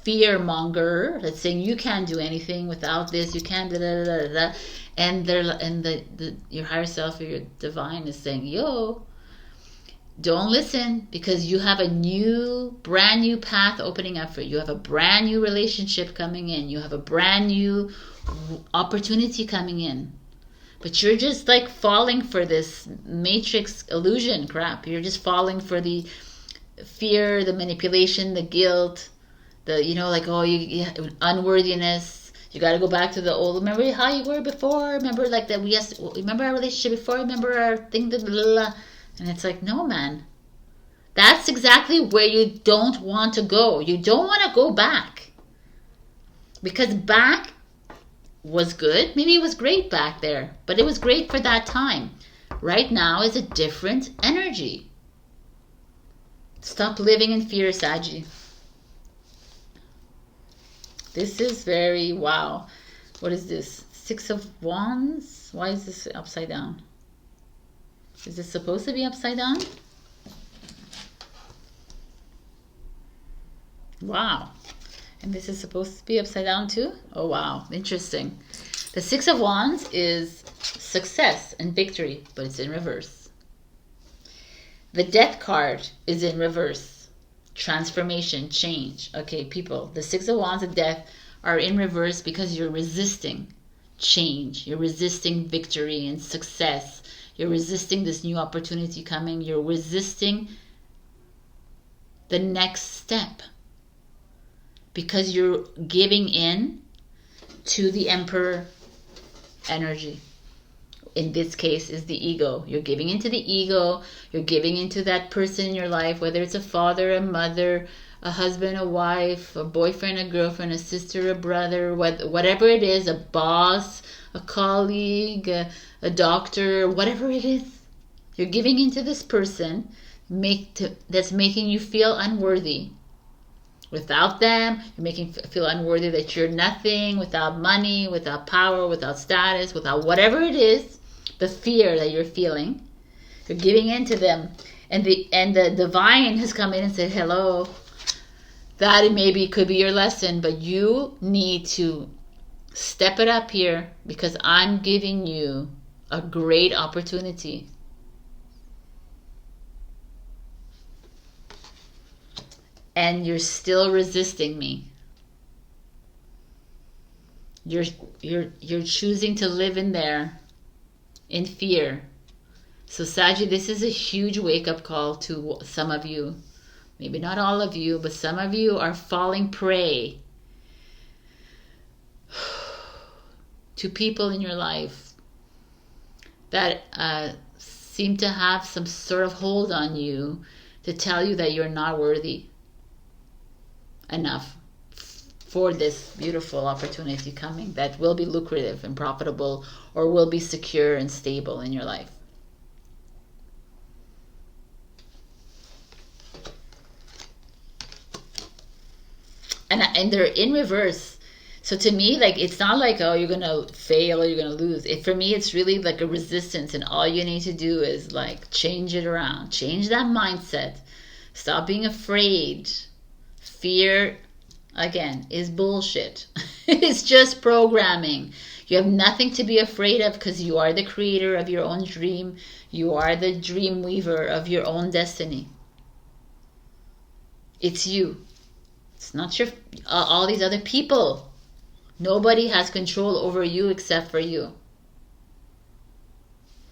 fear monger that's saying you can't do anything without this, you can't and your higher self or your divine is saying, yo, don't listen, because you have a brand new path opening up for you. You have a brand new relationship coming in. You have a brand new opportunity coming in. But you're just like falling for this matrix illusion crap. You're just falling for the fear, the manipulation, the guilt, the, you know, like, oh, you unworthiness. You got to go back to the old. Remember how you were before? Remember like that? Remember our relationship before? Remember our thing? Blah, blah, blah. And it's like, no, man. That's exactly where you don't want to go. You don't want to go back. Because back was good. Maybe it was great back there, but it was great for that time. Right now is a different energy. Stop living in fear, Saggy. This is very, wow. What is this? Six of Wands? Why is this upside down? Is this supposed to be upside down? Wow. And this is supposed to be upside down too? Oh, wow. Interesting. The Six of Wands is success and victory, but it's in reverse. The Death card is in reverse. Transformation, change. Okay, people, the Six of Wands and Death are in reverse because you're resisting change. You're resisting victory and success. You're resisting this new opportunity coming. You're resisting the next step because you're giving in to the Emperor energy. In this case is the ego. You're giving into the ego. You're giving into that person in your life, whether it's a father, a mother, a husband, a wife, a boyfriend, a girlfriend, a sister, a brother, whatever it is, a boss, a colleague, a doctor, whatever it is. You're giving into this person that's making you feel unworthy. Without them, you're making you feel unworthy, that you're nothing, without money, without power, without status, without whatever it is, the fear that you're feeling. You're giving in to them. And the divine has come in and said, hello, that maybe could be your lesson, but you need to step it up here because I'm giving you a great opportunity. And you're still resisting me. You're choosing to live in there in fear. So Saggy, this is a huge wake-up call to some of you. Maybe not all of you, but some of you are falling prey to people in your life that seem to have some sort of hold on you to tell you that you're not worthy enough for this beautiful opportunity coming that will be lucrative and profitable or will be secure and stable in your life. And they're in reverse. So to me, like, it's not like, oh, you're gonna fail or you're gonna lose. For me, it's really like a resistance, and all you need to do is like change it around, change that mindset, stop being afraid. Fear, again, is bullshit. It's just programming. You have nothing to be afraid of because you are the creator of your own dream. You are the dream weaver of your own destiny. It's you. It's not your all these other people. Nobody has control over you except for you.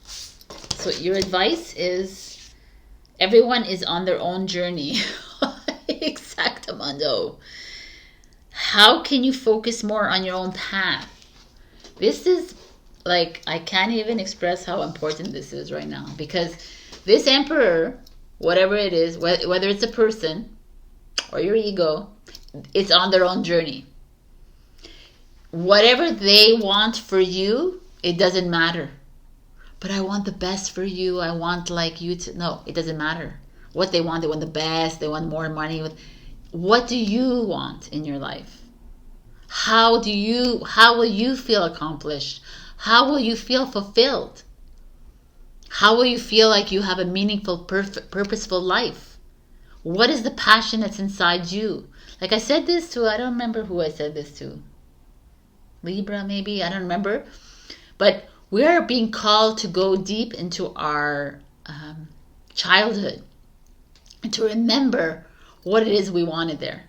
So your advice is everyone is on their own journey. Exactamundo. How can you focus more on your own path? This is like, I can't even express how important this is right now, because this emperor, whatever it is, whether it's a person or your ego, it's on their own journey. Whatever they want for you, it doesn't matter. But I want the best for you. I want like you to, no, it doesn't matter. What they want the best, they want more money. What do you want in your life? How will you feel accomplished? How will you feel fulfilled? How will you feel like you have a meaningful, purposeful life? What is the passion that's inside you? Like I said this to, I don't remember who I said this to. Libra maybe, I don't remember. But we are being called to go deep into our childhood and to remember what it is we wanted there.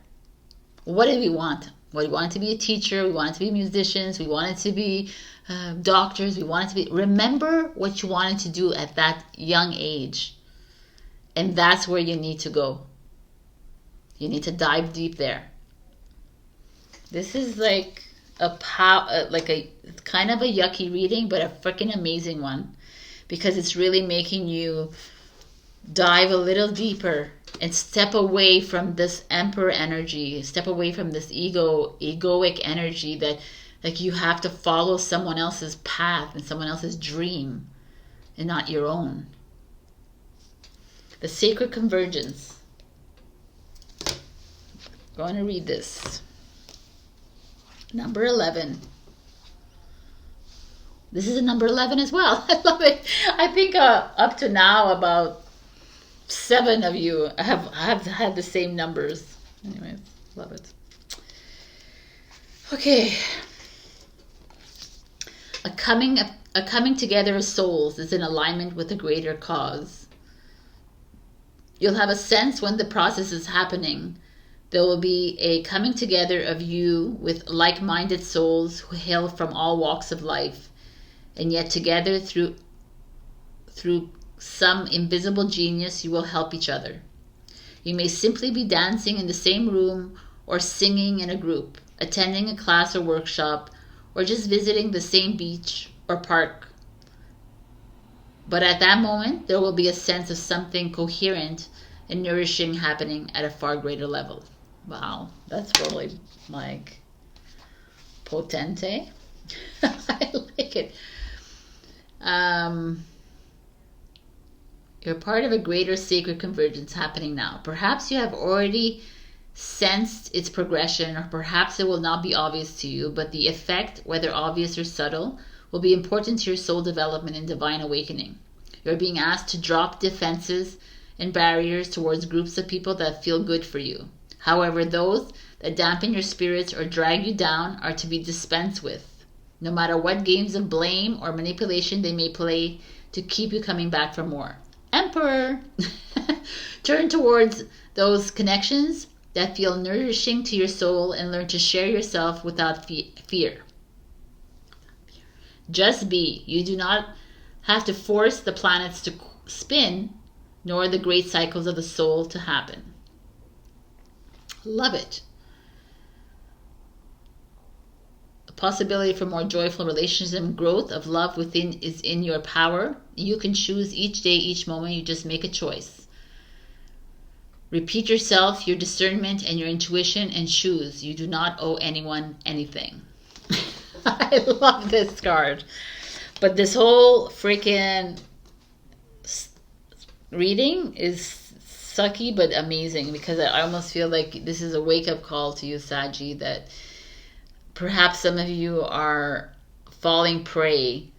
What did we want? We wanted to be a teacher. We wanted to be musicians. We wanted to be doctors. We wanted to be... Remember what you wanted to do at that young age. And that's where you need to go. You need to dive deep there. This is like a kind of a yucky reading, but a freaking amazing one, because it's really making you dive a little deeper and step away from this emperor energy, step away from this egoic energy that like you have to follow someone else's path and someone else's dream and not your own. The sacred convergence. I'm going to read this. Number 11. This is a number 11 as well. I love it. I think up to now about 7 of you have had the same numbers. Anyways, Love it. Okay. A coming together of souls is in alignment with a greater cause. You'll have a sense when the process is happening. There will be a coming together of you with like-minded souls who hail from all walks of life, and yet together through some invisible genius you will help each other. You may simply be dancing in the same room, or singing in a group, attending a class or workshop, or just visiting the same beach or park. But at that moment, there will be a sense of something coherent and nourishing happening at a far greater level. Wow, that's really like potente. I like it. You're part of a greater sacred convergence happening now. Perhaps you have already sensed its progression, or perhaps it will not be obvious to you, but the effect, whether obvious or subtle, will be important to your soul development and divine awakening. You're being asked to drop defenses and barriers towards groups of people that feel good for you. However, those that dampen your spirits or drag you down are to be dispensed with, no matter what games of blame or manipulation they may play to keep you coming back for more. Emperor! Turn towards those connections that feel nourishing to your soul and learn to share yourself without fear. Just be. You do not have to force the planets to spin, nor the great cycles of the soul to happen. Love it. The possibility for more joyful relationships and growth of love within is in your power. You can choose each day, each moment. You just make a choice. Repeat yourself, your discernment, and your intuition, and choose. You do not owe anyone anything. I love this card. But this whole freaking reading is sucky but amazing, because I almost feel like this is a wake-up call to you, Saggy, that perhaps some of you are falling prey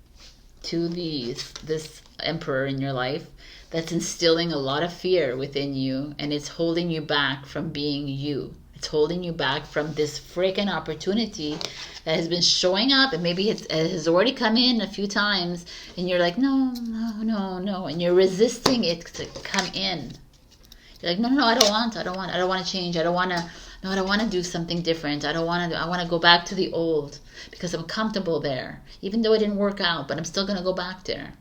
to this emperor in your life that's instilling a lot of fear within you, and it's holding you back from being you. It's holding you back from this freaking opportunity that has been showing up, and maybe it has already come in a few times, and you're like, no, and you're resisting it to come in. You're like, no, I don't want to change. I don't want to do something different. I want to go back to the old because I'm comfortable there, even though it didn't work out, but I'm still going to go back there.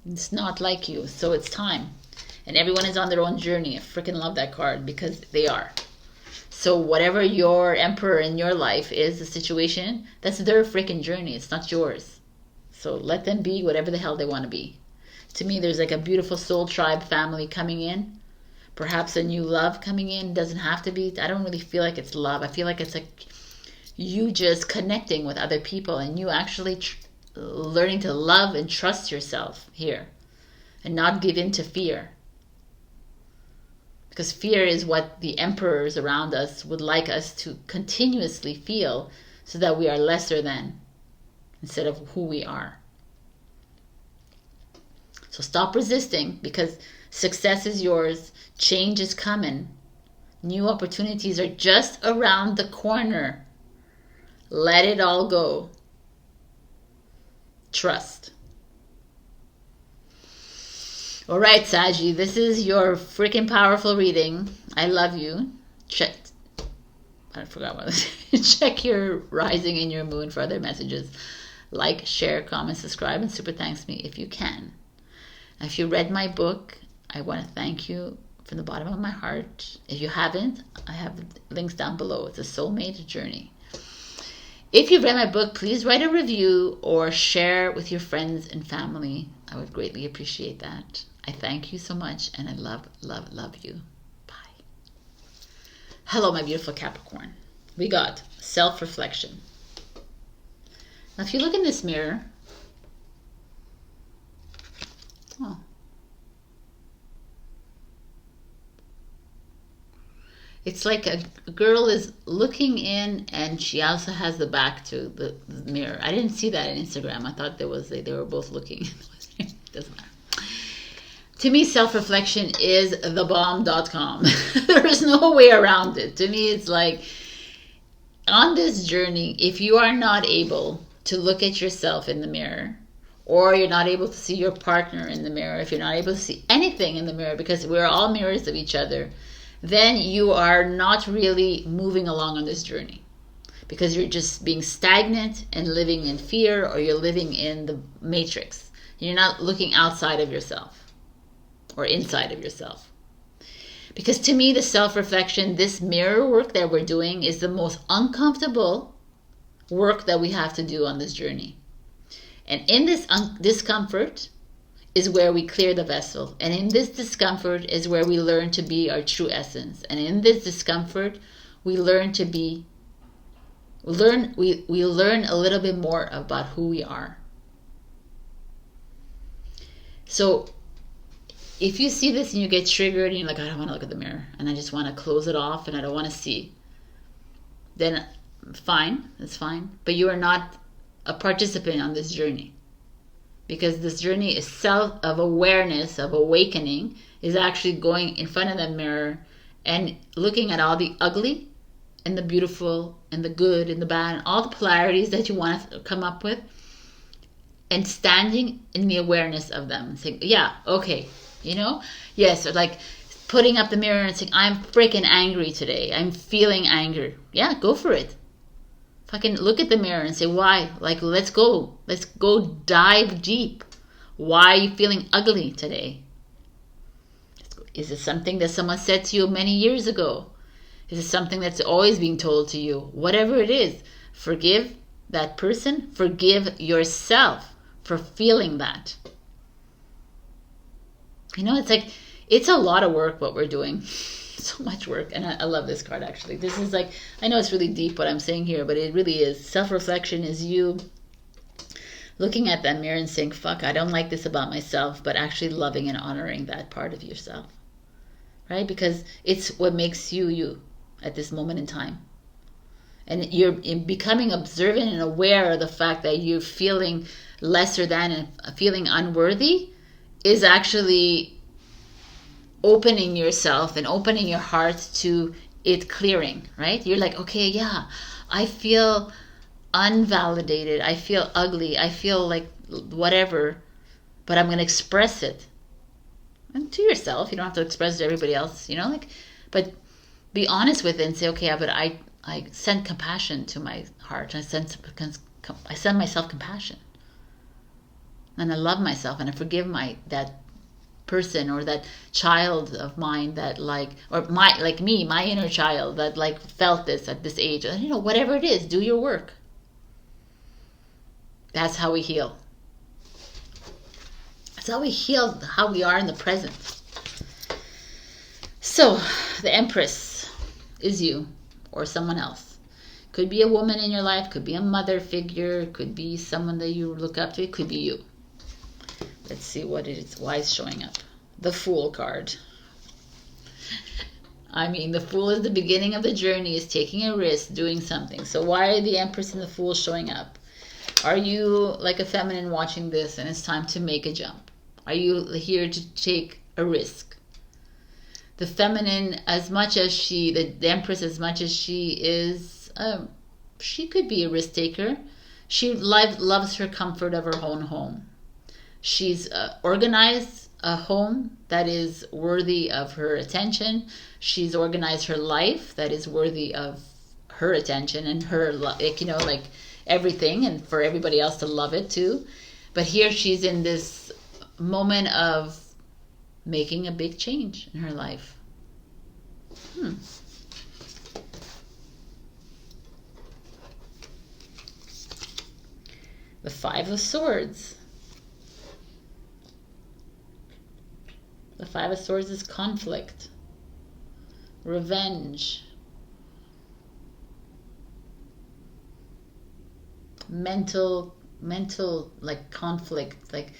It's not like you, so it's time. And everyone is on their own journey. I freaking love that card, because they are. So whatever your emperor in your life is, the situation, that's their freaking journey. It's not yours. So let them be whatever the hell they want to be. To me, there's like a beautiful soul tribe family coming in. Perhaps a new love coming in. It doesn't have to be. I don't really feel like it's love. I feel like it's like you just connecting with other people, and you actually learning to love and trust yourself here, and not give in to fear. Because fear is what the emperors around us would like us to continuously feel, so that we are lesser than, instead of who we are. So stop resisting, because success is yours. Change is coming. New opportunities are just around the corner. Let it all go. Trust. All right, Saggy, this is your freaking powerful reading. I love you. I forgot what. Check your rising and your moon for other messages. Like, share, comment, subscribe, and super thanks me if you can. If you read my book, I want to thank you from the bottom of my heart. If you haven't, I have links down below. It's a soulmate journey. If you've read my book, please write a review or share with your friends and family. I would greatly appreciate that. I thank you so much, and I love, love, love you. Bye. Hello, my beautiful Capricorn. We got self-reflection. Now, if you look in this mirror, it's like a girl is looking in, and she also has the back to the mirror. I didn't see that on Instagram. I thought they were both looking. Doesn't matter. to me, self-reflection is thebomb.com. There's no way around it. To me, it's like, on this journey, if you are not able to look at yourself in the mirror, or you're not able to see your partner in the mirror, if you're not able to see anything in the mirror, because we're all mirrors of each other, then you are not really moving along on this journey. Because you're just being stagnant and living in fear, or you're living in the matrix. You're not looking outside of yourself or inside of yourself. Because to me, the self-reflection, this mirror work that we're doing, is the most uncomfortable work that we have to do on this journey. And in this discomfort is where we clear the vessel. And in this discomfort is where we learn to be our true essence. And in this discomfort, we learn to be, we learn a little bit more about who we are. So if you see this and you get triggered and you're like, I don't want to look at the mirror and I just want to close it off and I don't want to see, then fine, that's fine. But you are not a participant on this journey, because this journey is of awareness, of awakening, is actually going in front of the mirror and looking at all the ugly and the beautiful and the good and the bad and all the polarities that you want to come up with, and standing in the awareness of them and saying, yeah, okay, you know, yes, or like putting up the mirror and saying, I'm freaking angry today, I'm feeling anger. Yeah, go for it. Fucking look at the mirror and say, why? Like, let's go dive deep. Why are you feeling ugly today? Is it something that someone said to you many years ago? Is it something that's always being told to you? Whatever it is, forgive that person, forgive yourself for feeling that. You know, it's like, it's a lot of work what we're doing. So much work. And I love this card, actually. This is like, I know it's really deep what I'm saying here, but it really is. Self-reflection is you looking at that mirror and saying, fuck, I don't like this about myself, but actually loving and honoring that part of yourself. Right? Because it's what makes you you at this moment in time. And you're becoming observant and aware of the fact that you're feeling lesser than and feeling unworthy is actually opening yourself and opening your heart to it clearing, right? You're like, okay, yeah, I feel unvalidated, I feel ugly, I feel like whatever, but I'm going to express it. And to yourself, you don't have to express it to everybody else, you know, like, but be honest with it and say, okay, but I send compassion to my heart. I send myself compassion. And I love myself and I forgive that person or that child of mine that like my inner child that like felt this at this age. You know, whatever it is, do your work. That's how we heal. That's how we heal how we are in the present. So the Empress is you or someone else. Could be a woman in your life, could be a mother figure, could be someone that you look up to, it could be you. Let's see what it is, why it's showing up. The Fool card. I mean, the Fool is the beginning of the journey, is taking a risk, doing something. So why are the Empress and the Fool showing up? Are you like a feminine watching this and it's time to make a jump? Are you here to take a risk? The feminine, as much as the Empress, as much as she is, she could be a risk taker. She loves her comfort of her own home. She's organized a home that is worthy of her attention. She's organized her life that is worthy of her attention and her, like, you know, like everything, and for everybody else to love it too. But here she's in this moment of making a big change in her life. The Five of Swords. The Five of Swords is conflict, revenge, mental like conflict, like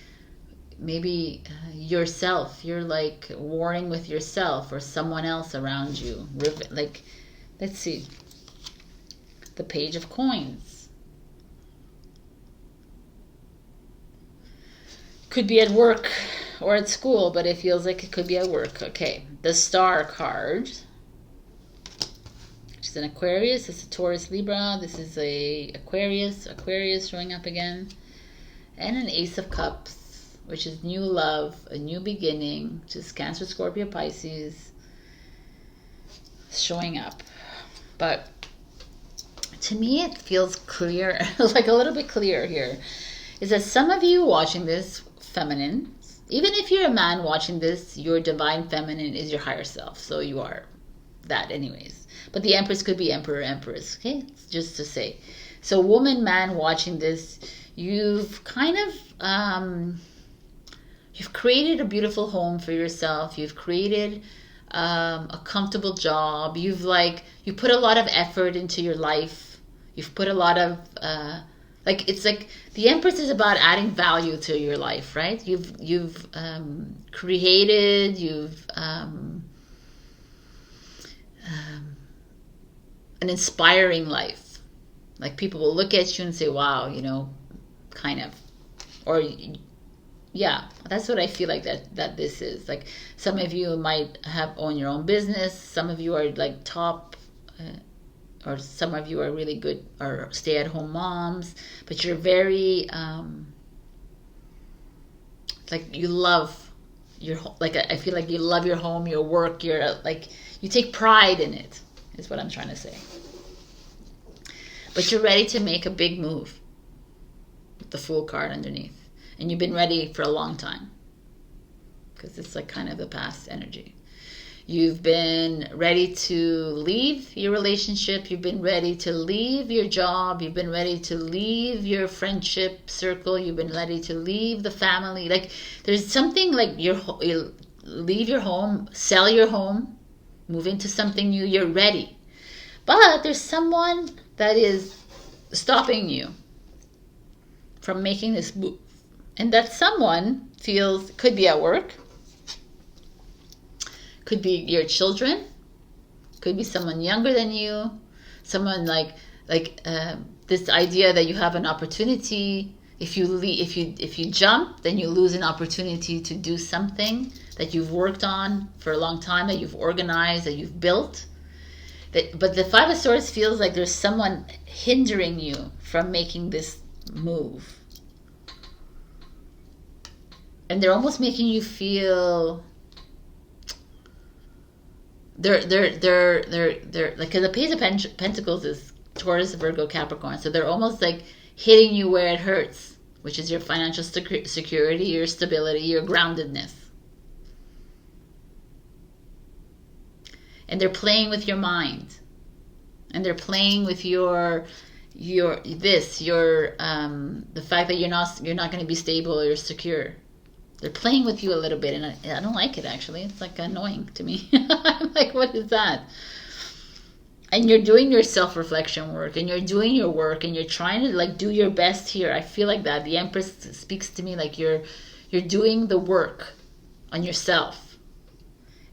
maybe yourself, you're like warring with yourself or someone else around you. Like, let's see, the Page of Coins. Could be at work or at school, but it feels like it could be at work. Okay, the Star card. Which is an Aquarius. It's a Taurus, Libra. This is a Aquarius. Aquarius showing up again. And an Ace of Cups, which is new love, a new beginning, which is Cancer, Scorpio, Pisces, showing up. But to me, it feels clear, like a little bit clear here, is that some of you watching this, feminine, even if you're a man watching this, your divine feminine is your higher self. So you are that anyways. But the Empress could be Emperor, Empress. Okay, just to say. So woman, man watching this, you've kind of, you've created a beautiful home for yourself. You've created a comfortable job. You put a lot of effort into your life. You've put a lot of, it's like the Empress is about adding value to your life, right? You've created, an inspiring life. Like people will look at you and say, wow, kind of, or yeah, that's what I feel like that this is. Like some of you might own your own business. Some of you are like top, or some of you are really good or stay-at-home moms, but you're very like you love your, like I feel like you love your home, your work, you take pride in it, is what I'm trying to say. But you're ready to make a big move with the Fool card underneath. And you've been ready for a long time, because it's like kind of the past energy. You've been ready to leave your relationship. You've been ready to leave your job. You've been ready to leave your friendship circle. You've been ready to leave the family. Like there's something like you leave your home, sell your home, move into something new. You're ready. But there's someone that is stopping you from making this move. And that someone could be at work, could be your children, could be someone younger than you, someone like this idea that you have an opportunity. If you jump, then you lose an opportunity to do something that you've worked on for a long time, that you've organized, that you've built. But the Five of Swords feels like there's someone hindering you from making this move. And they're almost making you feel they're like, because the Page of Pentacles is Taurus, Virgo, Capricorn, so they're almost like hitting you where it hurts, which is your financial security, your stability, your groundedness. And they're playing with your mind, and they're playing with the fact that you're not going to be stable or secure. They're playing with you a little bit, and I don't like it, actually. It's like annoying to me. I'm like, what is that? And you're doing your self-reflection work, and you're doing your work, and you're trying to like do your best here. I feel like that. The Empress speaks to me like you're doing the work on yourself.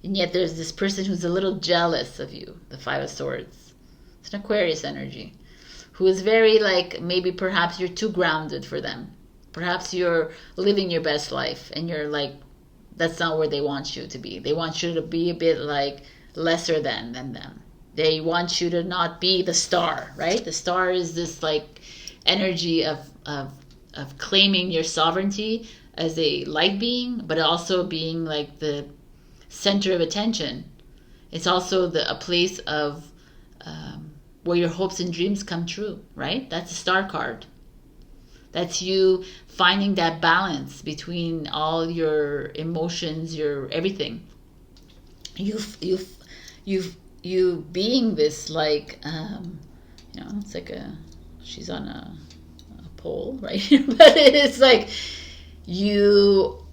And yet there's this person who's a little jealous of you, the Five of Swords. It's an Aquarius energy, who is very like, maybe perhaps you're too grounded for them. Perhaps you're living your best life, and you're like, that's not where they want you to be. They want you to be a bit like lesser than them. They want you to not be the star, right? The star is this like energy of claiming your sovereignty as a light being, but also being like the center of attention. It's also a place of where your hopes and dreams come true, right? That's a star card. That's you finding that balance between all your emotions, your everything. You being this like, it's like she's on a pole right here, but it's like you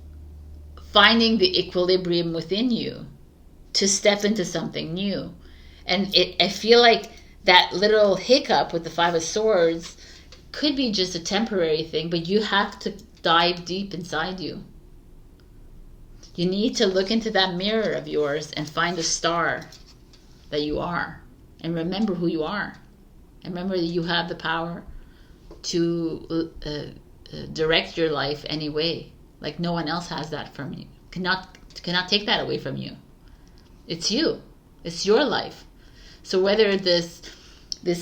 finding the equilibrium within you to step into something new. And I feel like that little hiccup with the Five of Swords could be just a temporary thing, but you have to dive deep inside you. You need to look into that mirror of yours and find the star that you are, and remember who you are, and remember that you have the power to direct your life any way Like no one else has that from you. Cannot take that away from you. It's you. It's your life. So whether this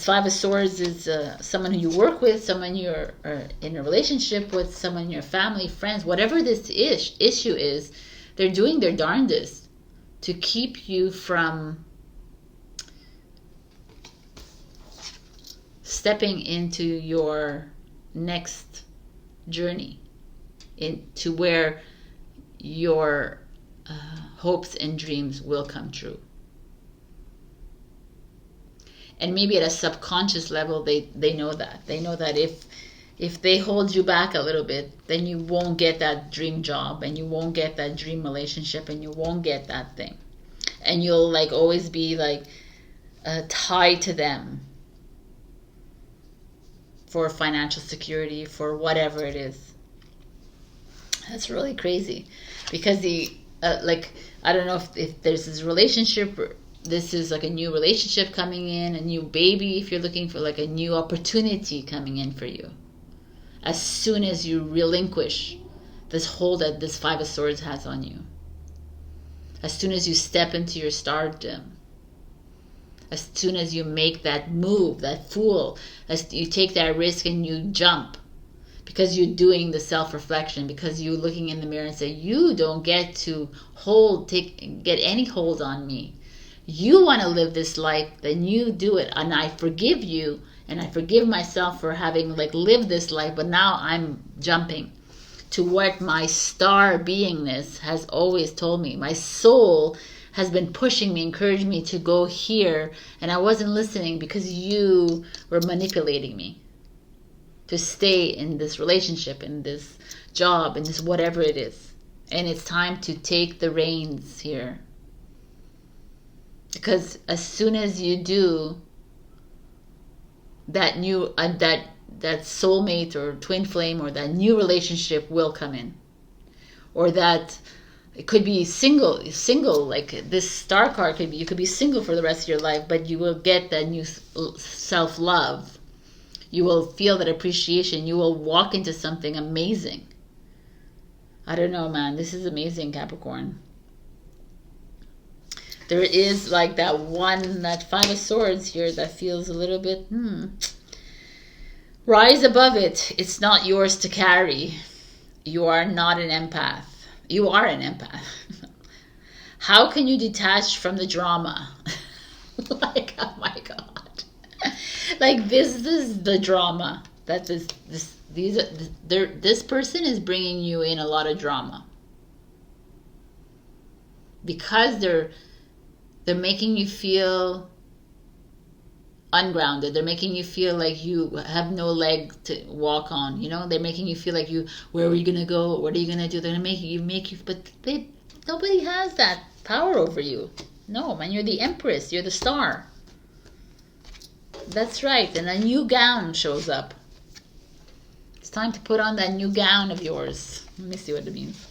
Five of Swords is someone who you work with, someone you're in a relationship with, someone in your family, friends, whatever this issue is, they're doing their darndest to keep you from stepping into your next journey, into where your hopes and dreams will come true. And maybe at a subconscious level, they know that. They know that if they hold you back a little bit, then you won't get that dream job, and you won't get that dream relationship, and you won't get that thing. And you'll like always be like tied to them for financial security, for whatever it is. That's really crazy. Because I don't know if there's this relationship, this is like a new relationship coming in, a new baby, if you're looking for like a new opportunity coming in for you. As soon as you relinquish this hold that this Five of Swords has on you. As soon as you step into your stardom. As soon as you make that move, that fool, as you take that risk and you jump. Because you're doing the self-reflection, because you're looking in the mirror and say, you don't get to get any hold on me. You want to live this life, then you do it. And I forgive you, and I forgive myself for having lived this life, but now I'm jumping to what my star beingness has always told me. My soul has been pushing me, encouraging me to go here, and I wasn't listening because you were manipulating me to stay in this relationship, in this job, in this whatever it is. And it's time to take the reins here. Because as soon as you do, that new that soulmate or twin flame or that new relationship will come in. Or that it could be single, like this star card could be, you could be single for the rest of your life, but you will get that new self-love. You will feel that appreciation. You will walk into something amazing. I don't know, man. This is amazing, Capricorn. There is like that Five of Swords here that feels a little bit, Rise above it. It's not yours to carry. You are not an empath. You are an empath. How can you detach from the drama? Like, oh my God. Like, this is the drama that this person is bringing you in a lot of drama. Because they're making you feel ungrounded. They're making you feel like you have no leg to walk on. You know, they're making you feel like where are you gonna go? What are you gonna do? They're gonna make you. But nobody has that power over you. No, man, you're the Empress. You're the star. That's right. And a new gown shows up. It's time to put on that new gown of yours. Let me see what it means.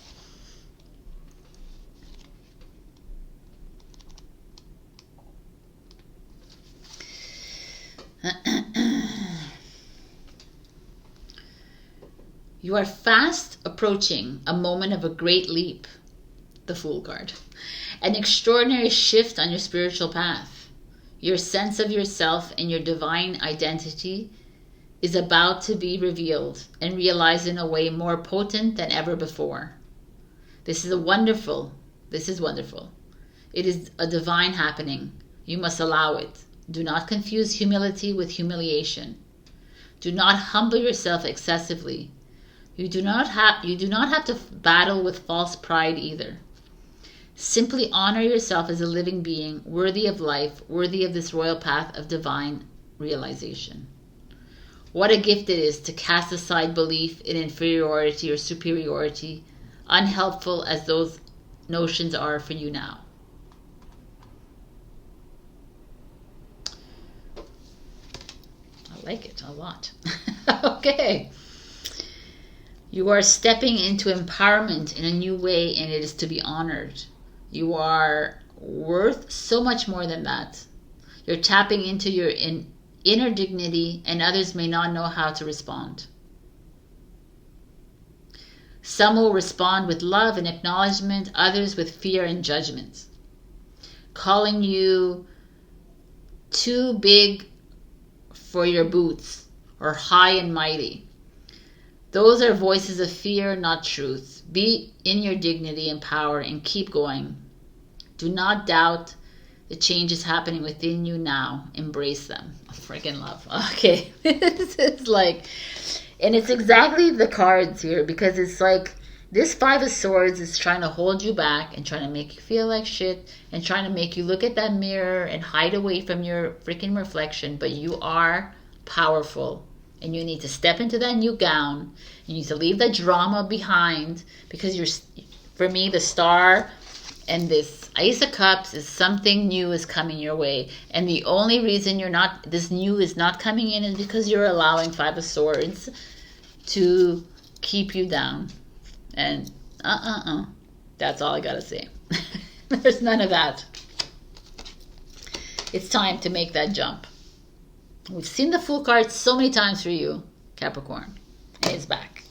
You are fast approaching a moment of a great leap, the Fool card. An extraordinary shift on your spiritual path. Your sense of yourself and your divine identity is about to be revealed and realized in a way more potent than ever before. This is wonderful. It is a divine happening. You must allow it. Do not confuse humility with humiliation. Do not humble yourself excessively. You do not have to battle with false pride either. Simply honor yourself as a living being, worthy of life, worthy of this royal path of divine realization. What a gift it is to cast aside belief in inferiority or superiority, unhelpful as those notions are for you now. I like it a lot. Okay. You are stepping into empowerment in a new way, and it is to be honored. You are worth so much more than that. You're tapping into your inner dignity, and others may not know how to respond. Some will respond with love and acknowledgement, others with fear and judgment, calling you too big for your boots or high and mighty. Those are voices of fear, not truth. Be in your dignity and power and keep going. Do not doubt the changes happening within you now. Embrace them. I freaking love. Okay. This is like, and it's exactly the cards here, because it's like this Five of Swords is trying to hold you back and trying to make you feel like shit and trying to make you look at that mirror and hide away from your freaking reflection. But you are powerful and you need to step into that new gown. You need to leave the drama behind, because you're, for me, the Star and this Ace of Cups is something new is coming your way. And the only reason you're not, this new is not coming in is because you're allowing Five of Swords to keep you down. And that's all I gotta say. There's none of that. It's time to make that jump. We've seen the Fool card so many times for you, Capricorn. And it's back.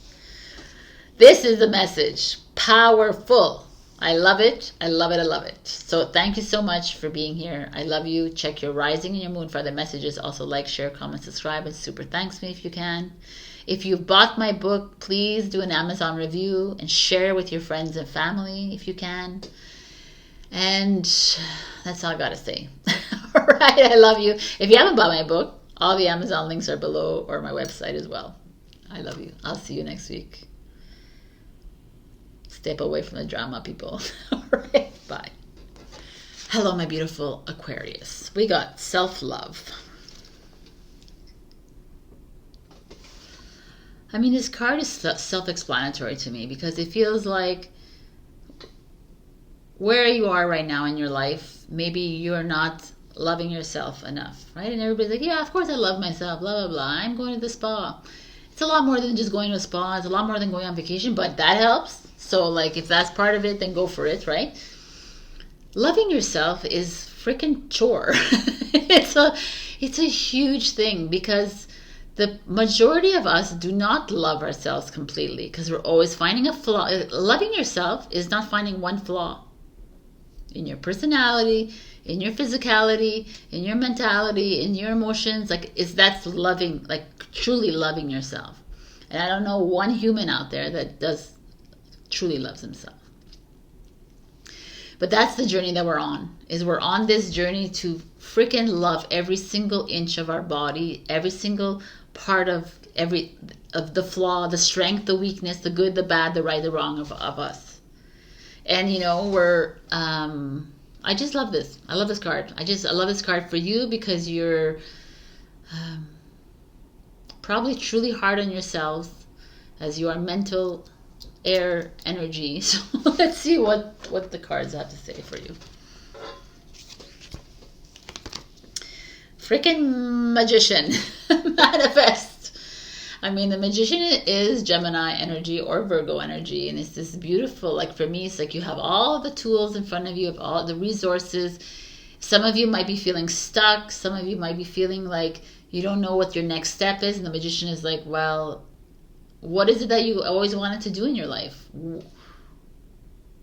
This is the message. Powerful. I love it. I love it. I love it. So thank you so much for being here. I love you. Check your rising and your moon for other messages. Also like, share, comment, subscribe, and super thanks me if you can. If you've bought my book, please do an Amazon review and share with your friends and family if you can. And that's all I gotta say. All right, I love you. If you haven't bought my book, all the Amazon links are below, or my website as well. I love you. I'll see you next week. Step away from the drama, people. All right, bye. Hello, my beautiful Aquarius. We got self-love. I mean, this card is self-explanatory to me, because it feels like where you are right now in your life, maybe you're not loving yourself enough, right? And everybody's like, yeah, of course I love myself, blah, blah, blah. I'm going to the spa. It's a lot more than just going to a spa. It's a lot more than going on vacation, but that helps. So, like, if that's part of it, then go for it, right? Loving yourself is freaking chore. It's a huge thing, because the majority of us do not love ourselves completely, because we're always finding a flaw. Loving yourself is not finding one flaw in your personality, in your physicality, in your mentality, in your emotions. Like, that's loving, like truly loving yourself. And I don't know one human out there that truly loves himself. But that's the journey that we're on. We're on this journey to freaking love every single inch of our body, every single part of the flaw, the strength, the weakness, the good, the bad, the right, the wrong of us. And you know, I just love this. I love this card. I love this card for you, because you're probably truly hard on yourselves, as you are mental air energy. So let's see what the cards have to say for you. Freaking Magician. Manifest. I mean, the Magician is Gemini energy or Virgo energy, and it's this beautiful, like, for me, it's like you have all the tools in front of you, of all the resources. Some of you might be feeling stuck. Some of you might be feeling like you don't know what your next step is, and the Magician is like, well, what is it that you always wanted to do in your life?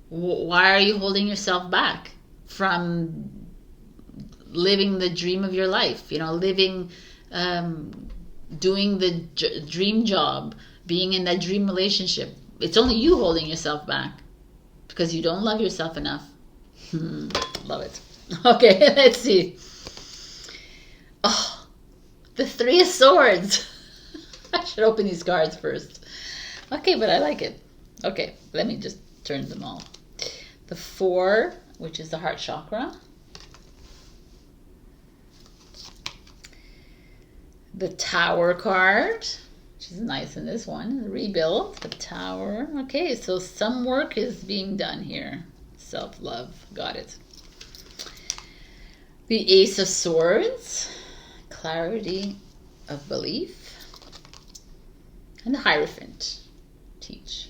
Why are you holding yourself back from living the dream of your life? You know, living, doing the dream job, being in that dream relationship. It's only you holding yourself back because you don't love yourself enough. Love it. Okay, let's see. Oh, the Three of Swords. I should open these cards first. Okay, but I like it. Okay, let me just turn them all. The Four, which is the heart chakra. The Tower card, which is nice in this one. Rebuild, the Tower. Okay, so some work is being done here. Self-love, got it. The Ace of Swords, clarity of belief. And the Hierophant, teach.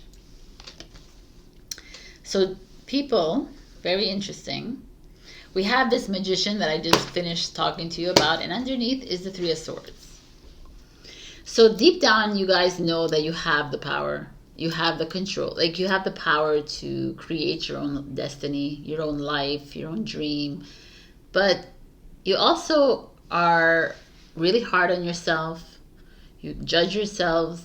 So people, very interesting. We have this Magician that I just finished talking to you about, and underneath is the Three of Swords. So deep down, you guys know that you have the power you have the control, like you have the power to create your own destiny, your own life, your own dream. But you also are really hard on yourself. You judge yourselves.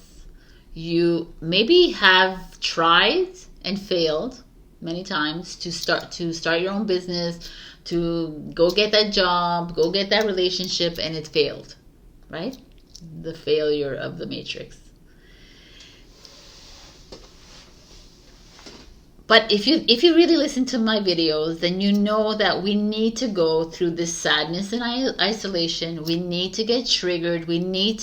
You maybe have tried and failed many times to start your own business, to go get that job, go get that relationship, and it failed, right? The failure of the matrix. But if you really listen to my videos, then you know that we need to go through this sadness and isolation. We need to get triggered. We need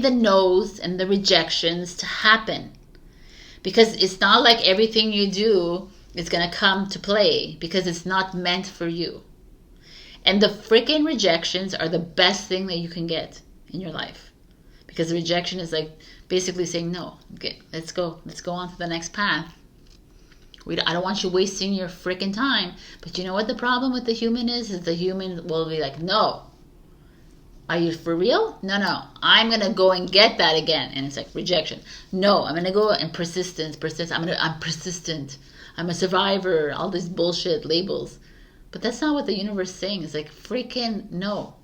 the no's and the rejections to happen. Because it's not like everything you do is going to come to play, because it's not meant for you. And the freaking rejections are the best thing that you can get in your life. Because the rejection is like basically saying, no, okay, let's go on to the next path. I don't want you wasting your freaking time. But you know what the problem with the human is the human will be like, no. Are you for real? No. I'm going to go and get that again. And it's like rejection. No, I'm going to go and persist. I'm persistent. I'm a survivor. All this bullshit labels. But that's not what the universe is saying. It's like freaking no.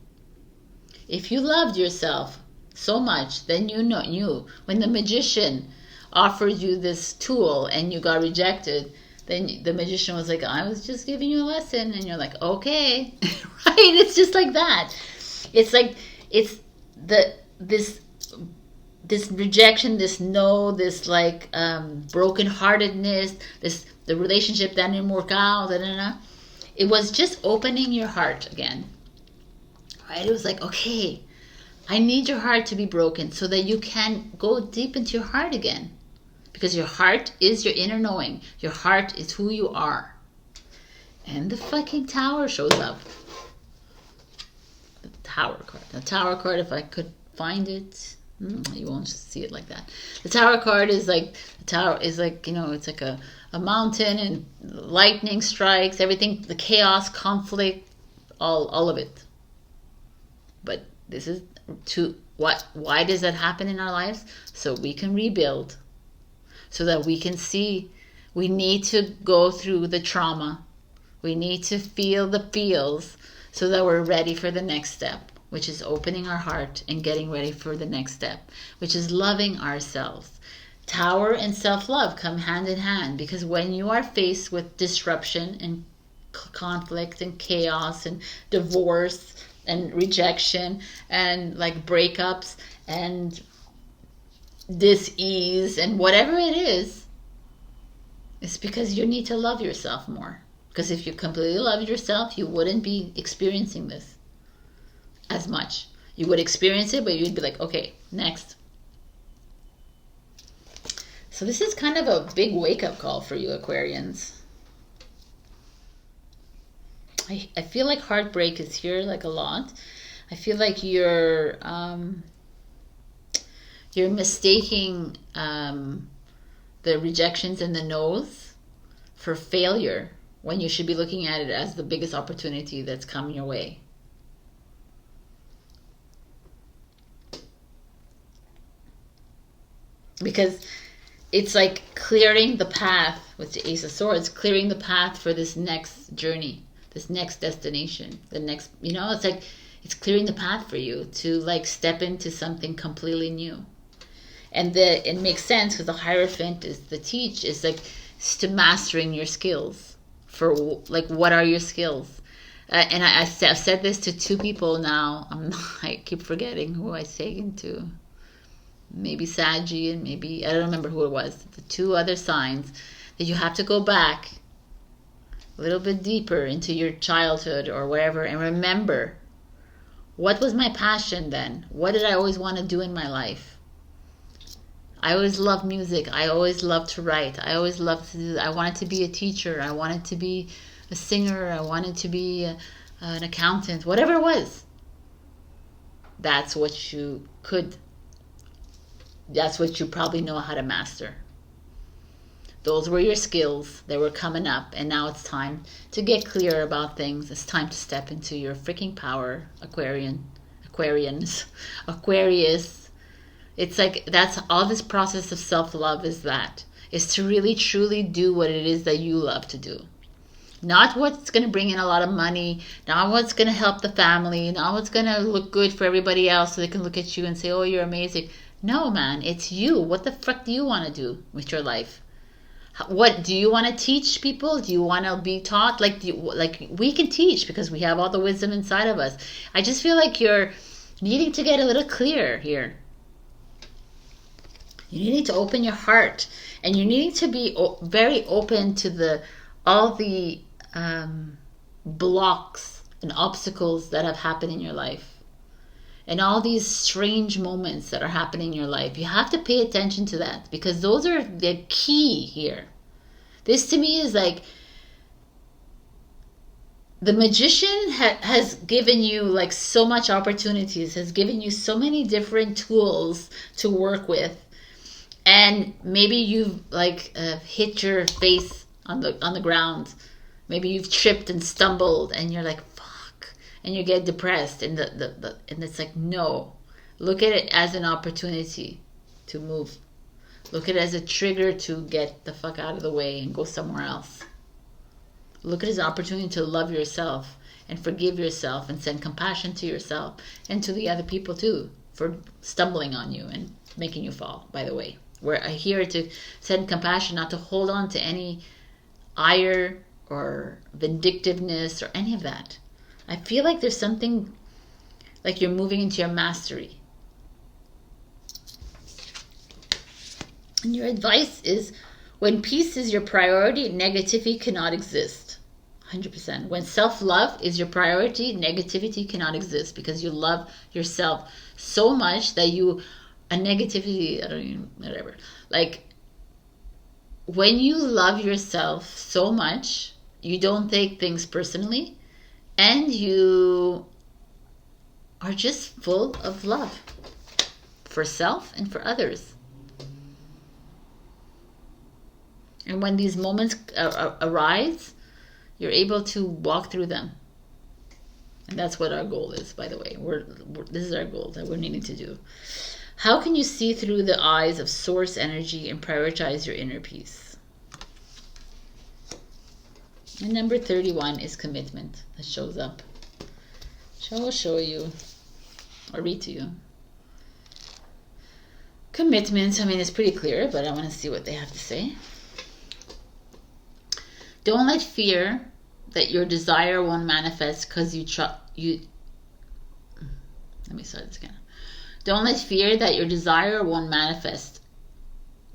If you loved yourself so much, then you knew when the magician offered you this tool and you got rejected, then the magician was like, I was just giving you a lesson. And you're like, okay. Right? It's just like that. It's like, it's this rejection, this no, this like brokenheartedness, the relationship that didn't work out, It was just opening your heart again. Right? It was like, okay, I need your heart to be broken so that you can go deep into your heart again. Because your heart is your inner knowing. Your heart is who you are. And the fucking tower shows up. The tower card, if I could find it, you won't see it like that. The tower card is like, it's like a mountain and lightning strikes, everything, the chaos, conflict, all of it. But this is why does that happen in our lives? So we can rebuild, so that we can see. We need to go through the trauma. We need to feel the feels, so that we're ready for the next step, which is opening our heart and getting ready for the next step, which is loving ourselves. Tower and self-love come hand in hand, because when you are faced with disruption and conflict and chaos and divorce and rejection and like breakups and dis-ease and whatever it is, it's because you need to love yourself more. Because if you completely loved yourself, you wouldn't be experiencing this as much. You would experience it, but you'd be like, okay, next. So this is kind of a big wake-up call for you, Aquarians. I feel like heartbreak is here like a lot. I feel like you're mistaking the rejections and the no's for failure, when you should be looking at it as the biggest opportunity that's coming your way. Because it's like clearing the path with the Ace of Swords, clearing the path for this next journey, this next destination, the next, it's like it's clearing the path for you to like step into something completely new. And it makes sense, because the Hierophant is like it's to mastering your skills. For like, what are your skills? And I've said this to two people now. I keep forgetting who I say to. Maybe Saggy and maybe, I don't remember who it was. The two other signs that you have to go back a little bit deeper into your childhood or wherever and remember, what was my passion then? What did I always want to do in my life? I always loved music. I always loved to write. I always loved I wanted to be a teacher. I wanted to be a singer. I wanted to be an accountant. Whatever it was. That's what you probably know how to master. Those were your skills. They were coming up. And now it's time to get clear about things. It's time to step into your freaking power, Aquarius. It's like that's all this process of self-love is to really truly do what it is that you love to do. Not what's going to bring in a lot of money, not what's going to help the family, not what's going to look good for everybody else so they can look at you and say, oh, you're amazing. No, man, it's you. What the fuck do you want to do with your life? What do you want to teach people? Do you want to be taught? Like we can teach because we have all the wisdom inside of us. I just feel like you're needing to get a little clear here. You need to open your heart, and you need to be very open to all the blocks and obstacles that have happened in your life, and all these strange moments that are happening in your life. You have to pay attention to that, because those are the key here. This to me is like the magician has given you like so much opportunities, has given you so many different tools to work with, and maybe you've like hit your face on the ground. Maybe you've tripped and stumbled and you're like, fuck, and you get depressed, and and it's like, no, look at it as an opportunity to move. Look at it as a trigger to get the fuck out of the way and go somewhere else. Look at it as an opportunity to love yourself and forgive yourself and send compassion to yourself and to the other people too for stumbling on you and making you fall, by the way. We're here to send compassion, not to hold on to any ire or vindictiveness or any of that. I feel like there's something like you're moving into your mastery. And your advice is, when peace is your priority, negativity cannot exist. 100%. When self-love is your priority, negativity cannot exist, because you love yourself so much that a negativity, I don't even, whatever. Like, when you love yourself so much, you don't take things personally, and you are just full of love for self and for others. And when these moments arise, you're able to walk through them. And that's what our goal is, by the way. This is our goal that we're needing to do. How can you see through the eyes of source energy and prioritize your inner peace? And number 31 is commitment that shows up. I'll show you or read to you. Commitment, I mean, it's pretty clear, but I want to see what they have to say. Don't let fear that your desire won't manifest because let me start this again. Don't let fear that your desire won't manifest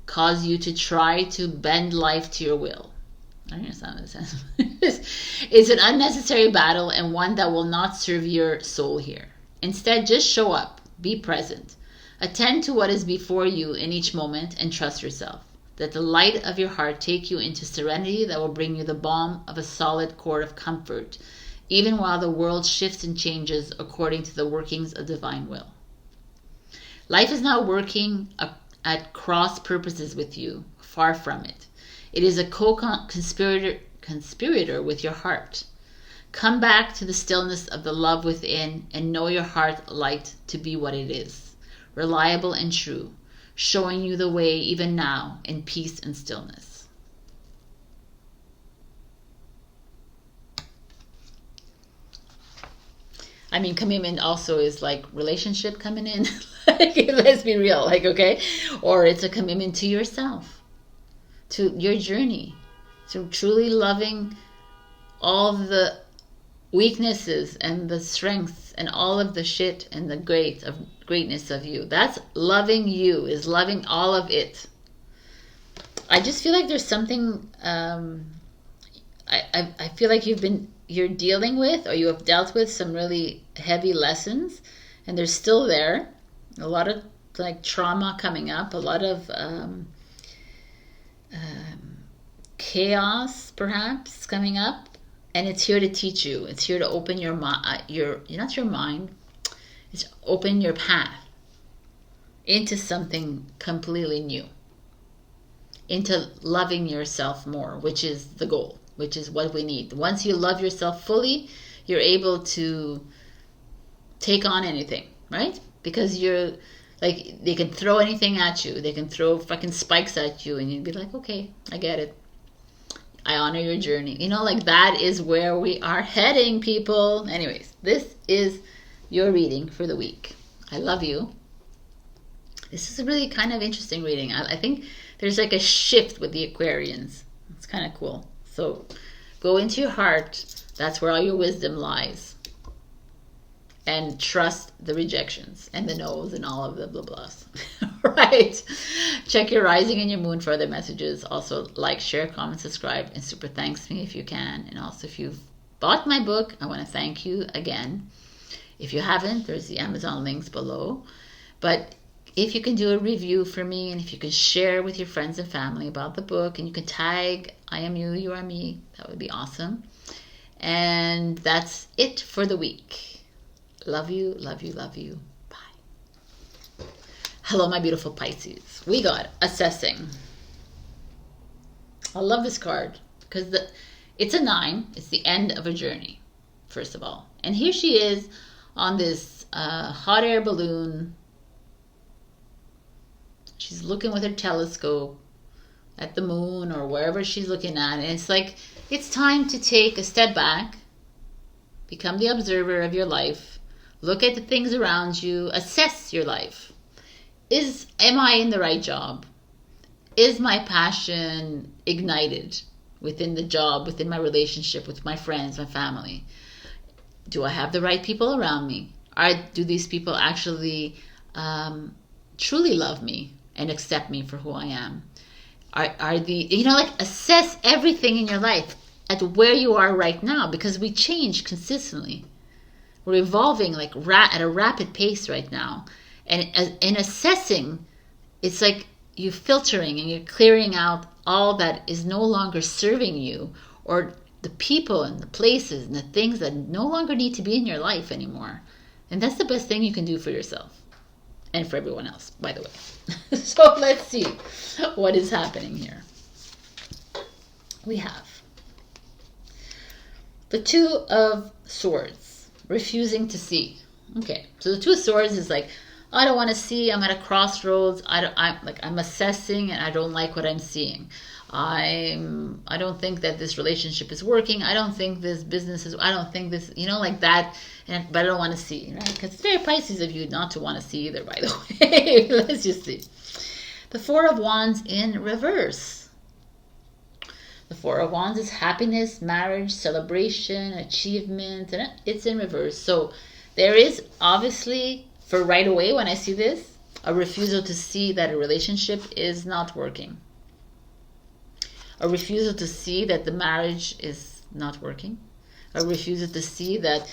cause you to try to bend life to your will. I don't understand what this says. It's an unnecessary battle, and one that will not serve your soul here. Instead, just show up, be present, attend to what is before you in each moment, and trust yourself. That the light of your heart take you into serenity that will bring you the balm of a solid core of comfort, even while the world shifts and changes according to the workings of divine will. Life is not working at cross purposes with you, far from it. It is a co-conspirator with your heart. Come back to the stillness of the love within and know your heart light to be what it is, reliable and true, showing you the way even now in peace and stillness. I mean, commitment also is like relationship coming in. Like, let's be real, like, okay? Or it's a commitment to yourself, to your journey, to truly loving all the weaknesses and the strengths and all of the shit and the greatness of you. That's loving you, is loving all of it. I just feel like there's something I feel like you're dealing with, or you have dealt with some really heavy lessons, and they're still there. A lot of like trauma coming up, a lot of chaos perhaps coming up. And it's here to teach you. It's here to open your mind, not your mind. It's open your path into something completely new. Into loving yourself more, which is the goal, which is what we need. Once you love yourself fully, you're able to take on anything, right? Because Like, they can throw anything at you. They can throw fucking spikes at you, and you'd be like, okay, I get it. I honor your journey. You know, like, that is where we are heading, people. Anyways, this is your reading for the week. I love you. This is a really kind of interesting reading. I think there's like a shift with the Aquarians. It's kind of cool. So go into your heart. That's where all your wisdom lies. And trust the rejections and the no's and all of the blah blahs. Right? Check your rising and your moon for other messages. Also, like, share, comment, subscribe, and super thanks me if you can. And also, if you've bought my book, I want to thank you again. If you haven't, there's the Amazon links below. But if you can do a review for me, and if you can share with your friends and family about the book, and you can tag I am you, you are me, that would be awesome. And that's it for the week. Love you, love you, love you. Bye. Hello, my beautiful Pisces. We got assessing. I love this card because it's a 9. It's the end of a journey, first of all. And here she is on this hot air balloon. She's looking with her telescope at the moon or wherever she's looking at. And it's like, it's time to take a step back, become the observer of your life. Look at the things around you. Assess your life. Am I in the right job? Is my passion ignited within the job, within my relationship with my friends, my family? Do I have the right people around me? Do these people actually truly love me and accept me for who I am? Assess everything in your life at where you are right now, because we change consistently. We're evolving like at a rapid pace right now. And in assessing, it's like you're filtering and you're clearing out all that is no longer serving you, or the people and the places and the things that no longer need to be in your life anymore. And that's the best thing you can do for yourself and for everyone else, by the way. So let's see what is happening here. We have the Two of Swords. Refusing to see. Okay, so the Two of Swords is like, I don't want to see. I'm at a crossroads. I'm assessing, and I don't like what I'm seeing. I don't think that this relationship is working. I don't think this business is. I don't think this. Like that. But I don't want to see, right? Because it's very Pisces of you not to want to see either. By the way, let's just see. The Four of Wands in reverse. The Four of Wands is happiness, marriage, celebration, achievement, and it's in reverse. So there is obviously, for right away when I see this, a refusal to see that a relationship is not working. A refusal to see that the marriage is not working. A refusal to see that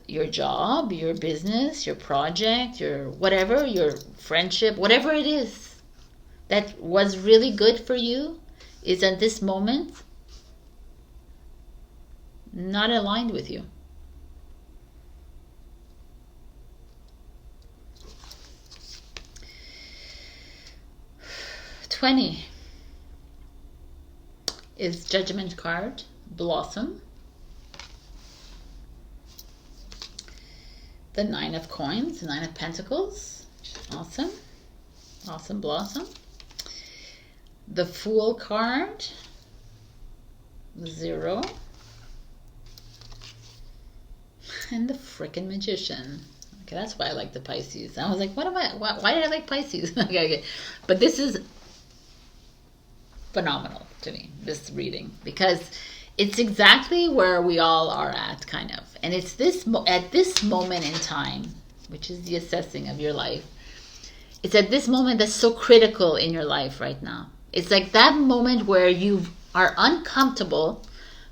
your job, your business, your project, your whatever, your friendship, whatever it is that was really good for you, is at this moment not aligned with you. $20 is Judgment card, Blossom. The 9 of Coins, 9 of Pentacles. Awesome. Awesome Blossom. The Fool card, 0. And the frickin' Magician. Okay, that's why I like the Pisces. I was like, why did I like Pisces? Okay. But this is phenomenal to me, this reading, because it's exactly where we all are at, kind of. And it's at this moment in time, which is the assessing of your life. It's at this moment that's so critical in your life right now. It's like that moment where you are uncomfortable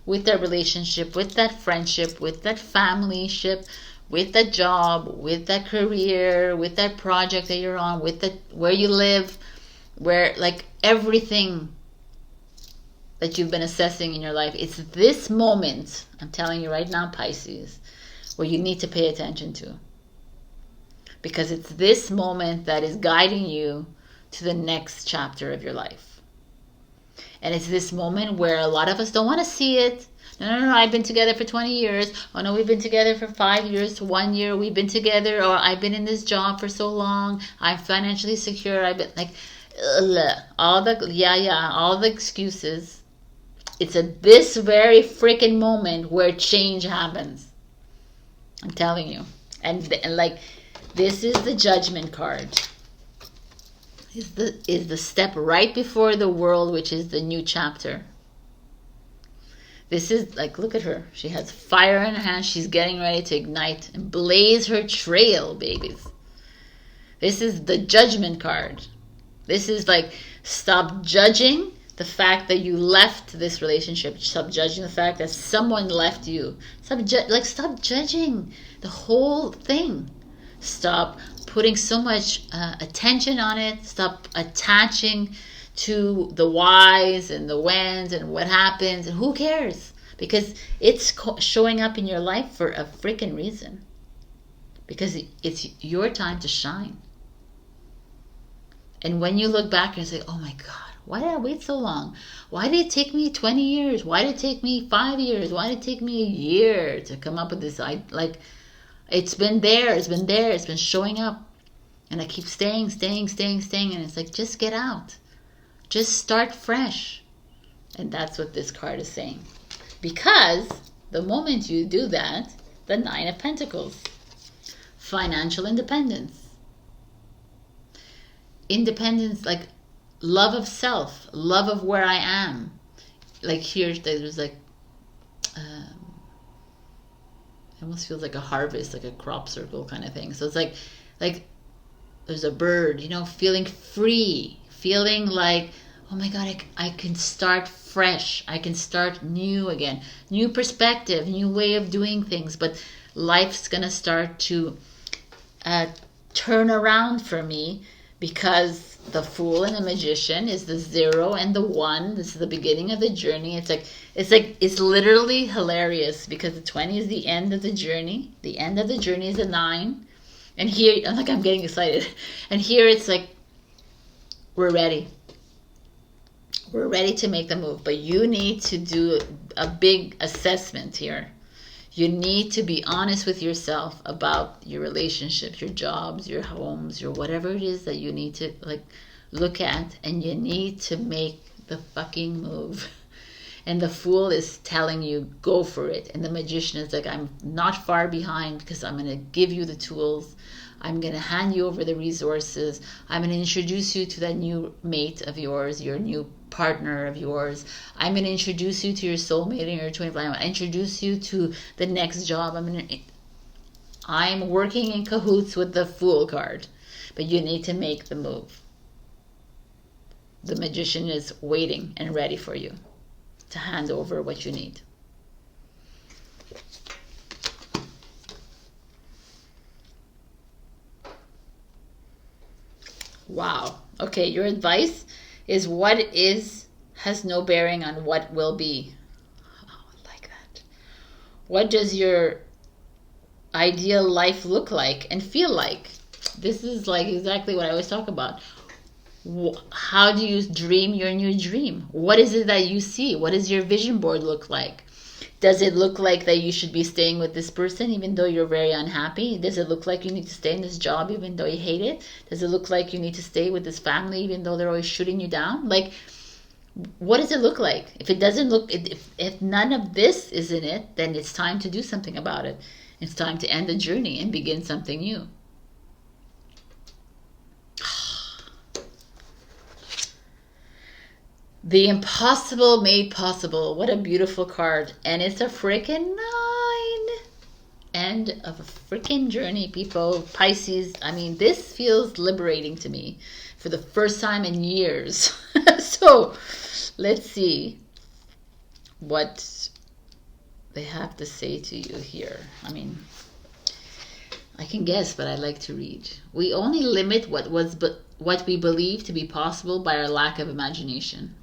with that relationship, with that friendship, with that familyship, with that job, with that career, with that project that you're on, with where you live, where like everything that you've been assessing in your life. It's this moment, I'm telling you right now, Pisces, where you need to pay attention to. Because it's this moment that is guiding you to the next chapter of your life. And it's this moment where a lot of us don't want to see it No, I've been together for 20 years. Oh no, we've been together for 5 years, 1 year. We've been together, or I've been in this job for so long. I'm financially secure. I've been like, ugh, all the excuses. It's at this very freaking moment where change happens. I'm telling you. And like, this is the Judgment card. Is the step right before the world, which is the new chapter. This is like, look at her. She has fire in her hand. She's getting ready to ignite and blaze her trail, babies. This is the Judgment card. This is like, stop judging the fact that you left this relationship. Stop judging the fact that someone left you. Stop judging the whole thing. Stop putting so much attention on it. Stop attaching to the whys and the whens and what happens, and who cares? Because it's showing up in your life for a freaking reason. Because it's your time to shine. And when you look back and say, oh my God, why did I wait so long? Why did it take me 20 years? Why did it take me 5 years? Why did it take me a year to come up with this? It's been there, it's been showing up. And I keep staying. And it's like, just get out. Just start fresh. And that's what this card is saying. Because the moment you do that, the Nine of Pentacles. Financial independence. Independence, like love of self. Love of where I am. Like here, there's like, it almost feels like a harvest, like a crop circle kind of thing. So it's like there's a bird, feeling free, feeling like, oh my God, I can start fresh. I can start new again. New perspective, new way of doing things. But life's going to start to turn around for me, because the Fool and the Magician is the 0 and the 1. This is the beginning of the journey. It's literally hilarious, because the 20 is the end of the journey. The end of the journey is a 9. And here, I'm getting excited. And here it's like, we're ready. We're ready to make the move. But you need to do a big assessment here. You need to be honest with yourself about your relationships, your jobs, your homes, your whatever it is that you need to look at. And you need to make the fucking move. And the Fool is telling you, go for it. And the Magician is like, I'm not far behind, because I'm going to give you the tools. I'm going to hand you over the resources. I'm going to introduce you to that new mate of yours, your new partner of yours. I'm going to introduce you to your soulmate and your twin flame. I'm going to introduce you to the next job. I'm working in cahoots with the Fool card. But you need to make the move. The Magician is waiting and ready for you to hand over what you need. Wow. Okay, your advice is what is has no bearing on what will be. Oh, I like that. What does your ideal life look like and feel like? This is like exactly what I always talk about. How do you dream your new dream? What is it that you see? What does your vision board look like? Does it look like that you should be staying with this person even though you're very unhappy? Does it look like you need to stay in this job even though you hate it? Does it look like you need to stay with this family even though they're always shooting you down? Like, what does it look like? If it doesn't look, if none of this is in it, then it's time to do something about it. It's time to end the journey and begin something new. The impossible made possible. What a beautiful card. And it's a freaking 9. End of a freaking journey, people. Pisces. I mean, this feels liberating to me for the first time in years. So, let's see what they have to say to you here. I mean, I can guess, but I like to read. We only limit what we believe to be possible by our lack of imagination.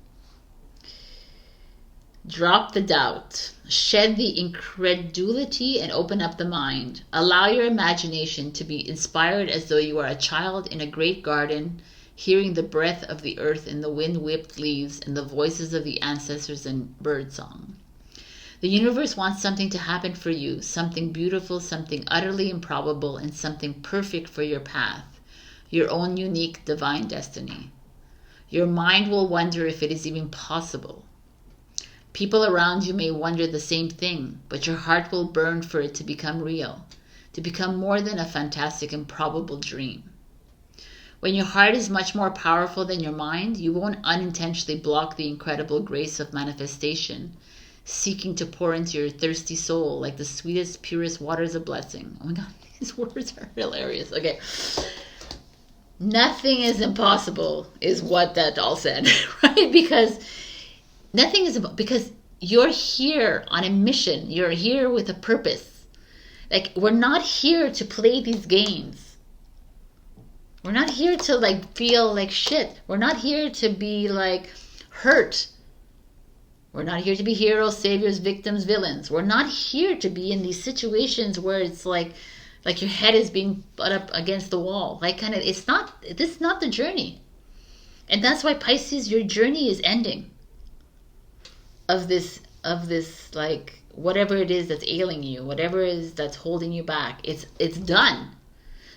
Drop the doubt, shed the incredulity, and open up the mind. Allow your imagination to be inspired as though you are a child in a great garden, hearing the breath of the earth in the wind-whipped leaves and the voices of the ancestors in birdsong. The universe wants something to happen for you, something beautiful, something utterly improbable, and something perfect for your path, your own unique divine destiny. Your mind will wonder if it is even possible. People around you may wonder the same thing, but your heart will burn for it to become real, to become more than a fantastic, improbable dream. When your heart is much more powerful than your mind, you won't unintentionally block the incredible grace of manifestation, seeking to pour into your thirsty soul like the sweetest, purest waters of blessing. Oh my God, these words are hilarious. Okay. Nothing is impossible is what that all said, right? Because nothing is because you're here on a mission. You're here with a purpose. Like, we're not here to play these games. We're not here to like feel like shit. We're not here to be like hurt. We're not here to be heroes, saviors, victims, villains. We're not here to be in these situations where it's like your head is being put up against the wall. Like, kind of, this is not the journey. And that's why, Pisces, your journey is ending. Of this, like, whatever it is that's ailing you, whatever it is that's holding you back, it's done.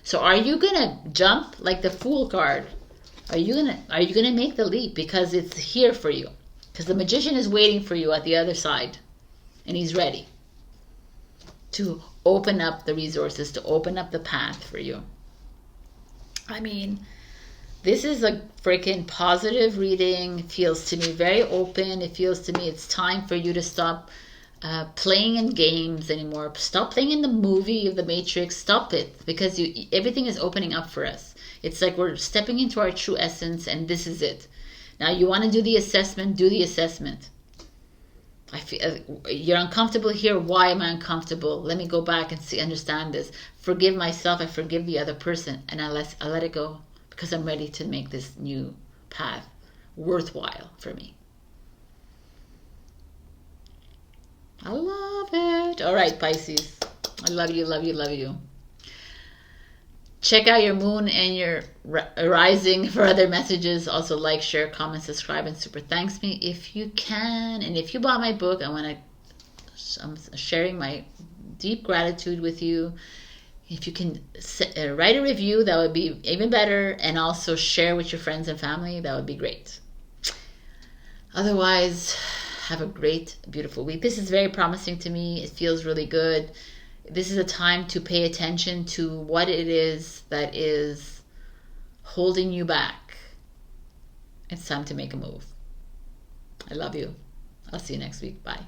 So are you gonna jump like the Fool card? Are you gonna make the leap because it's here for you? Because the magician is waiting for you at the other side, and he's ready to open up the resources, to open up the path for you. I mean, this is a freaking positive reading. It feels to me very open. It feels to me it's time for you to stop playing in games anymore. Stop playing in the movie of the Matrix. Stop it, because everything is opening up for us. It's like we're stepping into our true essence, and this is it. Now, you want to do the assessment, do the assessment. I feel you're uncomfortable here. Why am I uncomfortable? Let me go back and understand this. Forgive myself. I forgive the other person, and I let it go, because I'm ready to make this new path worthwhile for me. I love it. All right, Pisces. I love you, love you, love you. Check out your moon and your rising for other messages. Also, like, share, comment, subscribe, and super thanks me if you can. And if you bought my book, I'm sharing my deep gratitude with you. If you can write a review, that would be even better. And also share with your friends and family. That would be great. Otherwise, have a great, beautiful week. This is very promising to me. It feels really good. This is a time to pay attention to what it is that is holding you back. It's time to make a move. I love you. I'll see you next week. Bye.